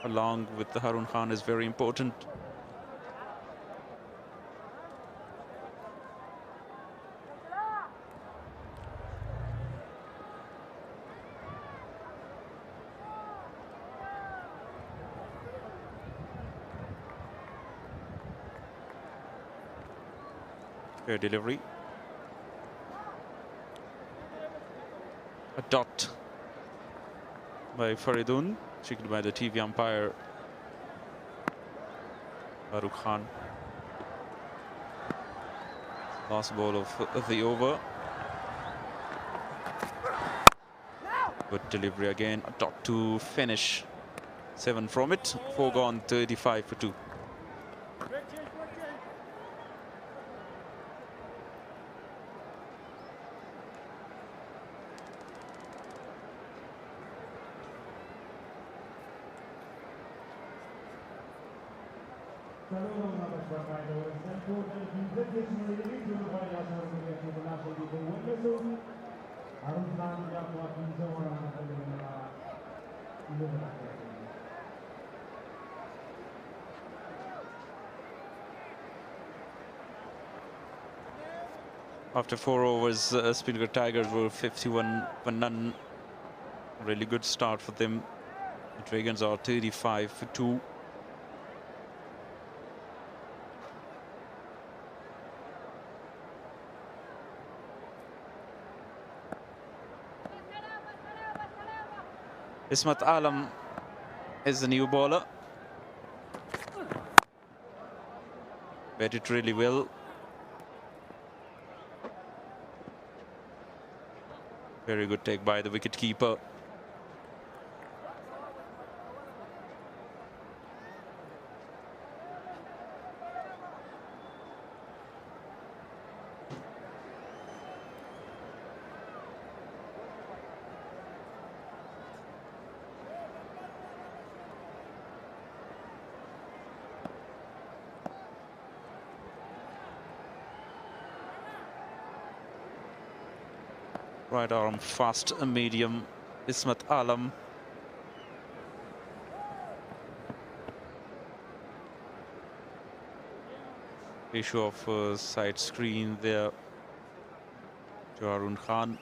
along with the Harun Khan is very important. Fair delivery. A dot by Faridun, checked by the TV umpire Farooq Khan. Last ball of the over. Good delivery again, a dot to finish. 7 from it, 4 gone, 35 for 2. After 4 overs, Speenghar Tigers were 51 for none. Really good start for them. The Dragons are 35 for 2. Ismat Alam is the new bowler. Bet it really well. Very good take by the wicket-keeper. Right arm fast, a medium, Ismat Alam. Issue of side screen there to Harun Khan.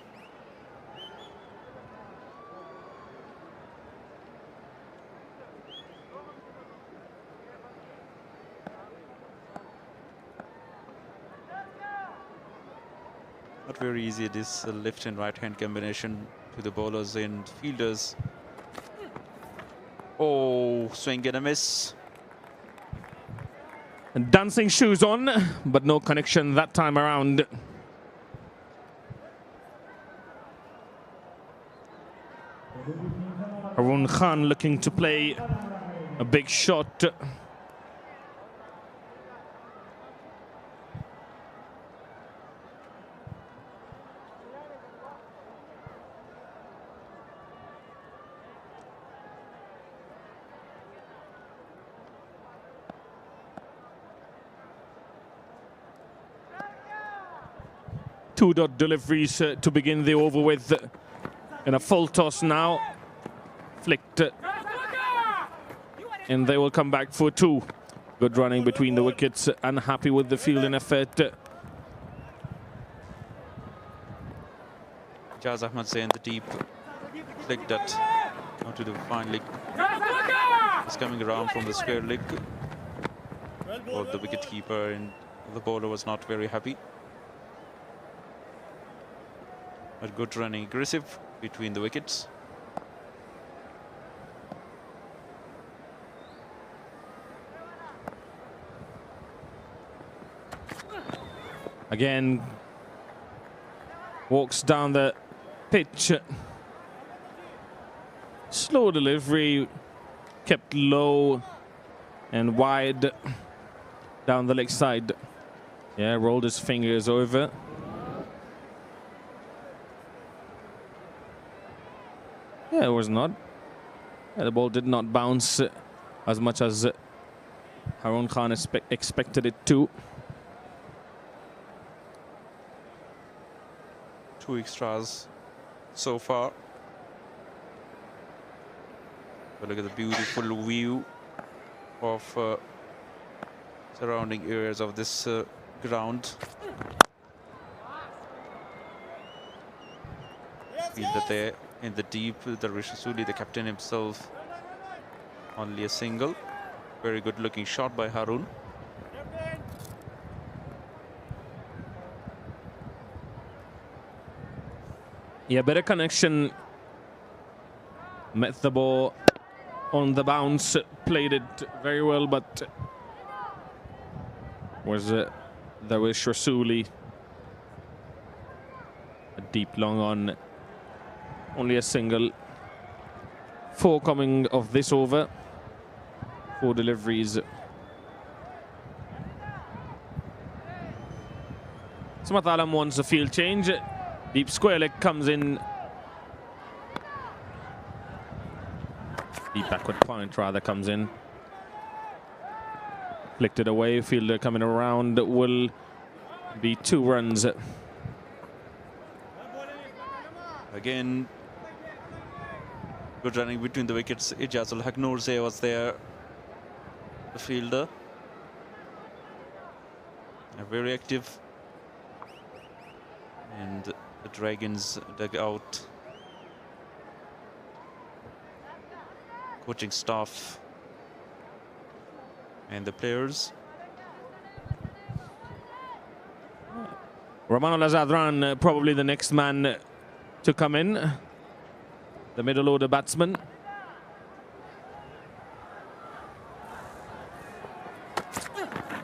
Not very easy, this left and right hand combination to the bowlers and fielders. Oh, swing and a miss. Dancing shoes on, but no connection that time around. Harun Khan looking to play a big shot. Two-dot deliveries to begin the over with. In a full toss now. Flicked. And they will come back for 2. Good running between the wickets. Unhappy with the fielding effort. Ijaz Ahmed Zain, the deep flick that onto the fine leg. It's coming around from the square leg. Well, the wicket-keeper and the bowler was not very happy. But good running, aggressive between the wickets. Again, walks down the pitch. Slow delivery, kept low and wide down the leg side. Yeah, rolled his fingers over. Yeah, it was not. Yeah, the ball did not bounce as much as Harun Khan expected it to. 2 extras so far. But look at the beautiful view of surrounding areas of this ground. Feel that there in the deep, Darwish Rasuli, the captain himself, only a single. Very good looking shot by Harun. Yeah, better connection. Met the ball on the bounce, played it very well, but was Darwish Rasuli. A deep long on, only a single. 4 coming of this over. 4 deliveries. Samat Alam wants a field change. Deep square leg comes in. Deep backward point rather comes in. Flicked it away. Fielder coming around will be 2 runs. Again, good running between the wickets. Ijazul Haq Noorzai was there, the fielder. Very active. And the Dragons dug out. Coaching staff and the players. Rahmat Azadran probably the next man to come in, the middle order batsman.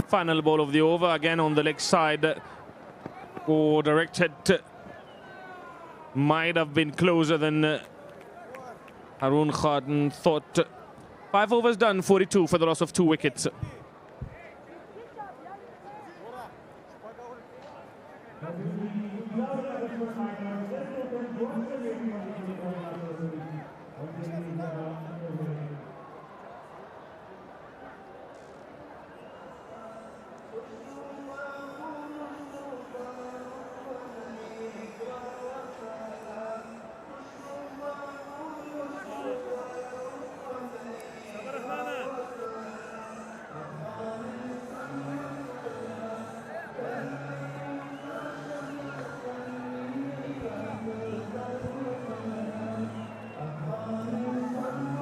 Final ball of the over, again on the leg side. Oh, direct hit might have been closer than Harun Khan thought. 5 overs done, 42 for the loss of 2 wickets.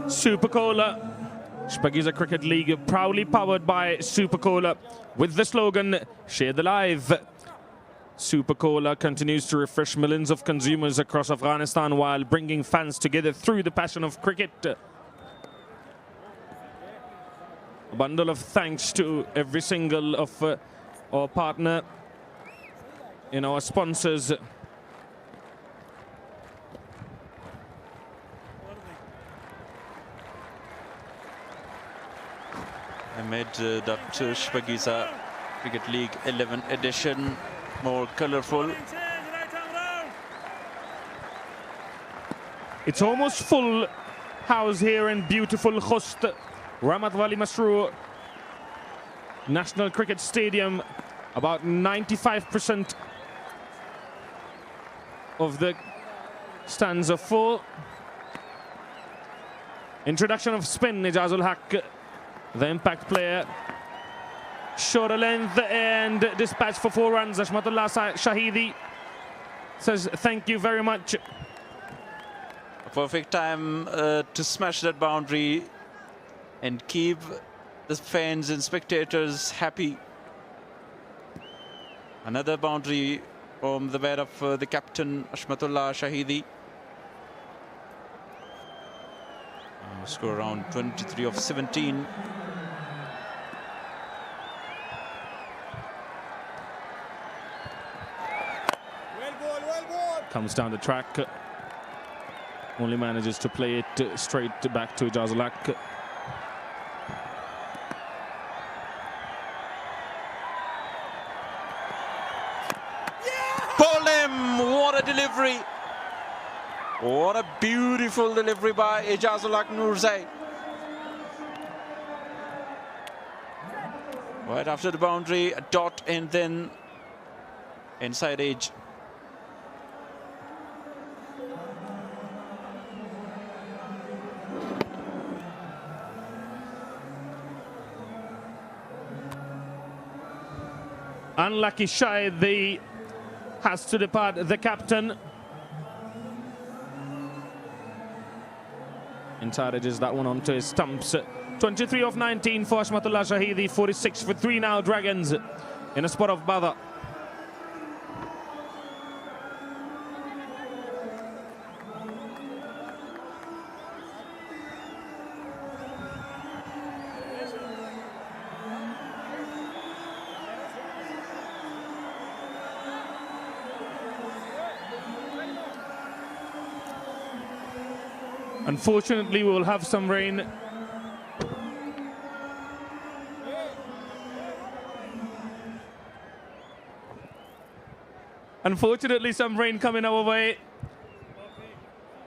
Super Cola, Shpageeza Cricket League, proudly powered by Super Cola, with the slogan, share the live. Super Cola continues to refresh millions of consumers across Afghanistan while bringing fans together through the passion of cricket. A bundle of thanks to every single of our partner in our sponsors. Amid that Shpageeza Cricket League 11 edition, more colourful. It's almost full house here in beautiful Khost, Rahmat Wali Masroor National Cricket Stadium. About 95% of the stands are full. Introduction of spin, Ijazul Haq, the impact player. Shorter length and dispatch for 4 runs. Ashmatullah Shahidi says thank you very much. A perfect time to smash that boundary and keep the fans and spectators happy. Another boundary from the bat of the captain, Ashmatullah Shahidi. Score around 23 of 17. Comes down the track. Only manages to play it straight back to Ijazul Haq. the delivery. What a beautiful delivery by Ijazul Nurzai. Right after the boundary, a dot and then inside edge. Unlucky Shahid has to depart, the captain. Encourages that one onto his stumps. 23 of 19 for Ashmatullah Shahidi, 46 for 3 now, Dragons in a spot of bother. Unfortunately, we will have some rain. Unfortunately, some rain coming our way.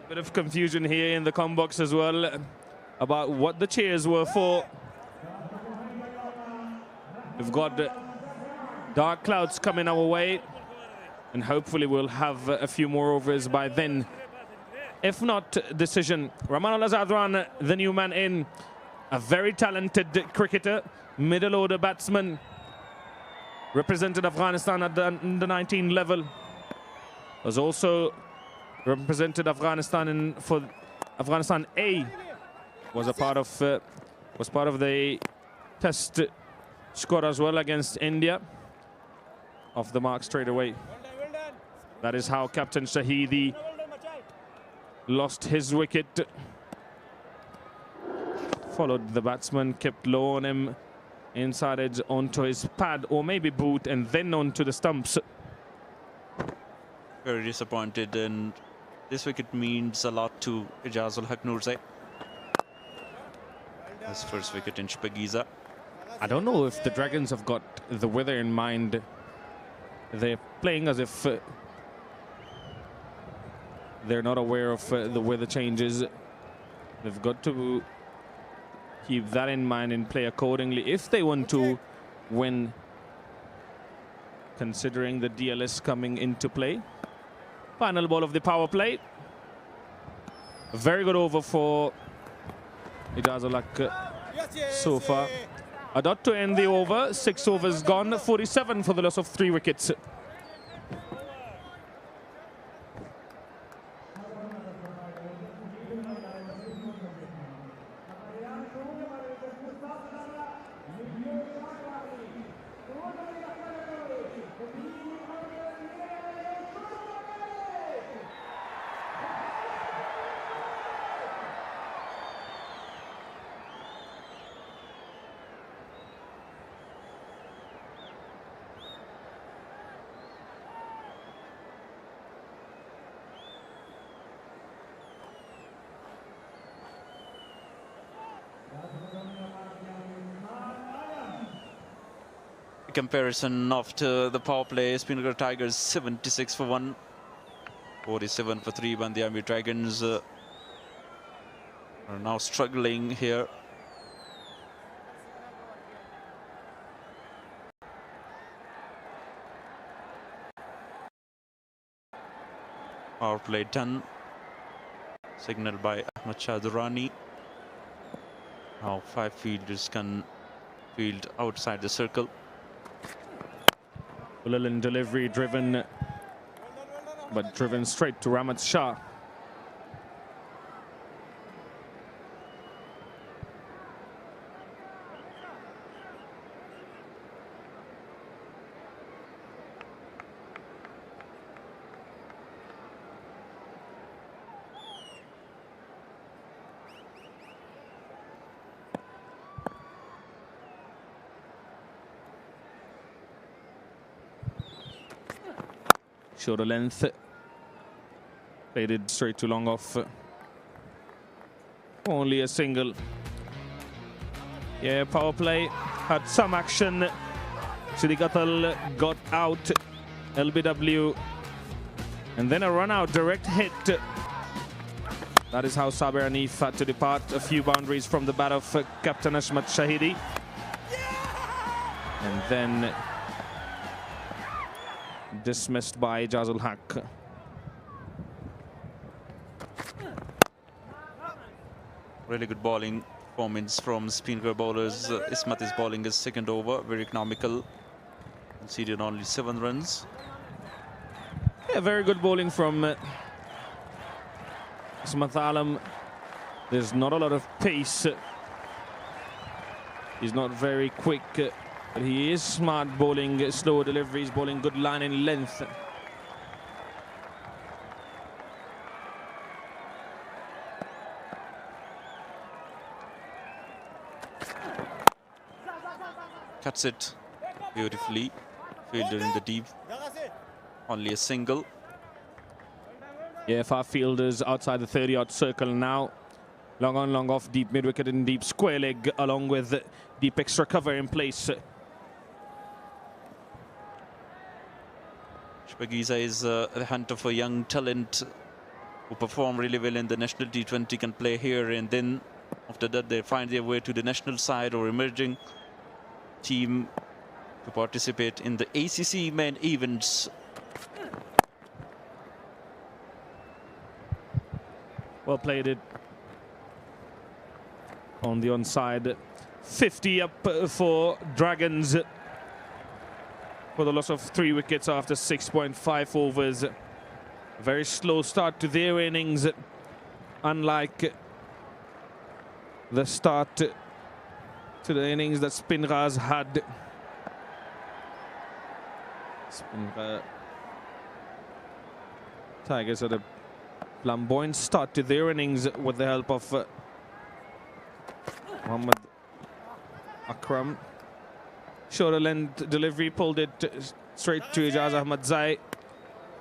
Bit of confusion here in the comm box as well about what the cheers were for. We've got dark clouds coming our way, and hopefully we'll have a few more overs by then. If not, decision. Rahmat Al-Azadran, the new man in, a very talented cricketer, middle order batsman, represented Afghanistan at the under 19 level. Was also represented Afghanistan for Afghanistan A. Was part of the test squad as well against India. Off the mark straight away. That is how Captain Shahidi lost his wicket. Followed the batsman, kept low on him, inside edge onto his pad or maybe boot, and then onto the stumps. Very disappointed, and this wicket means a lot to Ijazul Nurzai. His first wicket in Shpageeza. I don't know if the Dragons have got the weather in mind. They're playing as if they're not aware of the weather changes. They've got to keep that in mind and play accordingly if they want to win, considering the DLS coming into play. Final ball of the power play. A very good over for Ijazul so far. A dot to end the over. 6 overs gone. 47 for the loss of 3 wickets. Comparison after the power play, Speenghar Tigers 76 for 1, 47 for 3. Band-e-Amir Dragons are now struggling here. Power play done. Signal by Ahmad Shah Durrani. Now 5 fielders can field outside the circle. Lilin delivery driven, but driven straight to Rahmat Shah. Shorter length, played it straight to long off. Only a single. Yeah, power play had some action. Shri Qatal got out. LBW And then a run-out direct hit. That is how Sabir Hanif had to depart a few boundaries from the bat of Captain Ashmat Shahidi. And then dismissed by Ijazul Haq. Really good bowling performance from Speenghar bowlers. Ismat is bowling his second over, very economical. Conceded only 7 runs. Yeah, very good bowling from Ismat Alam. There's not a lot of pace. He's not very quick, but he is smart bowling slow deliveries, bowling good line and length. Cuts it beautifully. Fielded in the deep. Only a single. Yeah, far fielders outside the 30-yard circle now. Long on, long off, deep mid-wicket and deep square leg, along with deep extra cover in place. Shpageeza is the hunter for young talent who perform really well in the national T20, can play here, and then after that they find their way to the national side or emerging team to participate in the ACC main events. Well played it on the onside. 50 up for Dragons for the loss of 3 wickets after 6.5 overs. Very slow start to their innings, unlike the start to the innings that Speenghar's had. Speenghar Tigers had a flamboyant start to their innings with the help of Muhammad Akram. Shoulder length delivery, pulled it straight to Ijaz Ahmad Zai.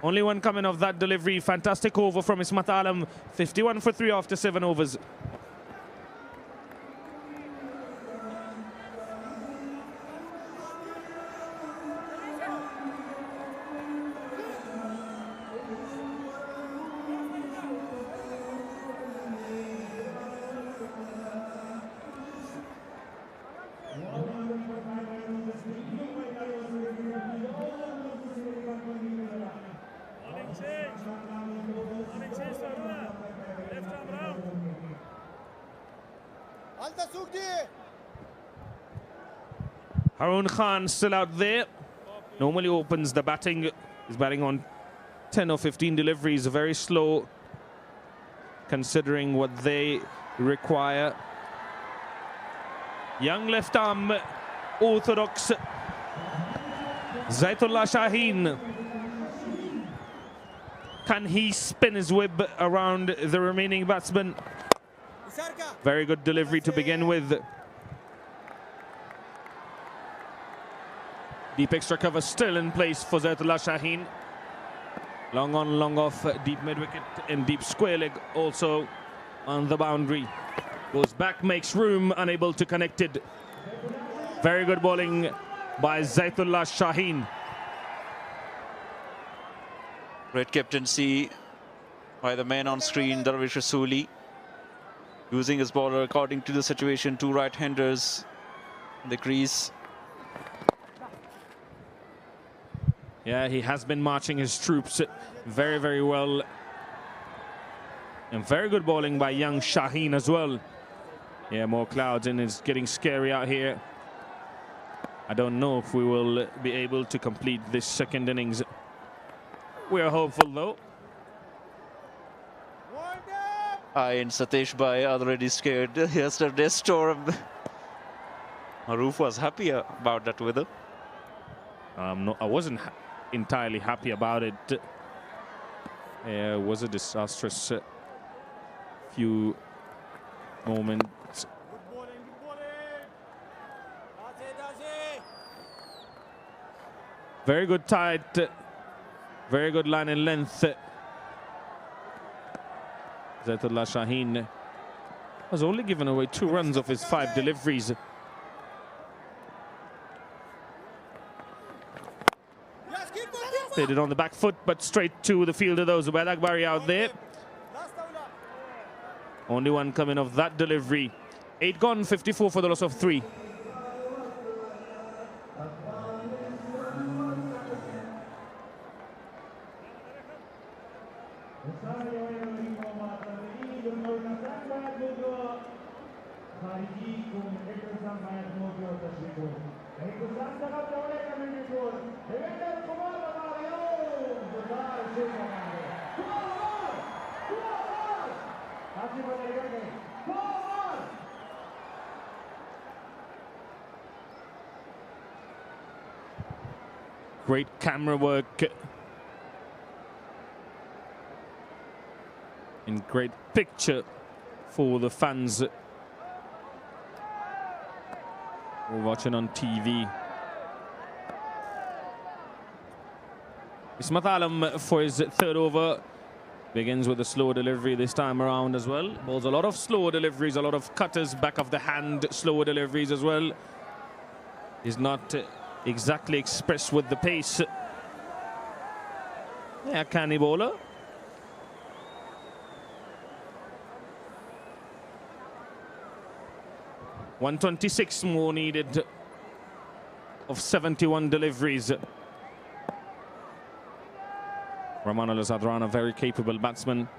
Only one coming of that delivery. Fantastic over from Ismat Alam. 51 for 3 after 7 overs. Harun Khan still out there. Normally opens the batting. He's batting on 10 or 15 deliveries. Very slow considering what they require. Young left arm orthodox Zaitullah Shaheen. Can he spin his whip around the remaining batsmen? Very good delivery to begin with. Deep extra cover still in place for Zaitullah Shaheen. Long on, long off, deep mid-wicket and deep square leg also on the boundary. Goes back, makes room, unable to connect it. Very good bowling by Zaitullah Shaheen. Great captaincy by the man on screen, Darvish Rasooli. Using his bowler according to the situation, 2 right-handers in the crease. Yeah, he has been marching his troops very, very well. And very good bowling by young Shaheen as well. Yeah, more clouds and it's getting scary out here. I don't know if we will be able to complete this second innings. We are hopeful though. I and Satish Bhai already scared yesterday's storm. Maroof was happy about that weather. No, I wasn't entirely happy about it. It was a disastrous few moments. Very good tight, very good line and length. Zaitullah Shaheen has only given away 2 runs of his 5 deliveries. Played it on the back foot, but straight to the fielder though. Zubayd Akbari out there. Only one coming of that delivery. 8 gone, 54 for the loss of 3. Great camera work and great picture for the fans who are watching on TV. Ismat Alam for his third over begins with a slow delivery this time around as well. Bowls a lot of slow deliveries, a lot of cutters, back of the hand, slower deliveries as well. He's not exactly expressed with the pace. Yeah, canny bowler. .126 more needed of 71 deliveries. Rahmat Al-Zadran, a very capable batsman.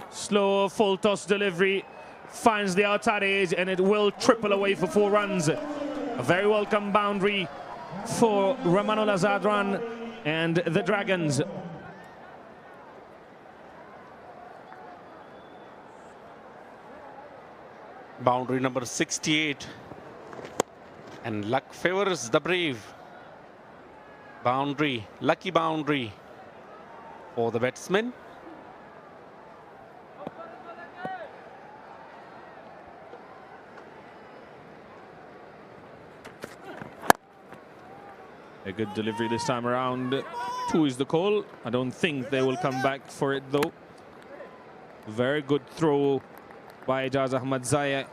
Slow full toss delivery. Finds the outside edge and it will triple away for 4 runs. A very welcome boundary for Rahmat Al-Zadran and the Dragons. Boundary number 68. And luck favors the brave. Boundary, lucky boundary for the batsman. A good delivery this time around. 2 is the call. I don't think they will come back for it though. Very good throw by Ijaz Ahmad Zaya.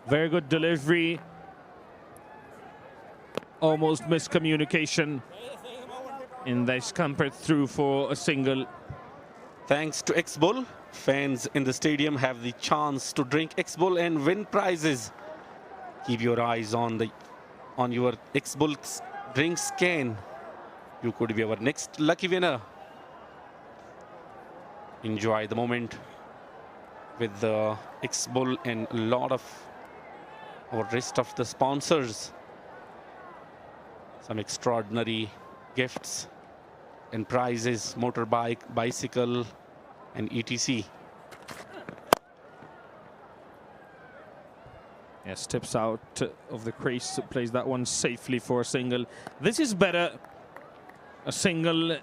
Very good delivery. Almost miscommunication. And they scampered through for a single. Thanks to X-Bull, fans in the stadium have the chance to drink X-Bull and win prizes. Keep your eyes on your X-Bull drink scan. You could be our next lucky winner. Enjoy the moment with the X-Bull and a lot of our rest of the sponsors. Some extraordinary gifts and prizes, motorbike, bicycle and etc. Yeah, steps out of the crease, plays that one safely for a single. This is better. A single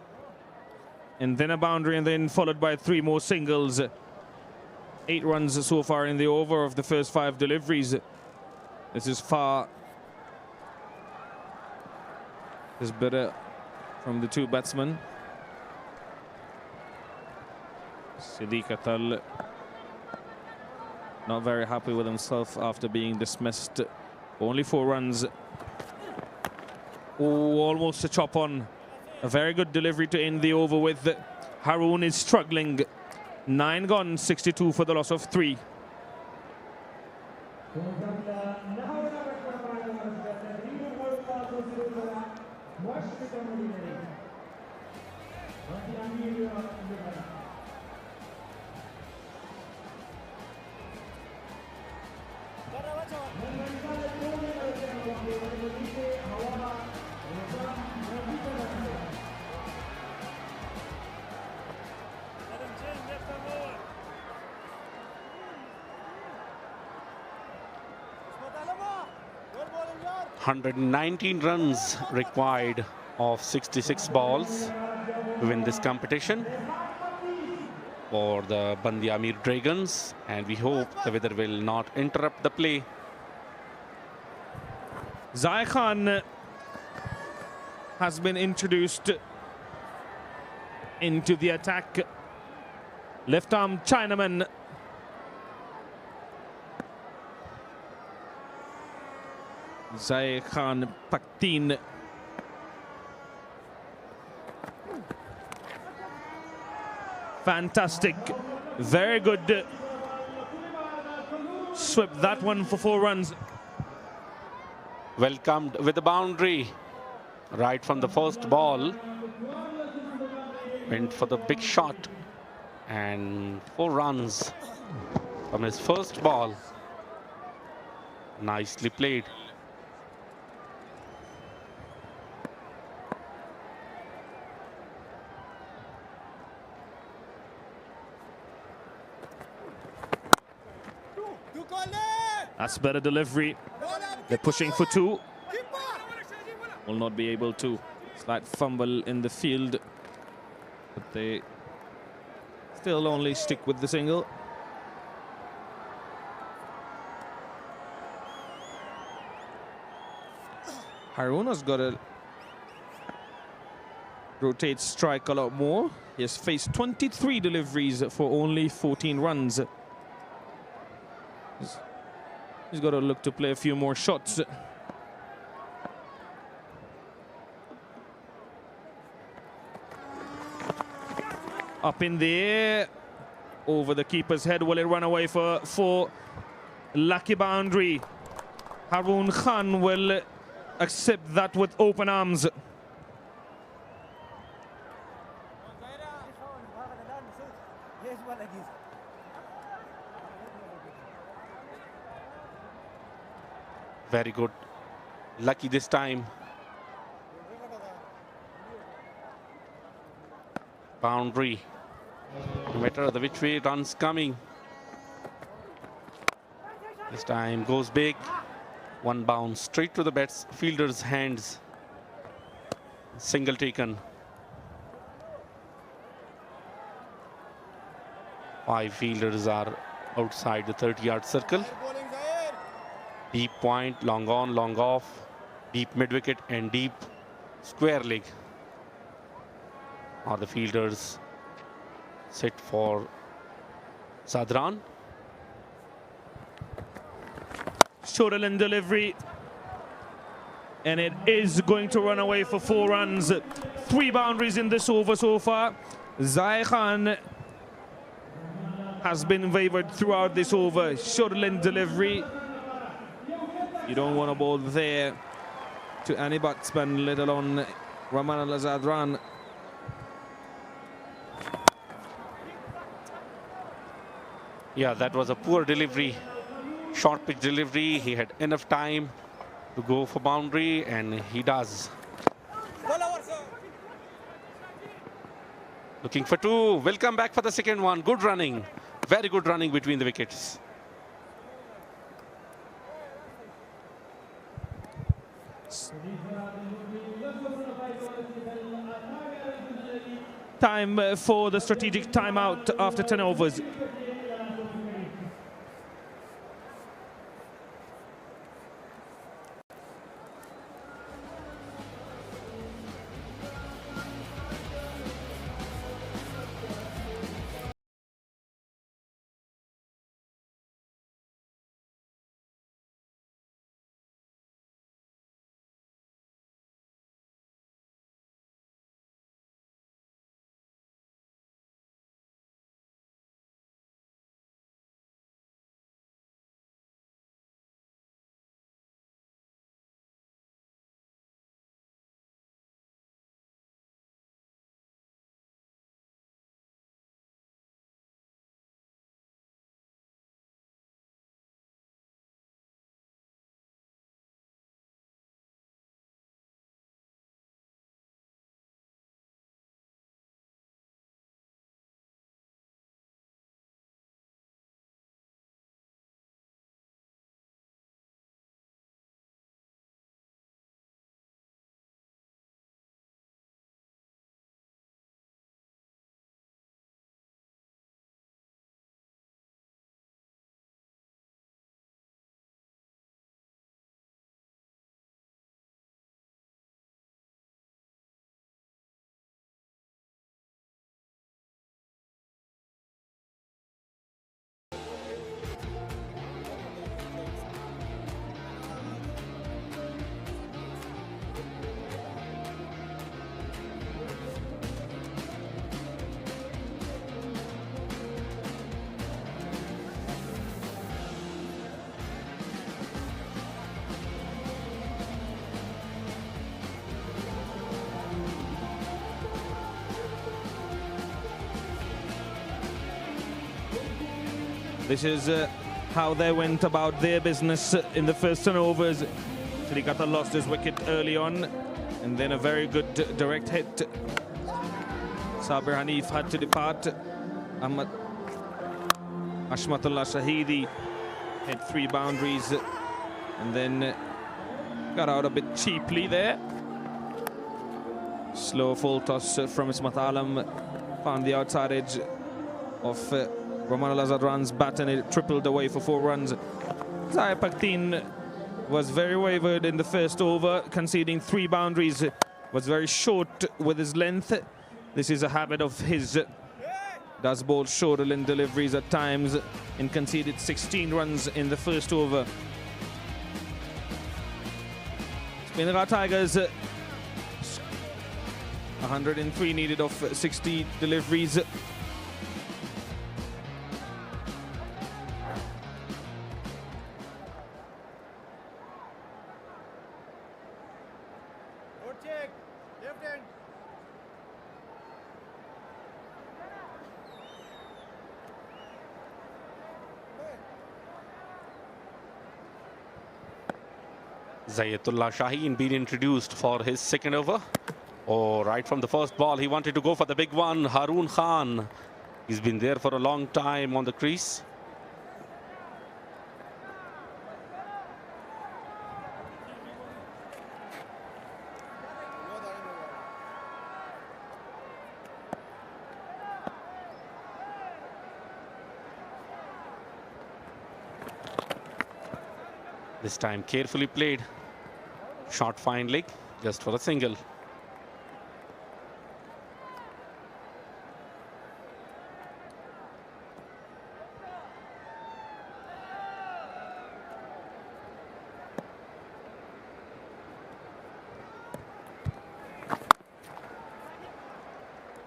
and then a boundary and then followed by 3 more singles. 8 runs so far in the over of the first 5 deliveries. This is far. This is better from the 2 batsmen. Siddiq Atal not very happy with himself after being dismissed. Only 4 runs. Oh, almost a chop on. A very good delivery to end the over with. Haroon is struggling. 9 gone, 62 for the loss of 3. 119 runs required of 66 balls to win this competition for the Band-e-Amir Dragons, and we hope the weather will not interrupt the play. Zai Khan has been introduced into the attack. Left arm Chinaman. Zai Khan Paktin. Fantastic. Very good. Swept that one for 4 runs. Welcomed with the boundary right from the first ball. Went for the big shot and 4 runs from his first ball. Nicely played. That's better delivery. They're pushing for 2. Will not be able to. Slight fumble in the field, but they still only stick with the single. Harun has got to rotate strike a lot more. He has faced 23 deliveries for only 14 runs. He's got to look to play a few more shots. Up in the air, over the keeper's head. Will it run away for lucky boundary? Harun Khan will accept that with open arms. Very good. Lucky this time. Boundary. No matter the which way runs coming. This time goes big. One bounce straight to the fielder's hands. Single taken. 5 fielders are outside the 30-yard circle. Deep point, long on, long off, deep mid-wicket and deep square leg are the fielders set for Sadran. Shoulder and delivery, and it is going to run away for 4 runs. 3 boundaries in this over so far. Zai Khan has been favored throughout this over. Shoulder and delivery. You don't want to bowl there to any batsman, let alone Rahmat Al-Zadran. Yeah, that was a poor delivery. Short pitch delivery. He had enough time to go for boundary, and he does. Looking for 2. Welcome back for the second one. Good running. Very good running between the wickets. Time for the strategic timeout after 10 overs. This is how they went about their business in the first 10 overs. Srikata lost his wicket early on, and then a very good direct hit. Sabir Hanif had to depart. Ashmatullah Shahidi hit 3 boundaries and then got out a bit cheaply there. Slow full toss from Ismat Alam found the outside edge of Rahmat Al-Zadran's bat, and it tripled away for 4 runs. Zahir Paktin was very wavered in the first over, conceding 3 boundaries. Was very short with his length. This is a habit of his. Does bowl shoulder in deliveries at times, and conceded 16 runs in the first over. Speenghar Tigers 103 needed of 60 deliveries. Zayatullah Shaheen being introduced for his second over. Oh, right from the first ball, he wanted to go for the big one. Haroon Khan, he's been there for a long time on the crease. This time carefully played. Short fine leg, just for a single.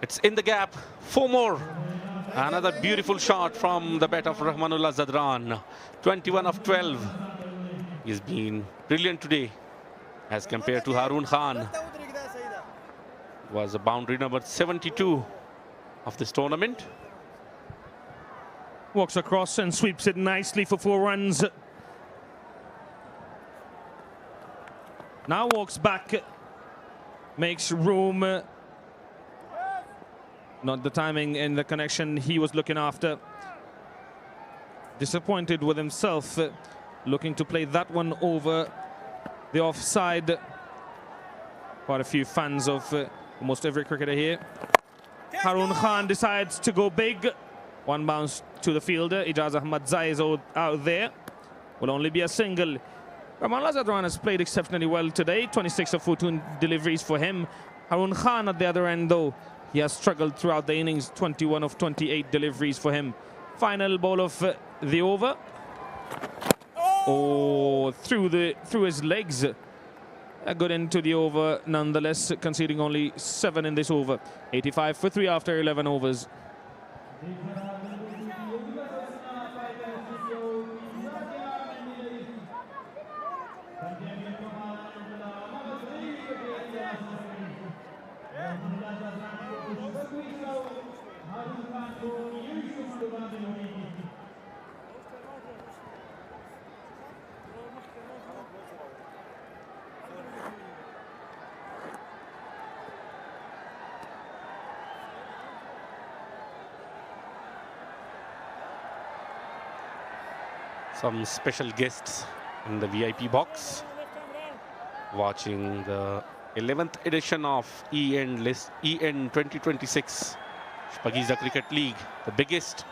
It's in the gap. 4 more. Another beautiful shot from the bat of Rahmanullah Zadran. 21 of 12. He's been brilliant today as compared to Haroon Khan. Was a boundary number 72 of this tournament. Walks across and sweeps it nicely for 4 runs. Now walks back, makes room. Not the timing and the connection he was looking after. Disappointed with himself, looking to play that one over the offside. Quite a few fans of almost every cricketer here. Haroon Khan decides to go big. 1 bounce to the fielder. Ijaz Ahmad Zai is out there. Will only be a single. Rahmanullah Zadran has played exceptionally well today. 26 of 14 deliveries for him. Haroon Khan at the other end, though, he has struggled throughout the innings. 21 of 28 deliveries for him. Final ball of the over. Oh, through his legs. A good end to the over nonetheless, conceding only 7 in this over. 85 for 3 after 11 overs. Some special guests in the VIP box watching the 11th edition of EN 2026 Shpageeza Cricket League, the biggest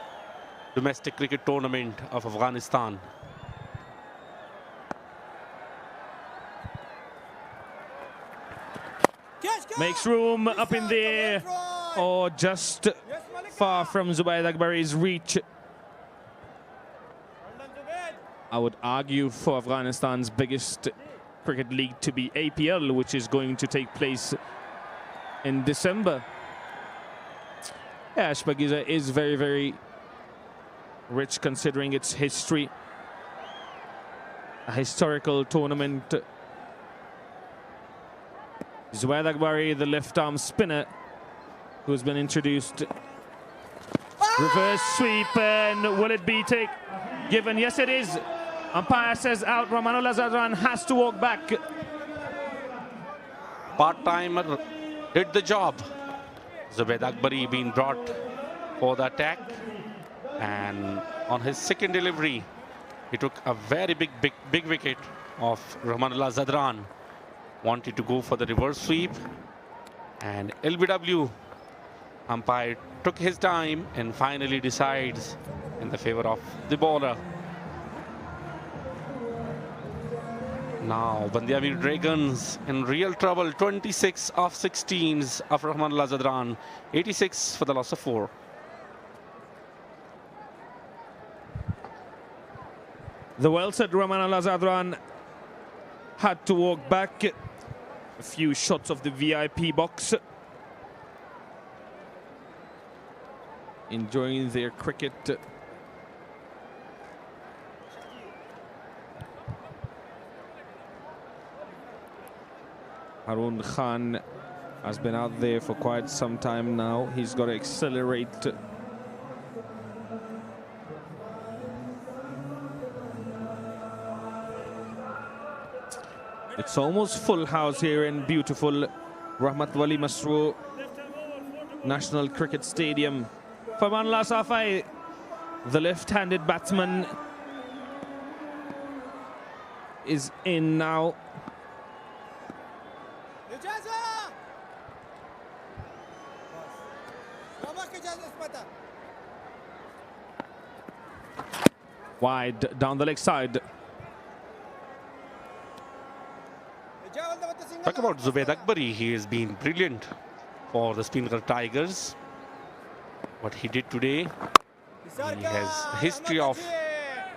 domestic cricket tournament of Afghanistan. Makes room up in the air. Oh, just far from Zubayd Akbari's reach. I would argue for Afghanistan's biggest cricket league to be APL, which is going to take place in December. Yeah, Shpageeza is very, very rich considering its history. A historical tournament. Zubayd Akbari, the left-arm spinner, who's been introduced. Reverse sweep, and will it be given? Yes, it is. Umpire says out. Rahmat Zadran has to walk back. Part-timer did the job. Zubaid Akbari being brought for the attack, and on his second delivery, he took a very big wicket of Rahmat Zadran. Wanted to go for the reverse sweep, and LBW umpire took his time and finally decides in the favor of the bowler. Now Band-e-Amir Dragons in real trouble. 26 off 16s of Rahmat Zadran, 86 for the loss of 4. The well said Rahmat Zadran had to walk back. A few shots of the VIP box. Enjoying their cricket. Harun Khan has been out there for quite some time now. He's got to accelerate. It's almost full house here in beautiful Rahmat Wali Masroor National Cricket Stadium. Farman Safai, the left-handed batsman, is in now. Wide down the leg side. Talk about Zubaid Akbari. He has been brilliant for the Speenghar Tigers. What he did today, he has a history of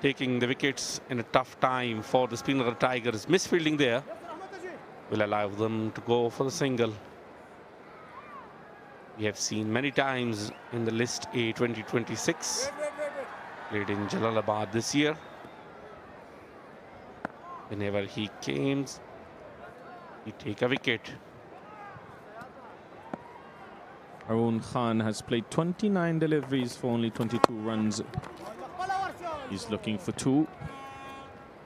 taking the wickets in a tough time for the Speenghar Tigers. Misfielding there will allow them to go for the single. We have seen many times in the list A 2026, played in Jalalabad this year. Whenever he came, he take a wicket. Harun Khan has played 29 deliveries for only 22 runs. He's looking for 2.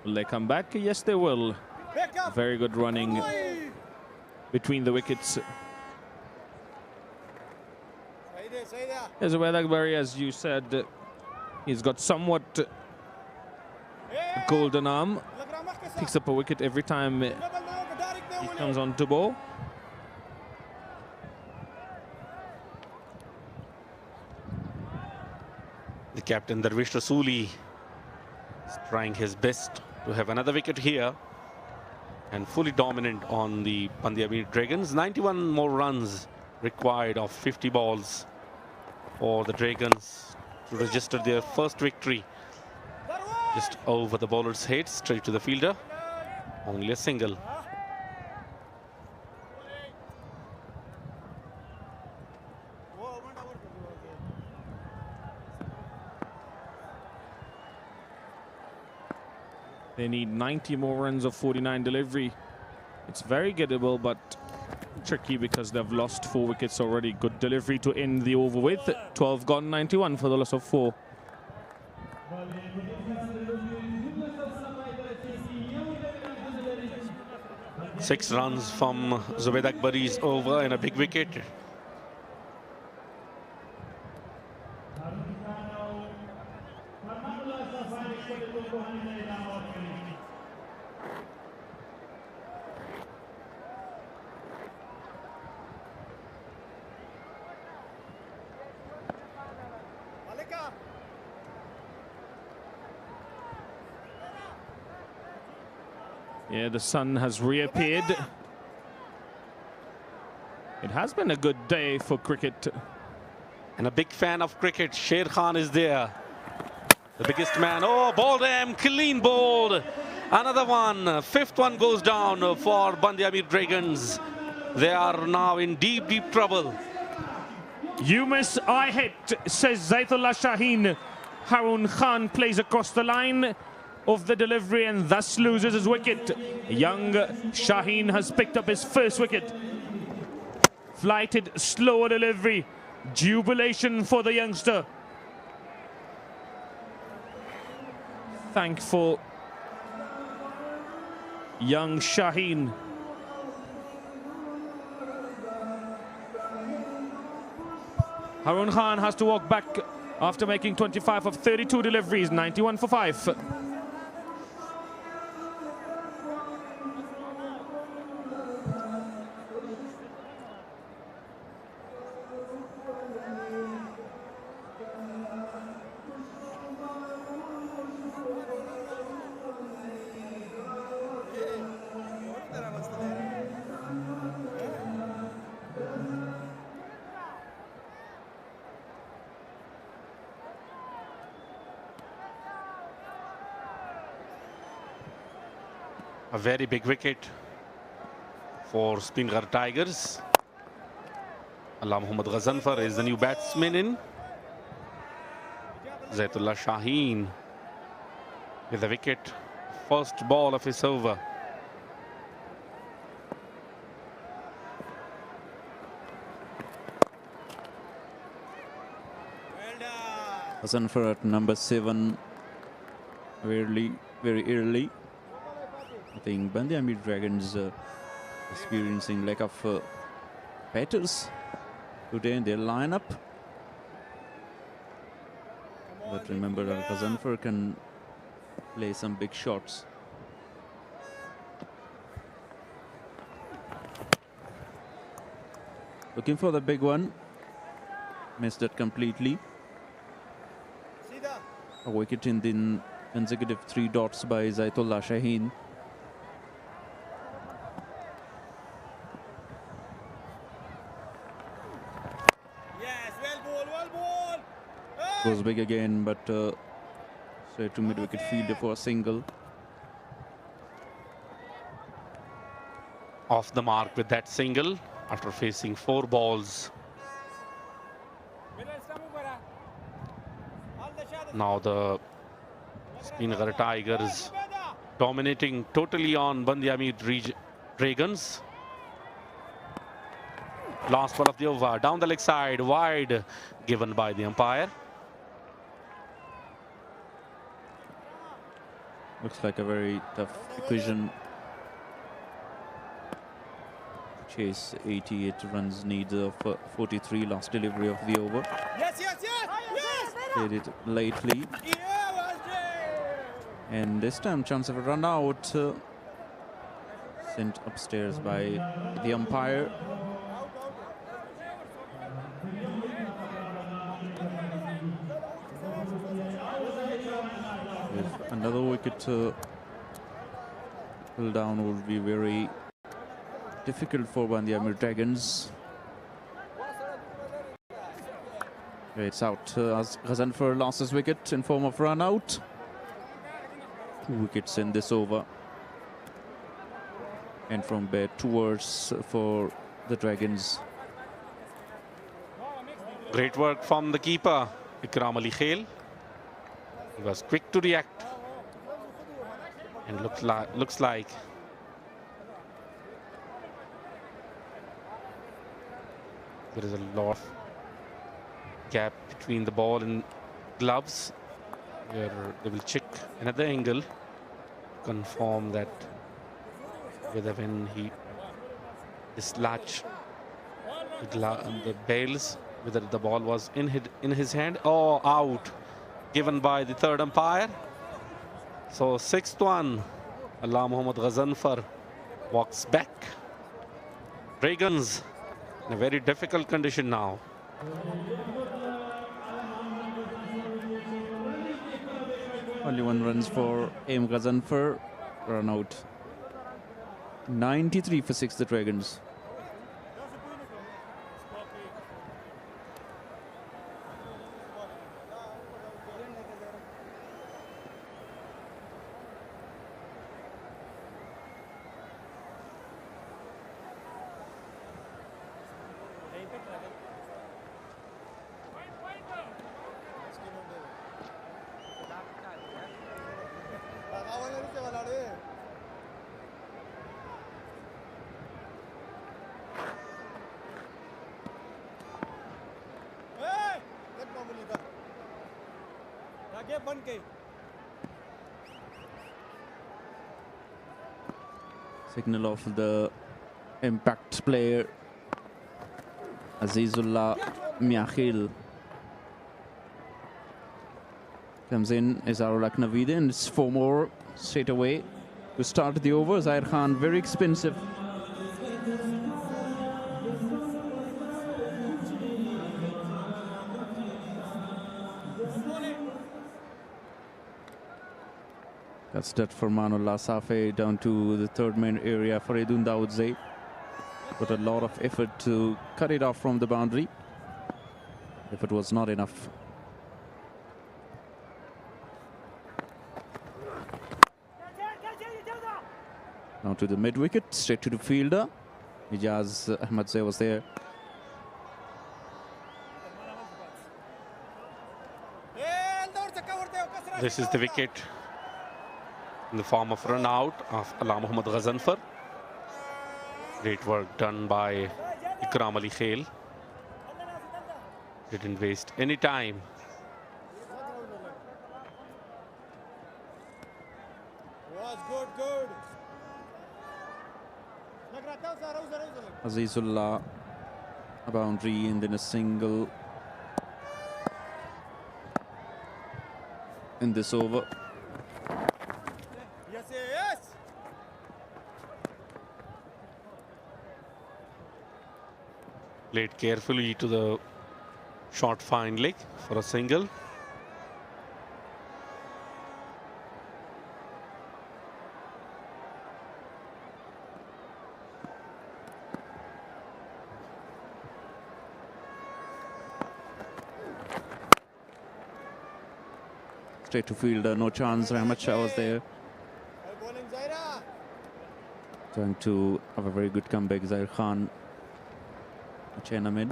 Will they come back? Yes, they will. Very good running between the wickets. There's Zubaid Akbari, as you said, he's got somewhat golden arm. Picks up a wicket every time he comes on to bowl. The captain Darvish Rasooli is trying his best to have another wicket here and fully dominant on the Band-e-Amir Dragons. 91 more runs required of 50 balls for the Dragons to register their first victory. Just over the bowler's head, straight to the fielder. Only a single. They need 90 more runs of 49 delivery. It's very gettable, but tricky because they've lost 4 wickets already. Good delivery to end the over with. 12 gone, 91 for the loss of 4. Six runs from Zubaid Akbari's over and a big wicket. Yeah, the sun has reappeared. It has been a good day for cricket. And a big fan of cricket, Sher Khan is there. The biggest man. Oh, bowled him, clean bowled. Another one. 5th one goes down for Band-e-Amir Dragons. They are now in deep, deep trouble. You miss, I hit, says Zaitullah Shaheen. Harun Khan plays across the line of the delivery and thus loses his wicket. Young Shaheen has picked up his first wicket. Flighted, slower delivery. Jubilation for the youngster. thankful young Shaheen. Harun Khan has to walk back after making 25 of 32 deliveries, 91 for 5. A very big wicket for Speenghar Tigers. Allah Muhammad Ghazanfar is the new batsman in. Zaitullah Shaheen with a wicket. First ball of his over. Ghazanfar at number 7 very early. I think Band-e-Amir Dragons experiencing lack of batters today in their lineup. But remember, Ghazanfar can play some big shots. Looking for the big one. Missed it completely. A wicket in the consecutive 3 dots by Zaitullah Shaheen. Goes big again, but straight to mid-wicket fielder for a single. Off the mark with that single after facing 4 balls. Now the Speenghar Tigers dominating totally on Band-e-Amir Dragons. Last ball of the over, down the leg side, wide, given by the umpire. Looks like a very tough equation. Chase 88 runs, needs of 43, last delivery of the over. Yes. Did it lately. And this time, chance of a run out. Sent upstairs by the umpire. If another wicket pull down would be very difficult for Band-e-Amir Dragons. It's out as Ghazanfar lost his wicket in form of run out. 2 wickets in this over. And from bad to worse for the Dragons. Great work from the keeper, Ikram Ali Khail. He was quick to react. And looks like there is a lot of gap between the ball and gloves, where they will check another angle, confirm that whether when he dislodged the bails, whether the ball was in his hand or out, given by the third umpire. So 6th one, Allah Muhammad Ghazanfar walks back. Dragons in a very difficult condition now. Only 1 runs for M. Ghazanfar, run out. 93 for 6, the Dragons. Signal of the impact player Azizullah Miakhil comes in. Izarul Aknavide, and it's 4 more straight away to start the over. Zair Khan, very expensive. That's that for Manullah Safe down to the third man area for Edun Dawoodze. Put a lot of effort to cut it off from the boundary. If it was not enough. Now to the mid wicket, straight to the fielder. Ijaz Ahmadzai was there. This is the wicket in the form of run out of Ala Muhammad Ghazanfar. Great work done by Ikram Ali Khail. Didn't waste any time. Was good. Azizullah, a boundary and then a single in this over. Yes. Played carefully to the short fine leg for a single. Straight to fielder, no chance. Rahmat was there. Trying to have a very good comeback. Zair Khan, Chenamin.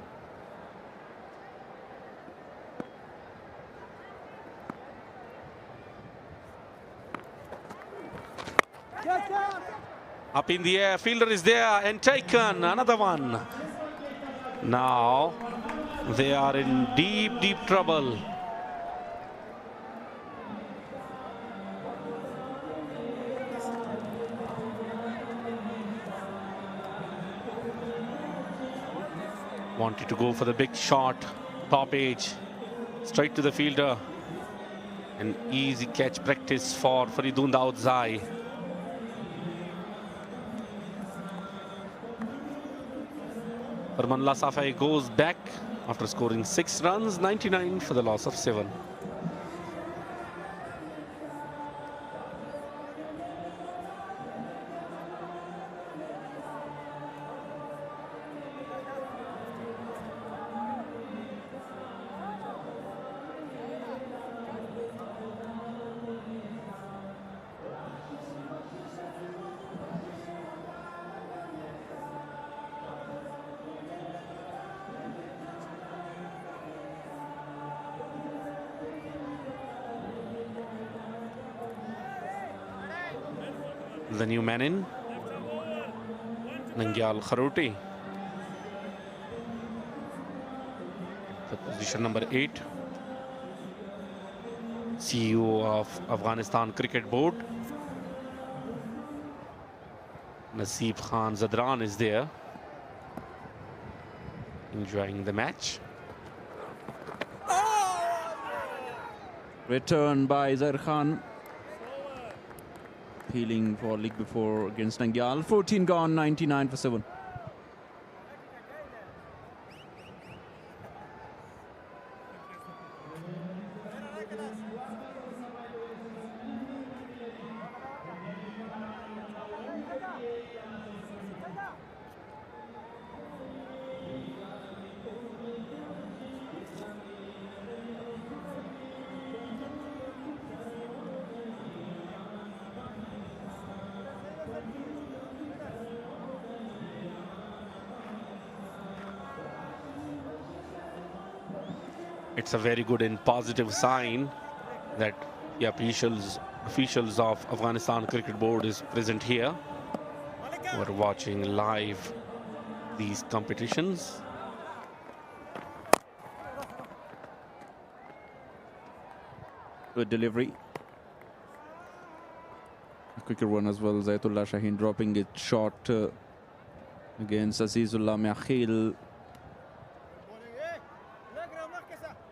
Up in the air, fielder is there and taken. Another one. Now they are in deep trouble. Wanted to go for the big shot, top edge, straight to the fielder. An easy catch practice for Faridun Dawoodze. Manullah Safe goes back after scoring 6 runs, 99 for the loss of 7. The new man in, Nangyal Kharuti, the position number 8, CEO of Afghanistan Cricket Board. Naseeb Khan Zadran is there, enjoying the match. Return by Zair Khan. Appealing for league before against Nangyal. 14 gone, 99 for 7. It's a very good and positive sign that the officials of Afghanistan Cricket Board is present here. We're watching live these competitions. Good delivery. quicker one as well. Zaitullah Shaheen dropping it short against Azizullah Miakhil.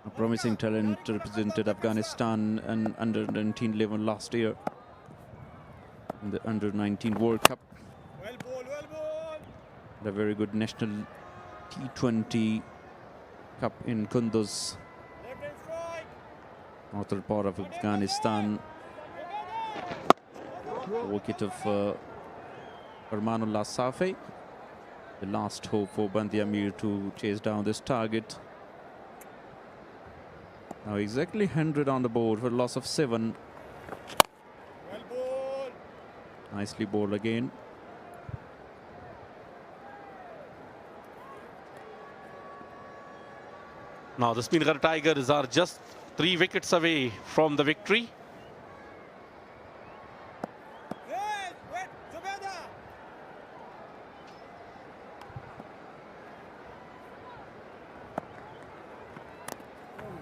A promising talent, represented Afghanistan and under-19 level last year in the under-19 World Cup. A very good national T20 Cup in Kunduz, northern part of Afghanistan. The wicket of Armanullah Safi, the last hope for Band-e-Amir to chase down this target. Now exactly 100 on the board for a loss of 7. Nicely bowled again. Now the Speenghar Tigers are just 3 wickets away from the victory.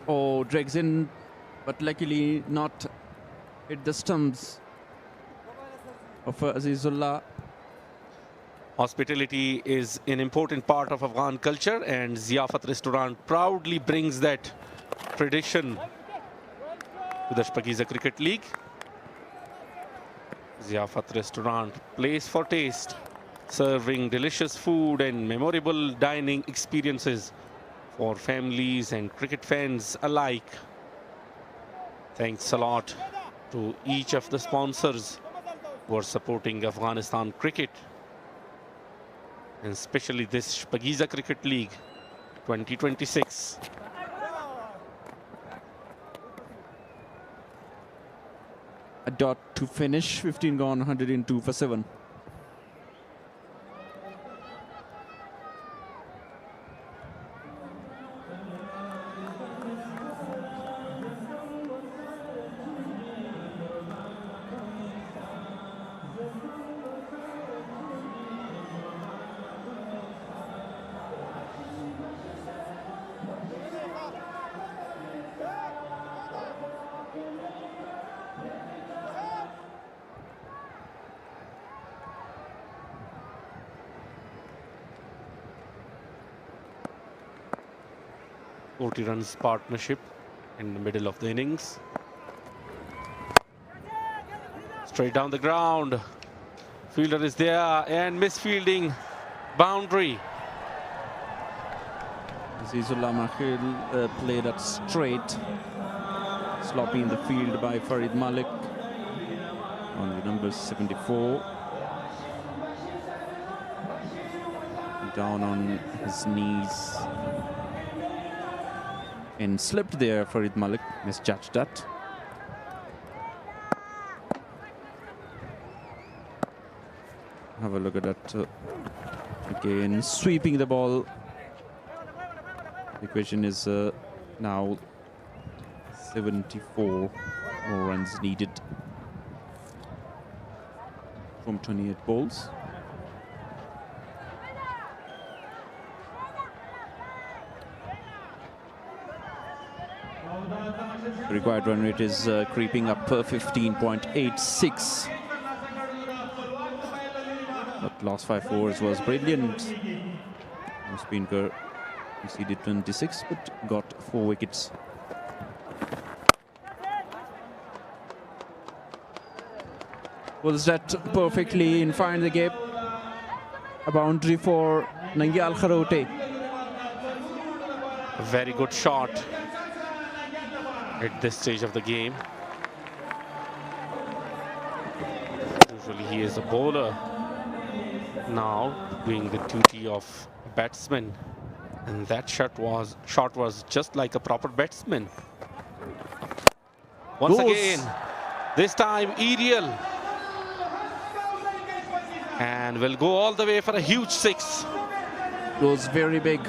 Oh, drags in, but luckily not hit the stumps of Azizullah. Hospitality is an important part of Afghan culture, and Ziyafat restaurant proudly brings that tradition to the Shpageeza Cricket League. Ziyafat restaurant, place for taste, serving delicious food and memorable dining experiences for families and cricket fans alike. Thanks a lot to each of the sponsors who are supporting Afghanistan cricket, and especially this Shpageeza Cricket League 2026. A dot to finish, 15 gone, 102 for 7. Runs partnership in the middle of the innings. Straight down the ground. Fielder is there and misfielding. Boundary. Azizullah Miakhil played at straight. Sloppy in the field by Farid Malik on the number 74. Down on his knees. And slipped there, Farid Malik misjudged that. Have a look at that again, sweeping the ball. The question is now 74 more runs needed from 28 balls. Required run rate is creeping up 15.86. But last 5 overs was brilliant. Speenghar conceded 26 but got 4 wickets. Was that perfectly in find the gap? A boundary for Nangyal Kharote. A very good shot at this stage of the game. Usually he is a bowler, now doing the duty of batsman, and that shot was just like a proper batsman. Once again, this time aerial, and will go all the way for a huge 6. Goes very big.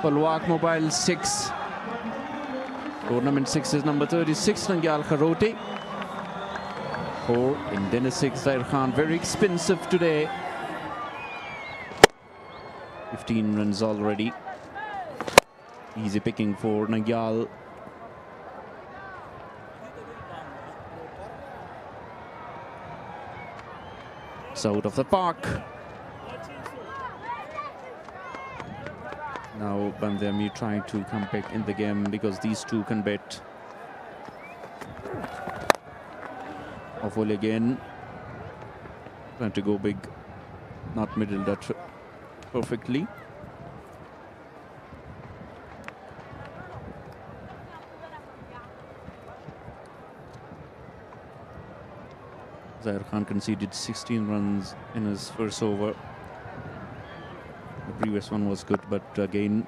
Palwak Mobile 6. Tournament 6 is number 36, Nangyal Kharote. 4 in Dennis 6, Zair Khan. Very expensive today. 15 runs already. Easy picking for Nangyal. Just out of the park. Now Band-e-Amir trying to come back in the game because these two can bet. Wali again. Trying to go big. Not middle that perfectly. Zahir Khan conceded 16 runs in his first over. The previous one was good, but again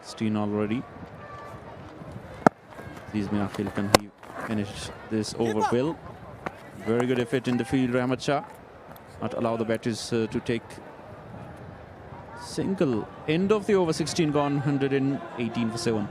16 already. Miakhil, can he finish this over well? Very good effort in the field, Rahmat. Not allow the batters to take single. End of the over, 16 gone, 118 for 7.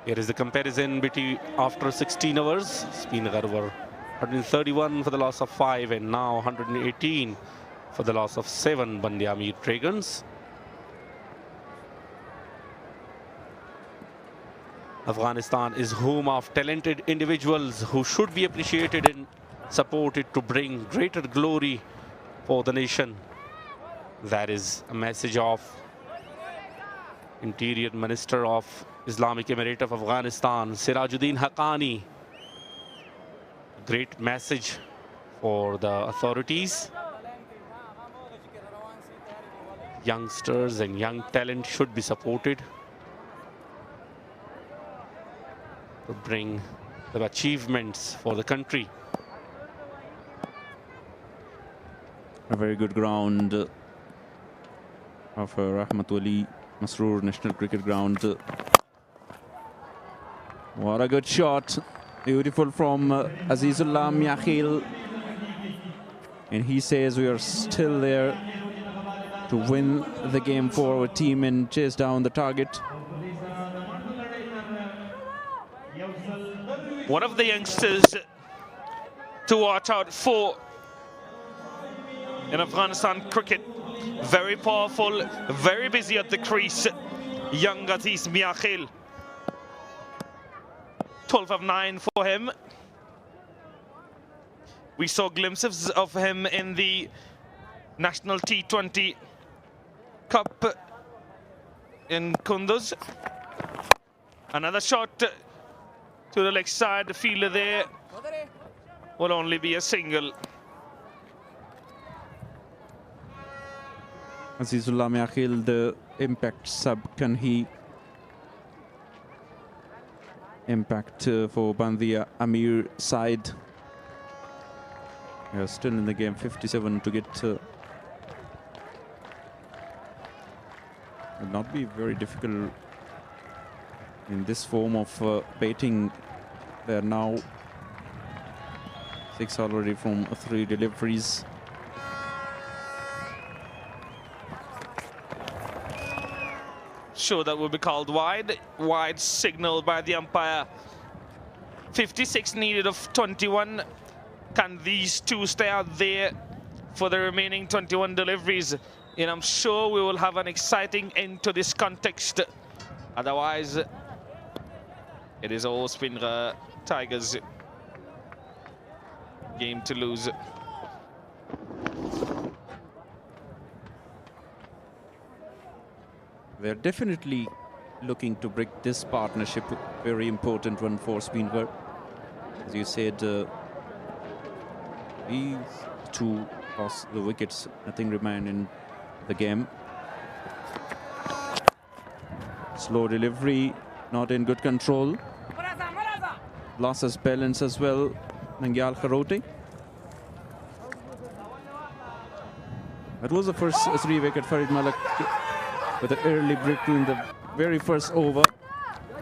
Here is the comparison between after 16 overs. Speenghar were 131 for the loss of 5 and now 118 for the loss of 7 Band-e-Amir Dragons. Afghanistan is home of talented individuals who should be appreciated and supported to bring greater glory for the nation. That is a message of Interior Minister of Islamic Emirate of Afghanistan, Sirajuddin Haqqani. Great message for the authorities. Youngsters and young talent should be supported to bring the achievements for the country. A very good ground of Rahmat Wali, Masroor National Cricket Ground. What a good shot. Beautiful from Azizullah Miakhil. And he says we are still there to win the game for our team and chase down the target. One of the youngsters to watch out for in Afghanistan cricket. Very powerful, very busy at the crease. Young Aziz Miakhil. 12 of 9 for him. We saw glimpses of him in the National T20 Cup in Kunduz. Another shot to the leg side. The fielder there will only be a single. Azizullah Miakhil, the impact sub, can he impact for Band-e-Amir side? Yeah, still in the game, 57 to get. Would not be very difficult in this form of batting. They are now 6 already from 3 deliveries. Sure, that will be called wide. Wide signal by the umpire. 56 needed of 21. Can these two stay out there for the remaining 21 deliveries? And I'm sure we will have an exciting end to this context. Otherwise, it is all Speenghar Tigers game to lose. They're definitely looking to break this partnership. Very important one for Speenghar. As you said, these two lost the wickets. Nothing remained in the game. Slow delivery, not in good control. Lost his balance as well. Nangyal Kharote. That was the first 3-wicket Farid Malik with an early breakthrough in the very first over.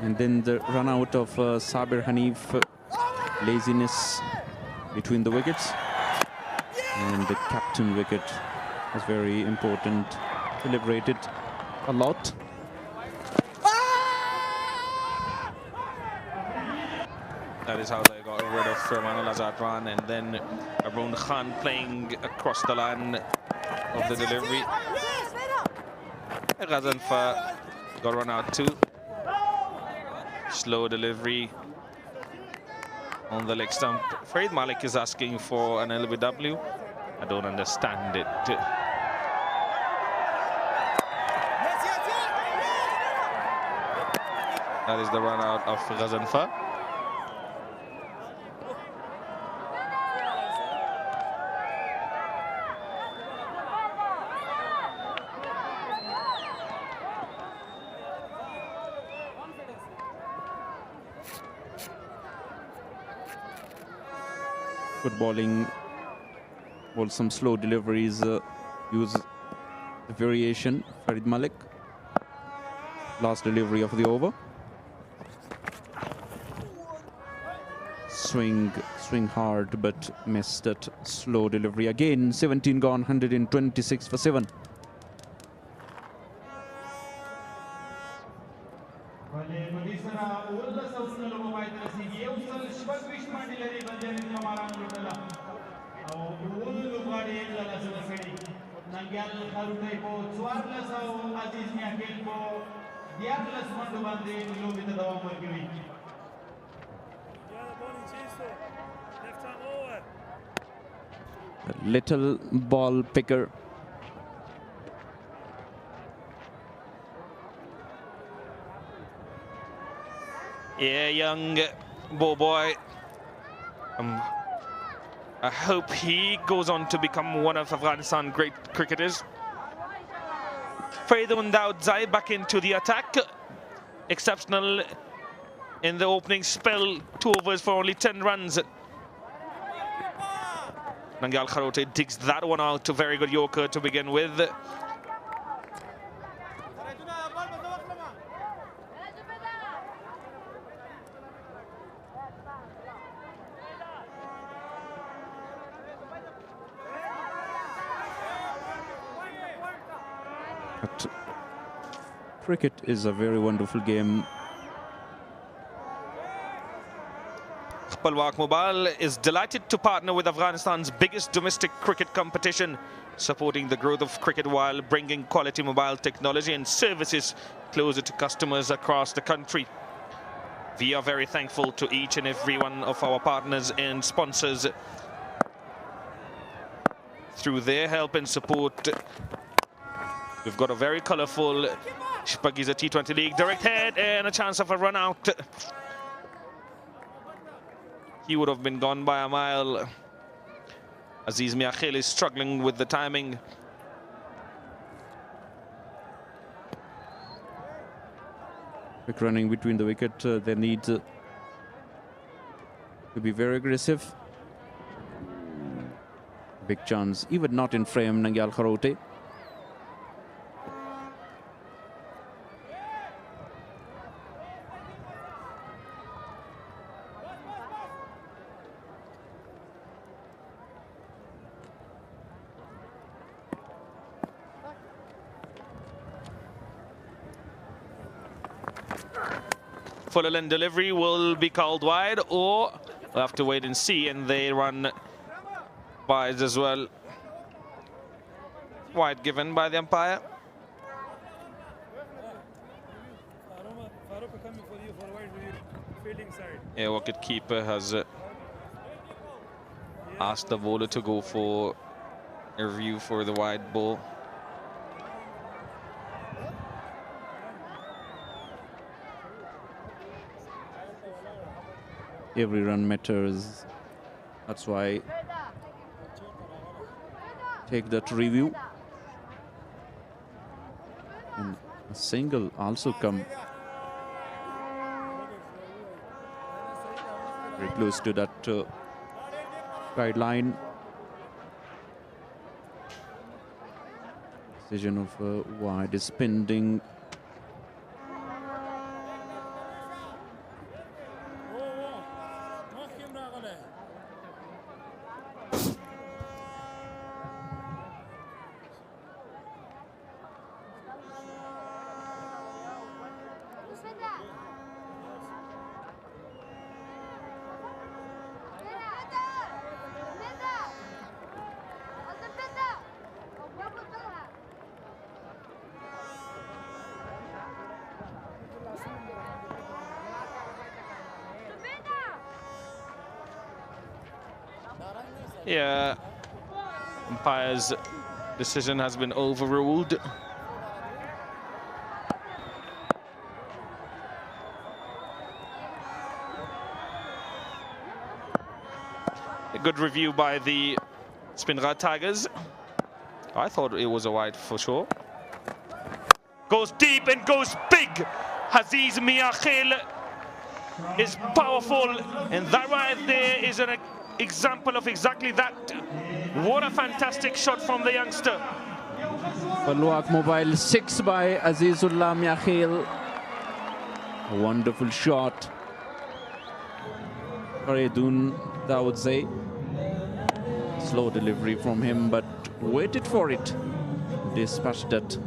And then the run out of Sabir Hanif, laziness between the wickets. And the captain wicket was very important, celebrated a lot. That is how they got rid of Rahmat Azadran, and then Arun Khan playing across the line of the delivery. Ghazanfar got run out too. Slow delivery on the leg stump. Farid Malik is asking for an LBW. I don't understand it. That is the run out of Ghazanfar. Good bowling, ball some slow deliveries, use the variation. Farid Malik, last delivery of the over. Swing hard, but missed that slow delivery. Again, 17 gone, 126 for 7. A little ball picker. Yeah, young boy. I hope he goes on to become one of Afghanistan's great cricketers. Faridun Daud Zai back into the attack. Exceptional in the opening spell. 2 overs for only 10 runs. Nangyal Kharote digs that one out. A very good Yorker to begin with. But cricket is a very wonderful game. Palwak Mobile is delighted to partner with Afghanistan's biggest domestic cricket competition, supporting the growth of cricket while bringing quality mobile technology and services closer to customers across the country. We are very thankful to each and every one of our partners and sponsors. Through their help and support, we've got a very colourful Shpageeza T20 League direct head and a chance of a run out. He would have been gone by a mile. Aziz Miakhil is struggling with the timing. Quick running between the wicket. They need to be very aggressive. Big chance, even not in frame, Nangyal Kharote. Fuller length delivery will be called wide, or we'll have to wait and see, and they run wide as well. Wide given by the umpire. Yeah, wicket keeper has asked the bowler to go for a review for the wide ball. Every run matters. That's why take that review. And a single also come very close to that guideline. Decision of wide is pending. Yeah, umpire's decision has been overruled. A good review by the Speenghar Tigers. I thought it was a wide for sure. Goes deep and goes big. Aziz Miakhil is powerful, and that right there is an example of exactly that. What a fantastic shot from the youngster. Palwak Mobile 6 by Azizullah Miakhil. A wonderful shot. Faridun Dawoodze. Slow delivery from him, but waited for it. Dispatched it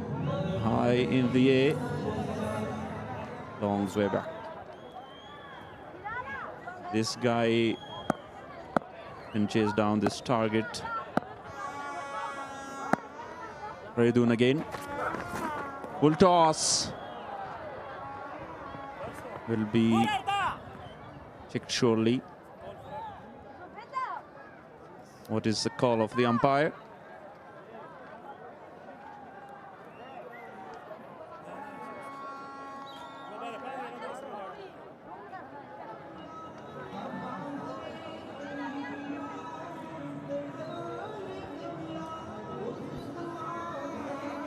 high in the air. Long way back. This guy can chase down this target. Faridun again. Full toss. Will be checked surely. What is the call of the umpire?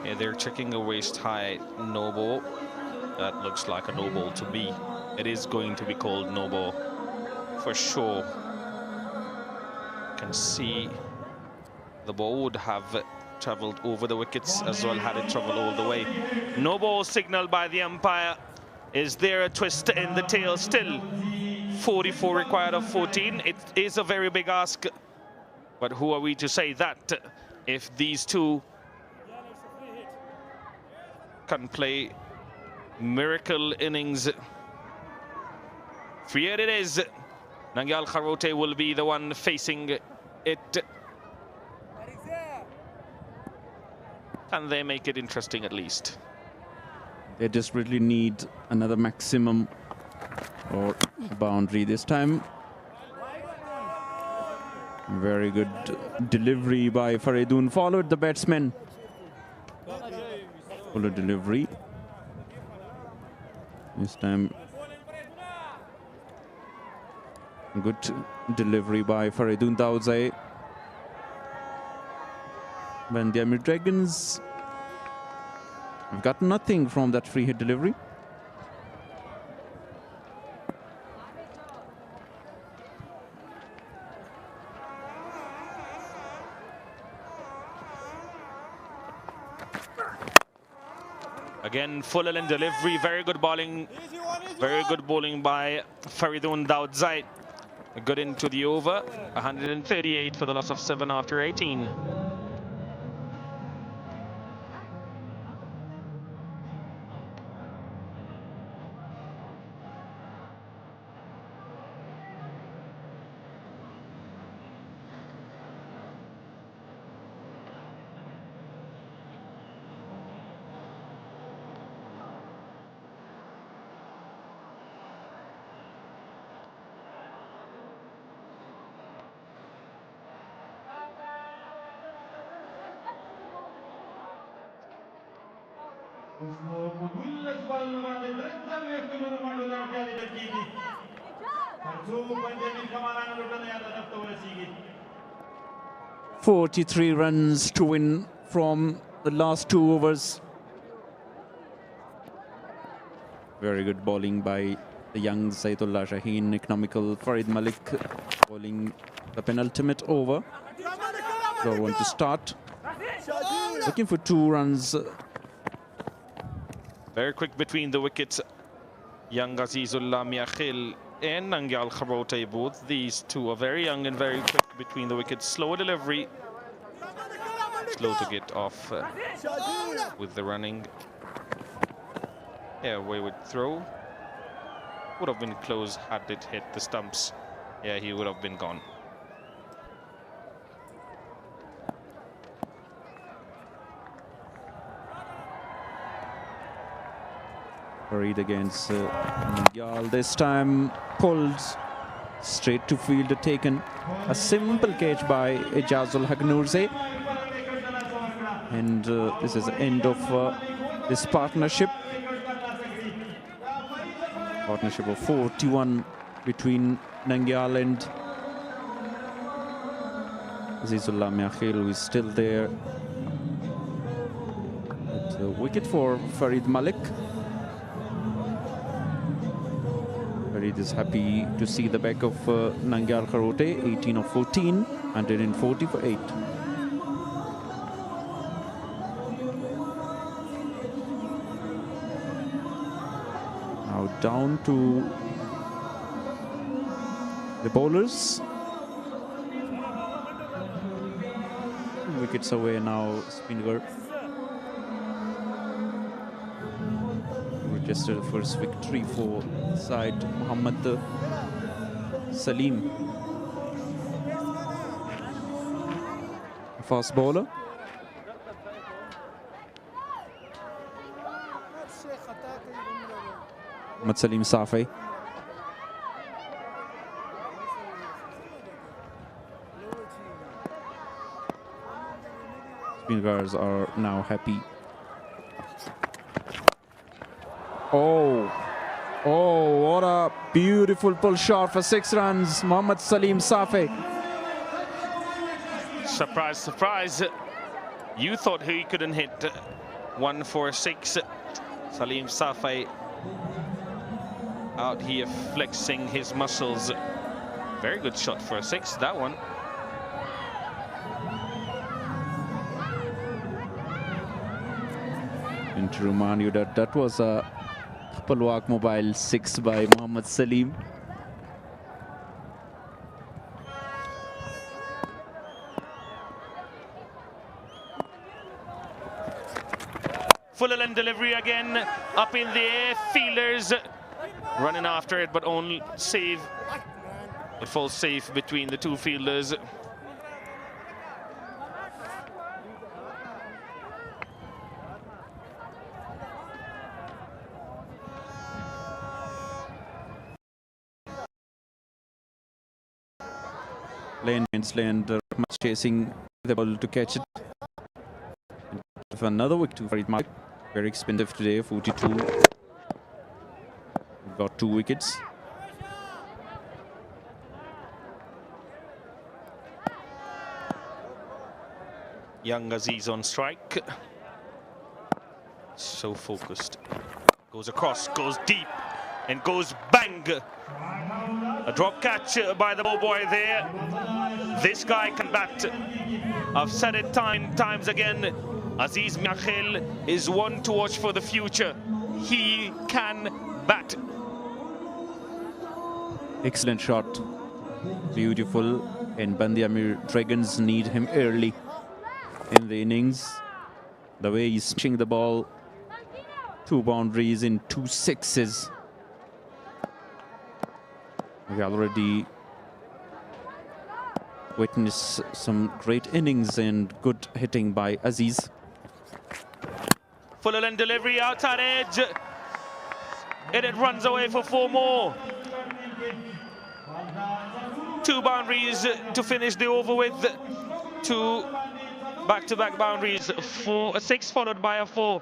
Yeah, they're checking a waist high no ball. That looks like a no ball to me. It is going to be called no ball for sure. Can see the ball would have traveled over the wickets as well had it traveled all the way. No ball signaled by the umpire. Is there a twist in the tail still? 44 required of 14. It is a very big ask, but who are we to say that if these two can play miracle innings? Free it is. Nangyal Kharote will be the one facing it. Can they make it interesting at least? They desperately need another maximum or boundary this time. Very good delivery by Faridun. Followed the batsman. Fuller delivery. This time good delivery by Faridun Dawoodze. Band-e-Amir Dragons have got nothing from that free hit delivery. Again, full in delivery, very good bowling. Very good bowling by Faridun Dawoodze. Good into the over. 138 for the loss of 7 after 18. .43 runs to win from the last 2 overs. Very good bowling by the young Zaidullah Shaheen. Economical Farid Malik bowling the penultimate over. Floor one to start. Looking for 2 runs. Very quick between the wickets. Young Azizullah Miakhil and Nangyal Kharote, both these two are very young and very quick between the wickets. Slow delivery. Slow to get off with the running. Yeah, wayward throw. Would have been close had it hit the stumps. Yeah, he would have been gone. Farid against Nangyal. This time pulled Straight to field taken. A simple catch by Ijazul Hagnurze. And this is the end of this partnership. Partnership of 41 between Nangyal and Azizullah Miakhil, who is still there. But, wicket for Farid Malik. Farid is happy to see the back of Nangyal Kharote, 18 of 14, 140 for 8. Now down to the bowlers. Wickets away now, Speenghar. Registered the first victory for side Muhammad Salim. Fast bowler. Muhammad Salim Safi. Speenghars are now happy. Oh, what a beautiful pull shot for 6 runs. Muhammad Salim Safi. Surprise, surprise. You thought he couldn't hit 1 for 6. Salim Safi out here flexing his muscles. Very good shot for a 6, that one. And to remind you that that was a Palwak Mobile 6 by Muhammad Salim. Full length delivery again, up in the air, fielders running after it, but only save. It falls safe between the 2 fielders. Lane Rahmat chasing the ball to catch it. For another wicket to Farid Malik. Very expensive today, 42. We've got 2 wickets. Young Aziz on strike. So focused. Goes across, goes deep, and goes bang. A drop catch by the ball boy there. This guy can bat. I've said it times again. Aziz Miakhil is one to watch for the future. He can bat. Excellent shot. Beautiful. And Band-e-Amir Dragons need him early in the innings. The way he's pitching the ball. 2 boundaries in 2 sixes. We already witnessed some great innings and good hitting by Aziz. Full length delivery outside edge. And it runs away for 4 more. 2 boundaries to finish the over with. 2 back-to-back boundaries. 6 followed by a 4.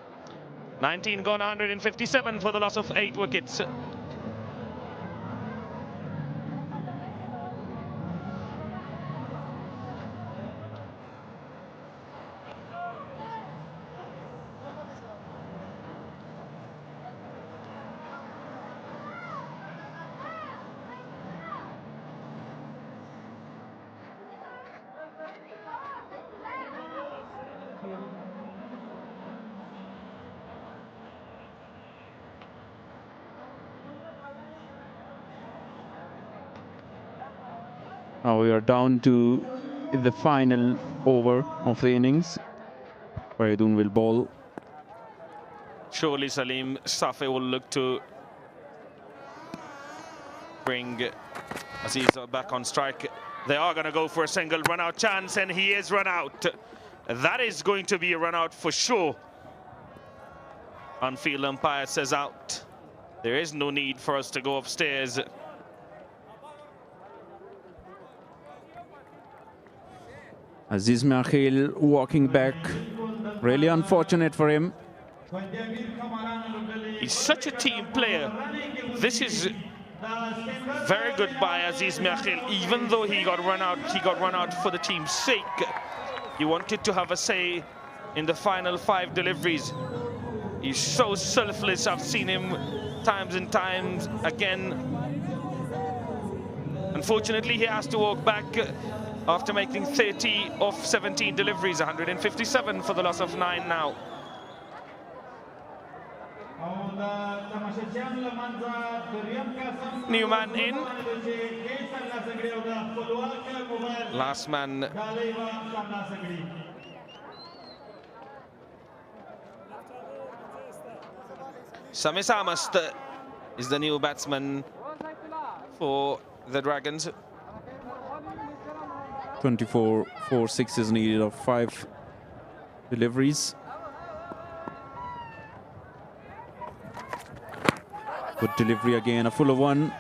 19 gone, 157 for the loss of 8 wickets. Now we are down to the final over of the innings. Faridun will bowl. Surely Salim Safi will look to bring Aziz back on strike. They are going to go for a single run-out chance, and he is run out. That is going to be a run-out for sure. On-field umpire says out. There is no need for us to go upstairs. Aziz Makhil walking back. Really unfortunate for him. He's such a team player. This is very good by Aziz Makhil. Even though he got run out for the team's sake. He wanted to have a say in the final 5 deliveries. He's so selfless. I've seen him times and times again. Unfortunately, he has to walk back after making 30 of 17 deliveries, 157 for the loss of 9 now. New man in. Last man. Sami Samast is the new batsman for the Dragons. 24 for 6 needed of 5 deliveries. Good delivery again, a fuller one.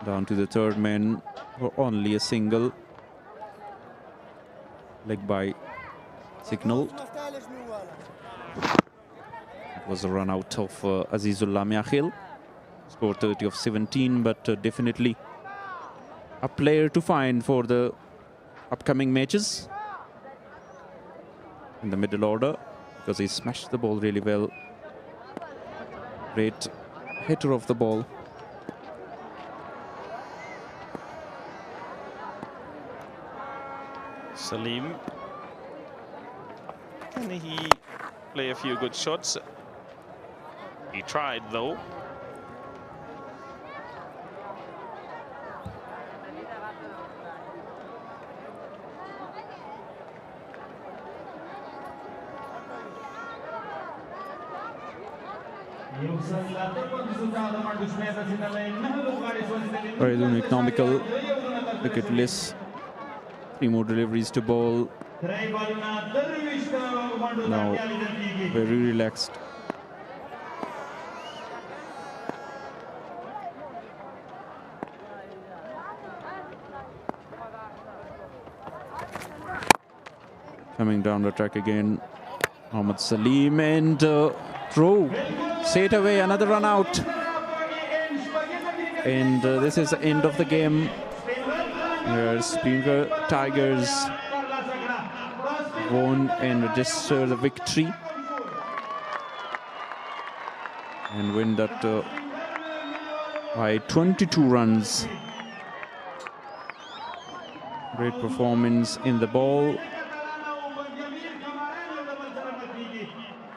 Down to the third man for only a single. Leg by signal. It was a run out of Azizullah Makhil. Score 30 of 17, but definitely a player to find for the upcoming matches in the middle order, because he smashed the ball really well. Great hitter of the ball. Salim. Can he play a few good shots? He tried though. Very economical, wicketless. 3 more deliveries to ball. Now very relaxed. Coming down the track again, Mohammad Salim, and throw. Straight away, another run out. And this is the end of the game, where Speenghar Tigers won and register the victory and win that by 22 runs. Great performance in the ball.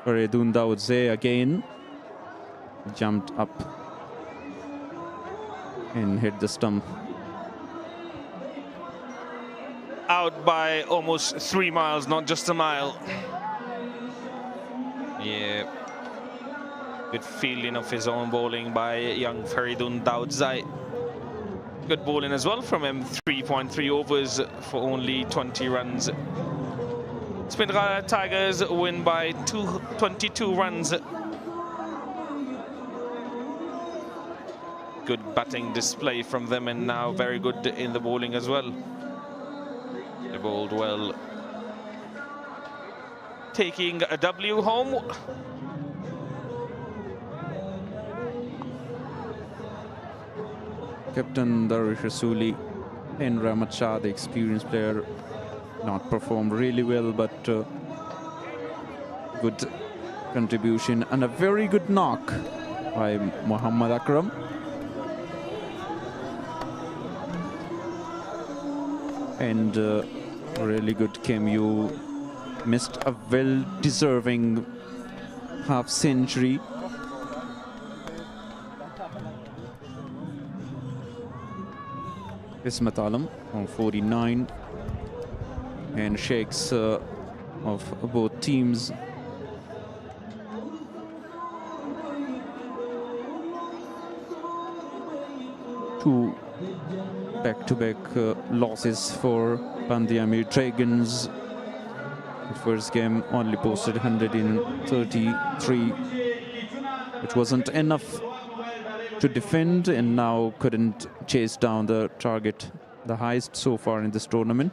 Faridun Daudze again jumped up and hit the stump. Out by almost 3 miles, not just a mile. Yeah. Good fielding of his own bowling by young Faridun Daudze. Good bowling as well from him. 3.3 overs for only 20 runs. Speenghar Tigers win by 22 runs. Good batting display from them, and now very good in the bowling as well. They bowled well. Taking a W home. Captain Darwish Rasuli and Rahmat Shah, the experienced player, not performed really well, but good contribution and a very good knock by Muhammad Akram. And really good cameo. Missed a well-deserving half-century. Ismat Alam on 49. And shakes of both teams. Two back-to-back losses for Band-e-Amir Dragons. The first game only posted 133, which wasn't enough to defend, and now couldn't chase down the target, the highest so far in this tournament.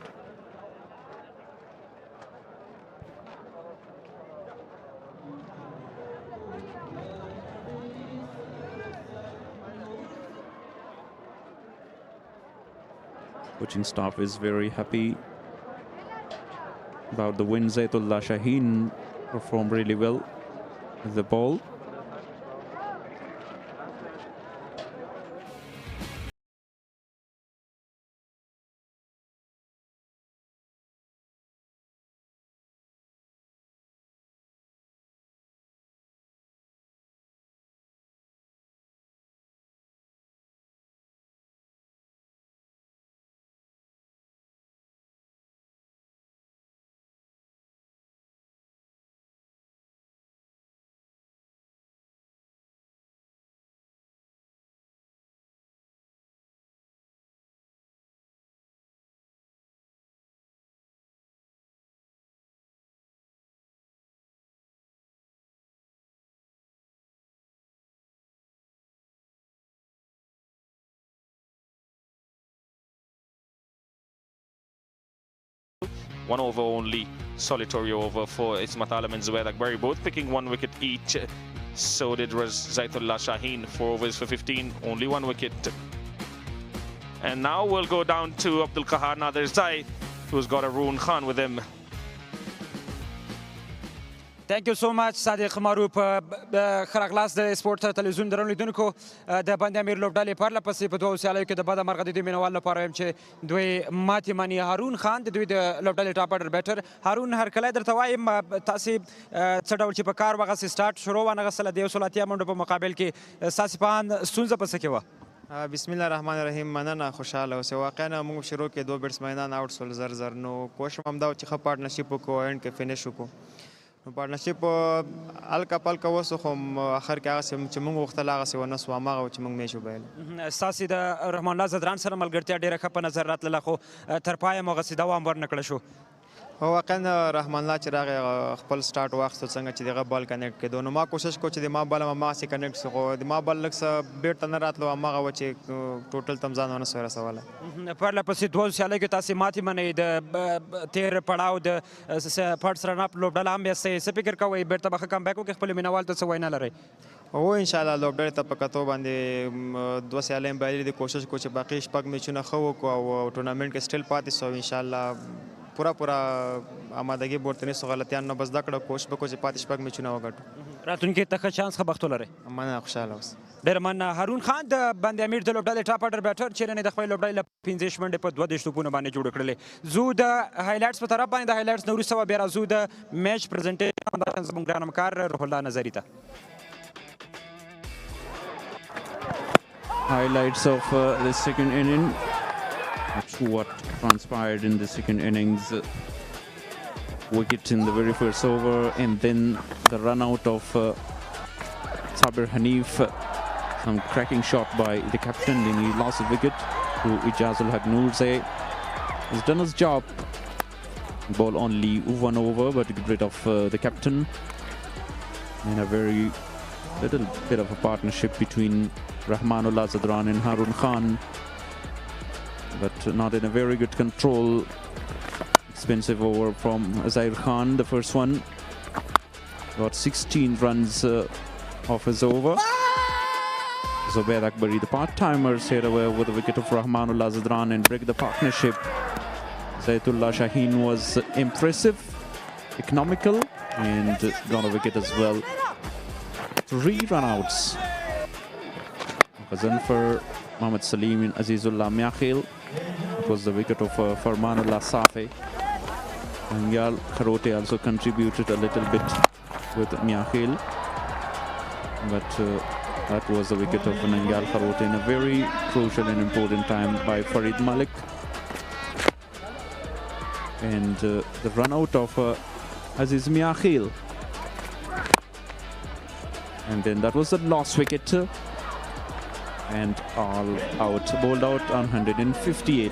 coaching staff is very happy about the win. Zaitullah Shaheen performed really well with the ball. One over only, solitary over for Ismat Alam and Zubair Akbari, both picking 1 wicket each. So did Zaitullah Shaheen, 4 overs for 15, only 1 wicket. And now we'll go down to Abdul Qahar Nadir Zai, who's got Arun Khan with him. Thank you so much صادق معروف. خراغلاس د سپورت تلویزیون درنو لیدونکو د بند امیر لوبډلې پرله پسې په دوه سیالیو کې د بده مرغه د دوی مینوال لپاره وایم چې دوی ماتې مني. هارون خان د دوی د لوبډلې ټاپ اډر بیټر. هارون هرکلی درته وایم تاسې څه ډول چې په کار وغسې سټارټ شروع وانغستله د 180 منډو په مقابل کې ستاسې په اند ستونزه په څه کې وه؟ بسم الله الرحمن الرحیم. مننه، خوشحاله اوسئ. واقعا موږ شروع کې 2 بیټسمینان آوټ شول زر زر، نو کوشش هم دا و چې ښه پارټنرشپ وکړو، اینډ کې فینش وکړو. نو پارټنرشپ هلکه پلکه وسو، خو اخر کې هغسې چې موږ غوښتل هغسې ونه سو، هماغه و چې موږ میچ وبایل. ستاسې د رحمان الله زدران سره ملګرتیا ډېره ښه په نظر راتلله، خو تر پایه مو هغسې دوام ورنه کړی شو. واقعا رحمان الله چې راغی خپل سټارټ واخیستو څنګه چې دغه بال کنیکټ کېدو، نو ما کوشش کو چې د ما بال هم هماغسې کنیکټ سو، خو د ما بال لږ څه بیټ ته نه راتلو، هماغه و چې ټوټل ته هم ځان ونه سوی رسولی. پرله پسې 2 سیالیو کې تاسې ماتې منئ، د تېر پړاو د فرسټ رن اپ لوبډله هم یاستئ. څه فکر کوئ بېرته به ښه کمبیک وکړئ، خپلو مینوالو ته څه وینا لرئ؟ هو انشاءالله لوبډلې ته په کتو باندې 2 سیالۍ بایلې دي، کوشش کو چې باقي 6 میچونه ښه وکړو او ټورنامنټ کې سټیل پاتې سو. انشاءالله پورا آمادګي ورته نیسو، غلطیان نه به زده کړو، کوشش به کوو چې پاتې 6 میچونه وګټو. راتلونکي ته ښه چانس، ښه بخت ولرئ. مننه، خوشحاله اوسئ. ډېره مننه. هارون خان د بند امیر د لوبډلې ټاپ اډر بیټر چیرې نه د خپلې لوبډلې له 15 منډې په 22 توپونو باندې جوړې کړلې. زو د هایلایټس په طرف باندې د هایلایټس نه وروسته به بیا راځو د میچ پرزنټیشن زموږ ګران همکار روح الله نظري ته. Highlights of the second inning. That's what transpired in the second innings. Wicket in the very first over, and then the run out of Sabir Hanif. Some cracking shot by the captain, then he lost the wicket to Ijazul Haq Noorzai. He's done his job. Ball only 1 over, but to get rid of the captain. And a very little bit of a partnership between Rahmanullah Zadran and Harun Khan, but not in a very good control. Expensive over from Zair Khan, the first one. Got 16 runs off his over. Zubair Akbari, the part-timers, here away with the wicket of Rahmanullah Zadran and break the partnership. Zaitullah Shaheen was impressive, economical, and got a wicket as well. 3 run-outs. Khazan for Mohammad Salim and Azizullah Miakhil. It was the wicket of Farmanullah Safi. Nangyal Kharote also contributed a little bit with Miakhil, but that was the wicket of Nangyal Kharote in a very crucial and important time by Farid Malik. And the run out of Aziz Miakhil. And then that was the last wicket. And all out, bowled out on 158.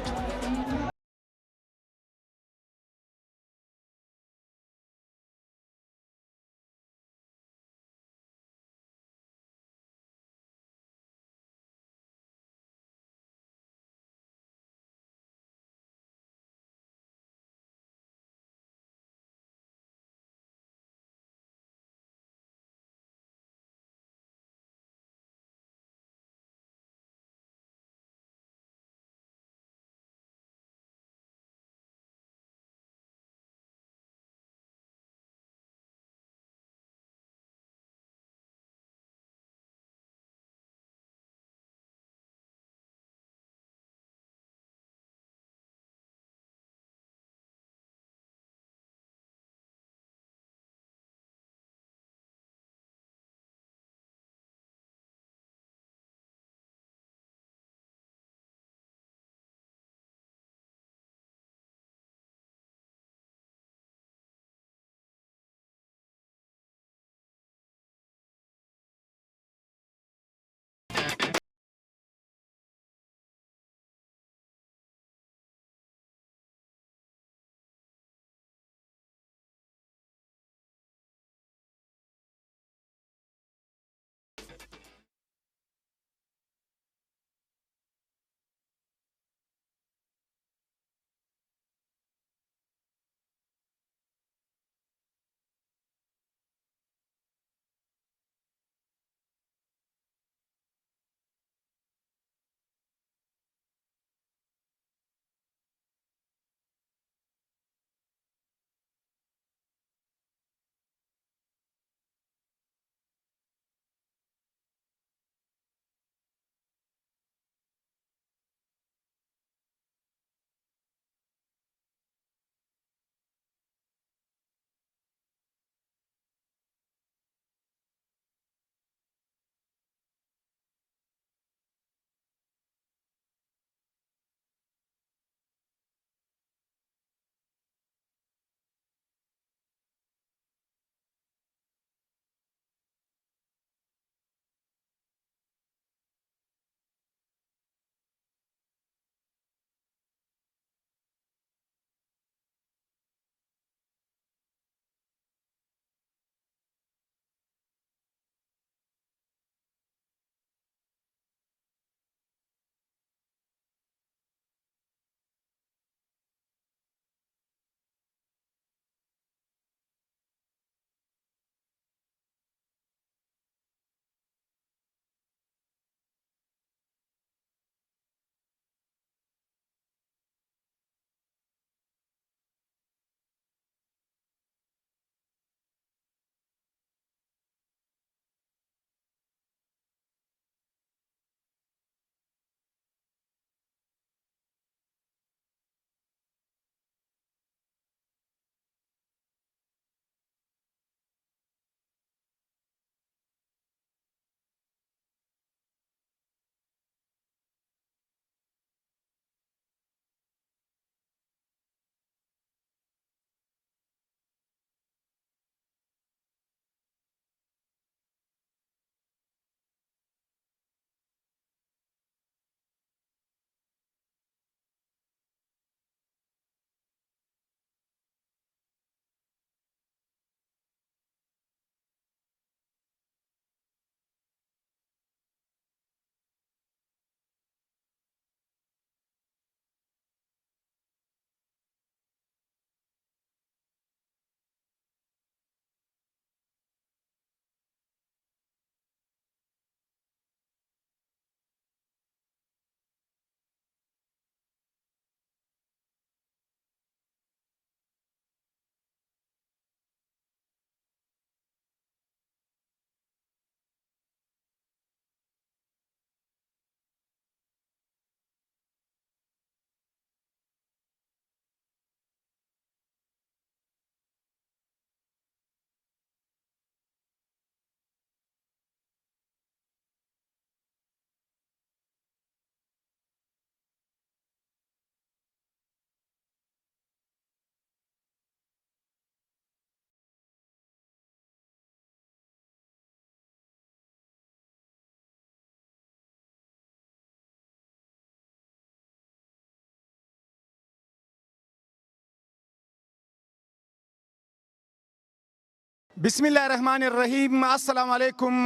بسم الله الرحمن الرحیم. السلام علیکم.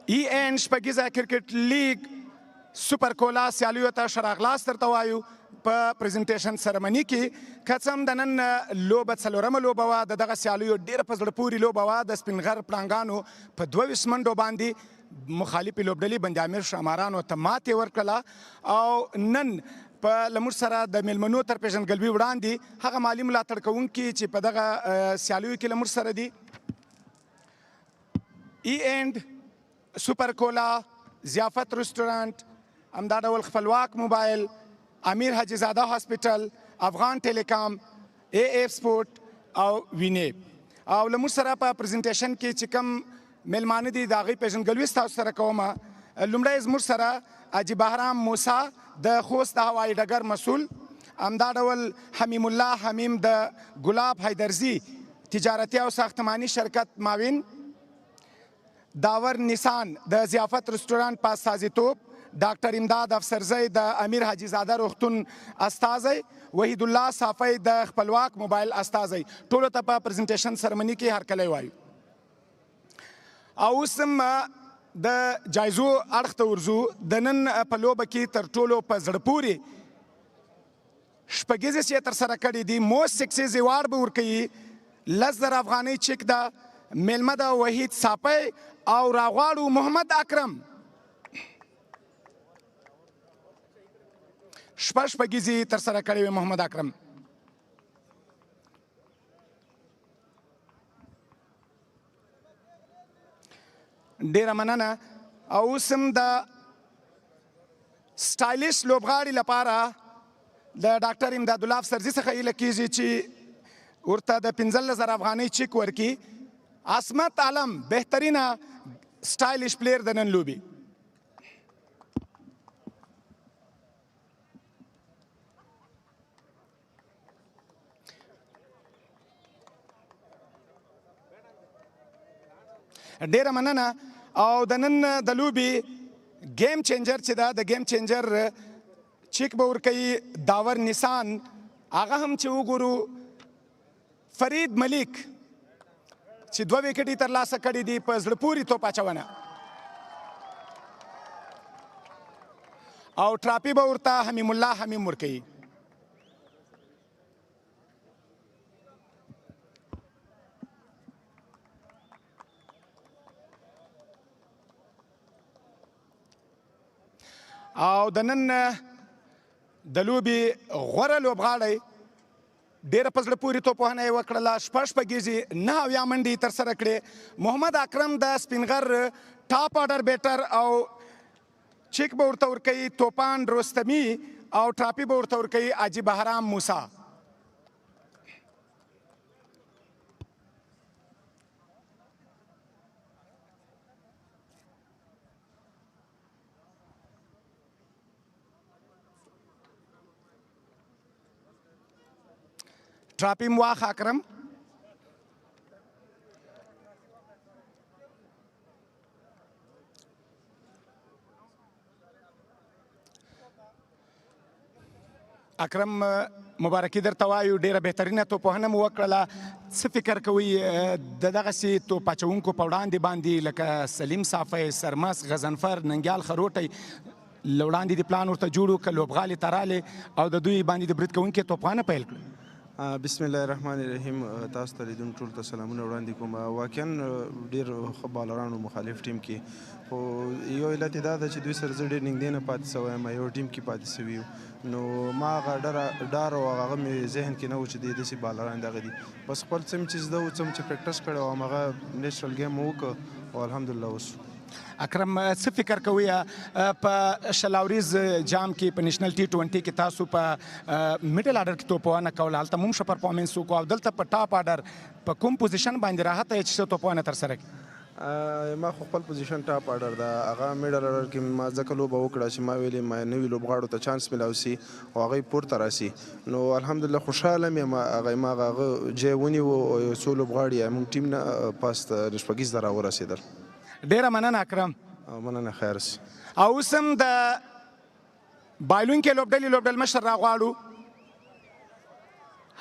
ای این شپږیزه کرکټ لیگ سپر کولا سیالیو ته ښه راغلاست درته وایو په پریزنټیشن سرمني کې. که څه هم د نن لوبه څلورمه لوبه وه، د دغه سیالیو ډېره په زړه پورې لوبه وه. د سپینغر پړانګانو په 22 منډو باندې مخالفې لوبډلې بند-امیر شامارانو ته ماتې ورکړله او نن په لمر سره د میلمنو تر پیژندګلوي وړاندې هغه مالي ملاتړ کوونکي چې په دغه سیالیو کې لمر سره دي: ای اینډ، سپر کولا، ضیافت رستورانت، همدا ډول خپلواک موبایل، امیر حاجي زاده هاسپیټل، افغان ټیلیکام، ای ایف سپورت او وینې. او له موږ سره په پریزنټیشن کې چې کوم میلمانه دي د هغوی پیژندګلوي ستاسو سره کومه. لومړی زموږ سره حاجي بهرام موسی د خوست د هوایي ډګر مسؤل، همدا ډول حمیم الله حمیم د ګلاب حیدرزي تجارتي او ساختماني شرکت معاون، داور نیسان د ضیافت رستورانت په استازیتوب، ډاکټر امداد افسرزی د امیر حاجي زاده روغتون استازی، وحید الله صافی د خپلواک موبایل استازی. ټولو ته په پریزنټیشن سرمني کې هرکلی وایو. او اوس هم د جایزو اړخ ته ورځو. د نن په لوبه کې تر ټولو په زړه پورې شپږیزې چې یې ترسره کړي دي، موست سکسیز ایوارډ به ورکوي. 10,000 افغانۍ چیک ده. میلمه ده وحید صافی او راغواړو محمد اکرم. شپږیزې ترسره کړې وې محمد اکرم. ډیره مننه. او اوس هم د سټایلیش لوبغاړي لپاره د ډاکټر امداد الله افسرزي څخه هیله کیږي چې ورته د 15,000 افغانۍ چیک ورکړي. عصمت عالم بهترینه سټایلیش پلیر د نن لوبې. ډیره مننه. او د نن د لوبې گیم چینجر چې ده، د گیم چینجر چیک به ورکوي داور نیسان. هغه هم چې وګورو فرید ملیک چې 2 وکټې ترلاسه کړي دي په زړه پورې توپ اچونه. او ټراپي به ورته حمیم الله حمیم ورکوي. او د نن د لوبې غوره لوبغاړی ډیره په زړه پورې توپوهنه یې وکړله. شپږیزې 9 منډې یې ترسره کړې. محمد اکرم د سپینغر ټاپ آرډر بیټر او چیک به ورته ورکوي توپان رستمي او ټراپي به ورته ورکوي حاجي بهرام موسی. ټراپي مو واخ اکرم. اکرم مبارکي درته وایو، ډیره بهترینه توپوهنه مو وکړله. څه فکر کوئ د دغسې توپ اچوونکو په وړاندې باندې لکه سلیم صافی، سرمس، غضنفر، ننګیال خروټی له وړاندې د پلان ورته جوړ که لوبغالي ته رالې او د دوی باندې د برید کوونکي توپخانه پیل کړه؟ بسم الله الرحمن الرحیم. تاسو ته لیدونکو ټولو ته سلامونه وړاندې کوم. واقعا ډېر ښه بالرانو مخالف ټیم کې، خو یو علت یې دا ده چې دوی سره زه ډېر نږدې نه پاتې سوی یم، یو ټیم کې پاتې سوي یو. نو ما هغه ډار او هغه مې ذهن کې نه و چې داسې بالران دغه دي. بس خپل څه مې چې زده و، څه مې چې پریکټس کړی و، هماغه نیچرل گیم مو وکړ او الحمدلله اوس. اکرم څه فکر کوئ په شلاوریز جام کې په نیشنل T20 کې تاسو په میډل آرډر کې توپوهنه کوله، هلته موږ ښه پرفارمنس وکړو او دلته په ټاپ آرډر په کوم پوزیشن باندې راحته یې چې توپوهنه ترسره کړي؟ ما خو خپل پوزیشن ټاپ آرډر ده، هغه میډل آرډر کې ما ځکه لوبه وکړه چې ما ویلې ما نوي لوبغاړو ته چانس میلاو سي او هغوی پورته راسي. نو الحمدلله خوشحاله یم. ما هغه جای ونیو او یو څو لوبغاړي موږ ټیم نه پاس شپږیز ته راورسېدل. ډیره مننه اکرم. مننه، خیر اوسې. او اوس هم د بایلونکي لوبډلې مشر راغواړو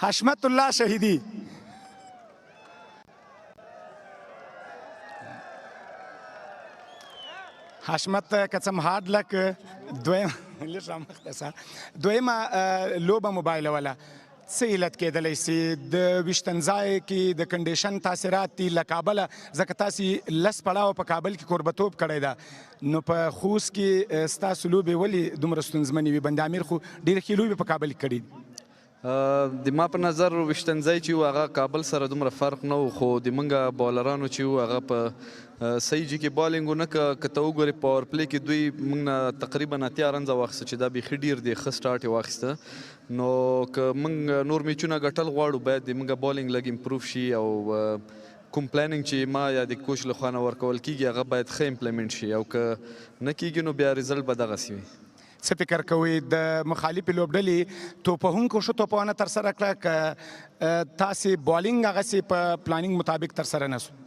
حشمت الله شهیدي. حشمت که څه هارد لک لږ رامخته سه دویمه لوبه موبایلوله څه علت کېدلی سي د ویشتن ځای کې د کنډیشن تاثیرات دي له کابله ځکه تاسې لس پړاوه په کابل کې کوربتوب کړی ده نو په خوست کې ستاسو لوبې ولې دومره ستونزمنې وي بند امیر خو ډېرې ښې لوبې په کابل کې کړي دي د ما په نظر ویشتنځای چې و هغه کابل سره دومره فرق نه و خو د موږ بالرانو چې و هغه په صحیح جي کې بالینګ ونه که ته وګورې پاور پلی کې دوی موږ نه تقریبا 8 رنزه واخیسته چې دا بیخي ډېر دی ښه سټارټ یې واخیسته نو که موږ نور میچونه ګټل غواړو باید د موږ بالینګ لږ امپروف شي او کوم پلانینګ چې ما یا د کوچ له خوا نه ورکول کېږي هغه باید ښه امپلیمنټ شي او که نه کېږي نو بیا ریزلټ به دغسې وي څه فکر کوئ د مخالفې لوبډلې توپوهونکو ښه توپونه ترسره کړه که تاسې بالینګ هغسې په پلانینګ مطابق ترسره نه سو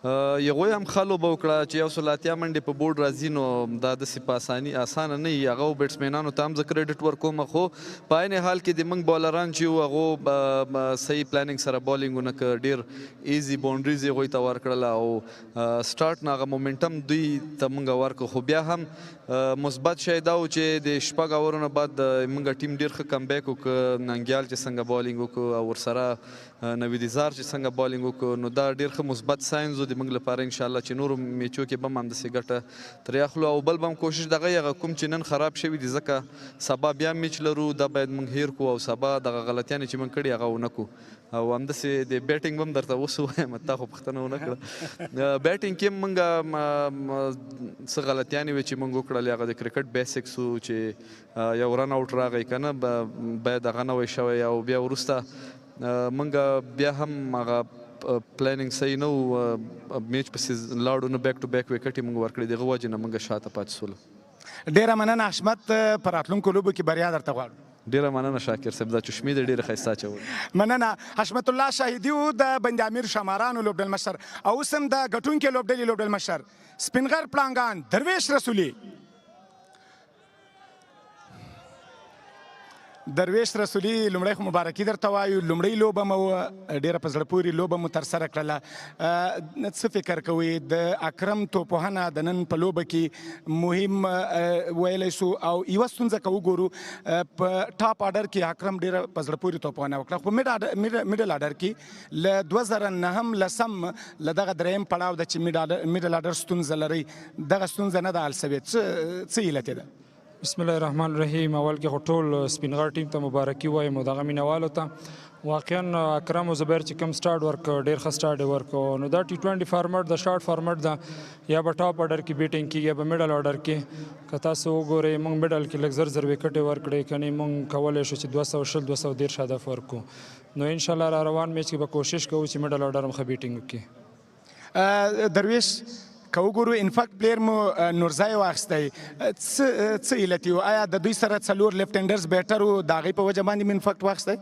هغوی هم ښه لوبه وکړه چې 180 منډې په بورډ راځي نو دا داسې په اسانه نه وي هغه بیټسمینانو ته هم زه کریډټ ورکوم خو په عین حال کې د موږ بالران چې وو هغو صحیح پلانینګ سره بالینګ ونه کړ ډېر ایزي باونډریز یې هغوی ته ورکړله او سټارټ نه هغه مومنټم دوی ته موږ ورکړو خو بیا هم مثبت شی دا و چې د 6 اورونو بعد موږ ټیم ډېر ښه کمبیک وکړ ننګیال چې څنګه بالینګ وکړو او ورسره نویدیزار چې څنګه بالینګ وکړو نو دا ډېر ښه مثبت ساینس و د موږ لپاره انشاءالله چې نورو میچو کې به هم همداسې ګټه ترې اخلو او بل به هم کوشش دغه هغه کوم چې نن خراب شوي دي ځکه سبا بیا میچ لرو دا باید موږ هیر کړو او سبا دغه غلطیانې چې موږ کړي هغه ونه کړو او همداسې د بیټینګ به هم درته اوس ووایم تا خو پوښتنه ونه کړه بیټینګ کې هم موږ څه غلطیانې وې چې موږ وکړلې هغه د کرکټ بیسکس و چې یو رن اوټ راغی که نه باید هغه نه وی شوی او بیا وروسته موږ بیا هم هغه پلانینګ صحیح نه و میچ پسې لاړو نه بیک ټو بیک وکټ یې موږ ورکړې دغه وجې نه موږ شاته پاتې سولو ډېره مننه حشمت په راتلونکو لوبو کې بریا درته غواړو ډېره مننه شاکر صاحب دا چشمې د ډېره ښایسته اچولې مننه حشمت الله شاهدي و د بند امیر شمارانو لوبډل مشر او اوس هم د ګټونکې لوبډلې لوبډل مشر سپینغر پړانګان درویش رسولي درویش رسولي لومړی خو مبارکي درته وایو لومړۍ لوبه مو ډېره په زړه پورې لوبه مو ترسره کړله څه فکر کوئ د اکرم توپوهنه د نن په لوبه کې مهم ویلی سو او یوه ستونزه که وګورو په ټاپ آډر کې اکرم ډېره په زړه پورې توپوهنه وکړه خو میډل آډر کې له 2009 له دغه دریم پړاو ده چې میډل آډر ستونزه لرئ دغه ستونزه نه ده حل سوې څه علت یې ده بسم الله الرحمن الرحیم اول کې خو ټول سپینغر ټیم ته مبارکي وایم او دغه مینوالو ته واقعا اکرم او زبیر چې کوم سټارټ ورکړ ډېر ښه سټارټ یې ورکړ نو دا T20 فارمټ د شارټ فارمټ ده یا به ټاپ آډر کې بیټینګ کېږي یا به میډل آډر کې که تاسو وګورئ موږ میډل کې لږ زر وکټې ورکړې که نه موږ کولی شو چې 210 هدف ورکړو نو انشاءالله را روان میچ کې به کوشش کوو چې میډل آډر هم ښه بیټینګ وکړي درویش که وګورو انفیکټ پلیر مو نورزای واخیستی څه علت و آیا د دوی سره 4 لیفټ هینډرز بیټر و د هغې په وجه باندې مو انفیکټ واخیستی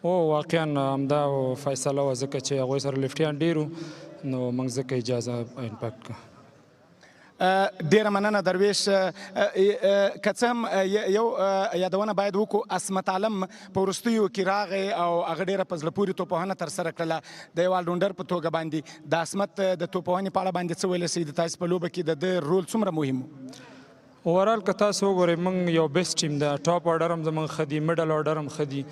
او واقعا همدا فیصله وه ځکه چې هغوی سره لیفټیان ډېر وو نو موږ ځکه اجازه امپیکټ کړه ډیره مننه درویش که څه هم یو یادونه باید وکړو عصمت عالم په وروستیو کې راغی او هغه ډیره په زړه پورې توپوهنه ترسره کړله د یو آلراونډر په توګه باندې د عصمت د توپوهنې په اړه باندې څه ویلی سئ د تاسې په لوبه کې د ده رول څومره مهم و اوورال که تاسو وګورئ موږ یو بیسټ ټیم ده ټاپ آډر هم زموږ ښه دي میډل آډر هم ښه دي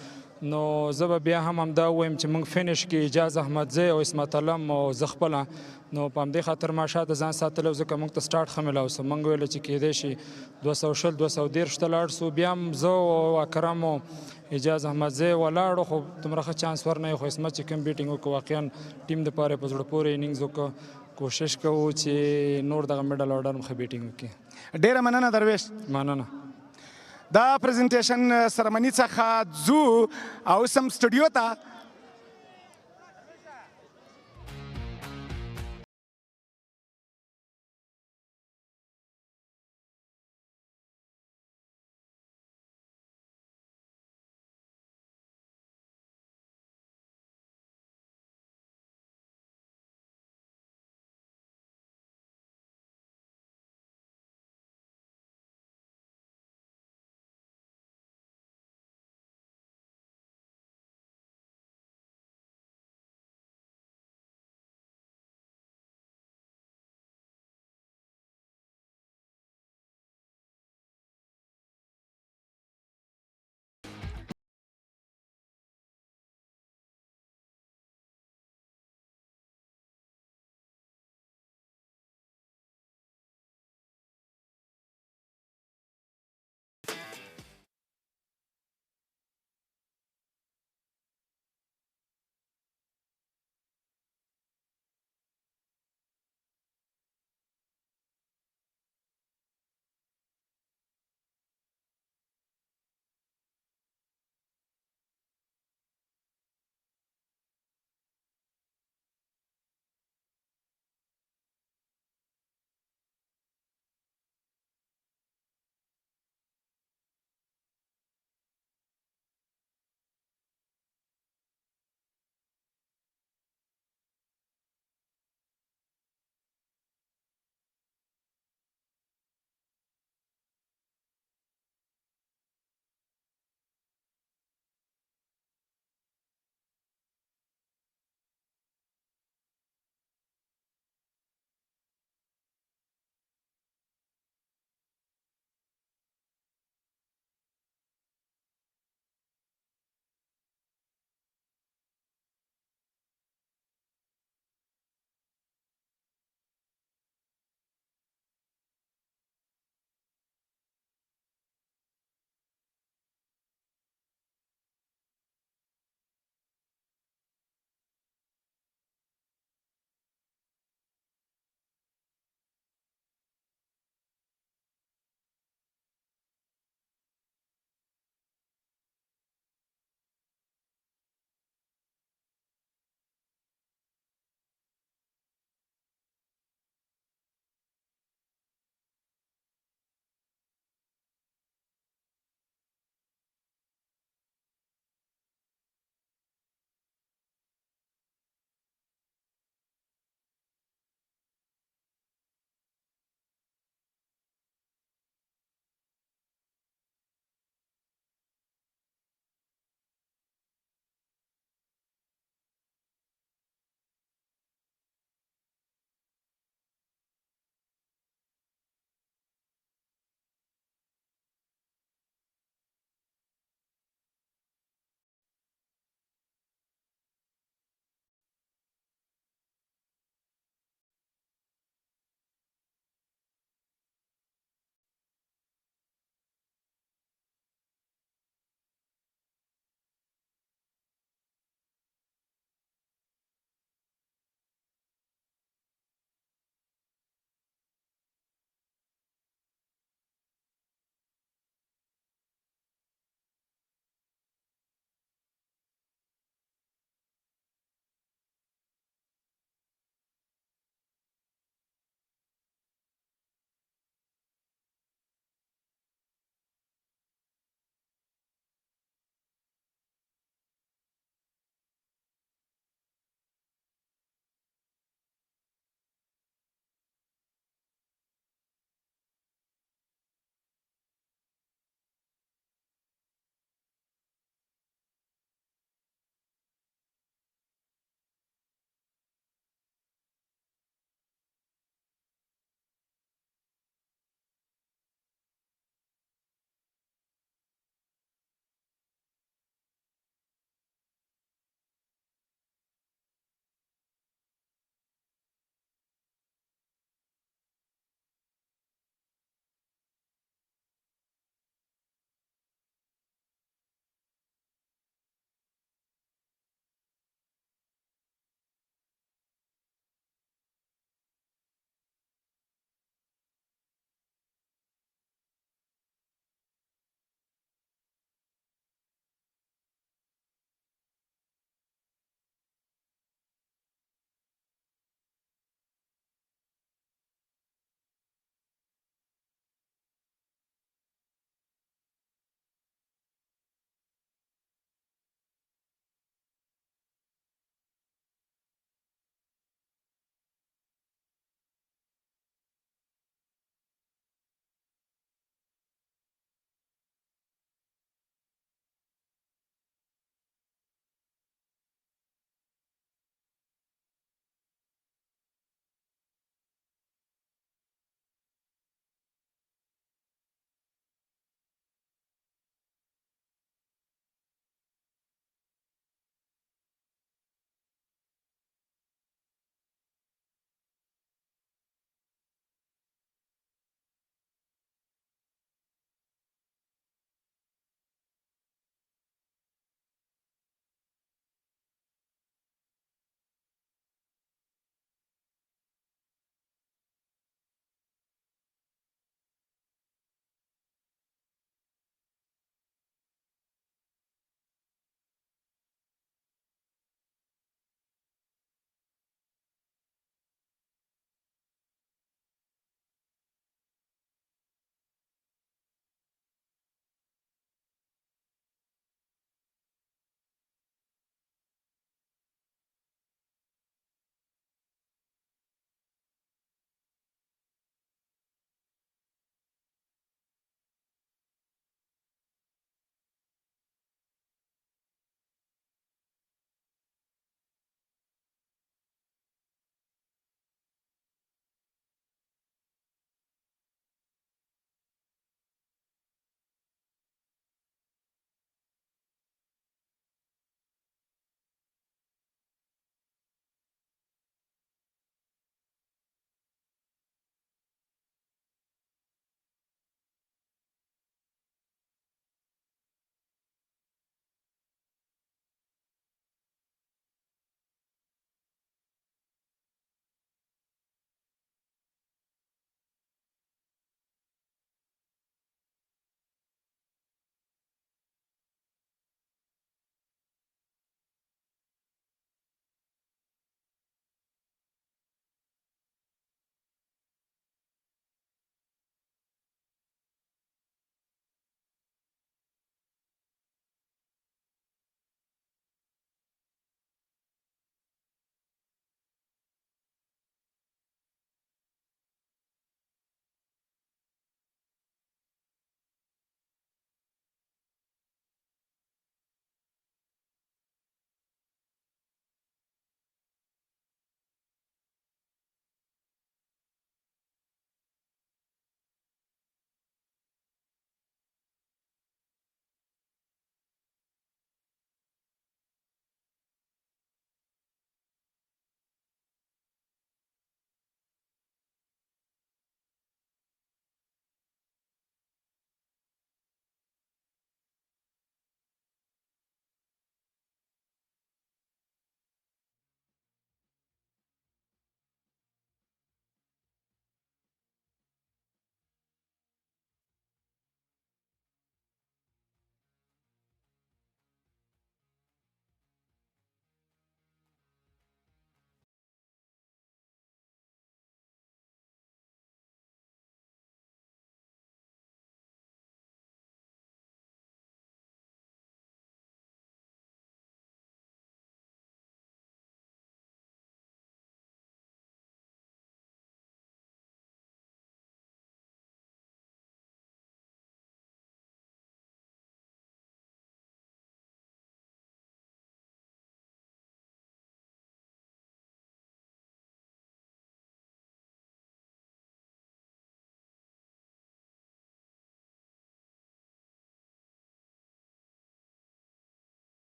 نو زه به بیا هم همدا ووایم چې موږ فینش کې اجاز احمدزی او اسمت علم او زه خپله نو په همدې خاطر ما شاته ځان ساتلی و ځکه موږ ته سټارټ ښه میلاو سو موږ ویله چې کیدای شي 220 230 ته لاړ سو بیا هم زه او اکرم او اجاز احمدزی ولاړو خو دومره ښه چانس ورنه خو اسمت چې کوم بیټینګ وکړو واقعا ټیم دپاره په زړه پورې انینګز وکړو کوشش کوو چې نور دغه میډل آډر هم ښه بیټینګ وکړي ډیره مننه درویش مننه دا پریزنټیشن سرمنی څخه ځو او اوس هم سټوډیو ته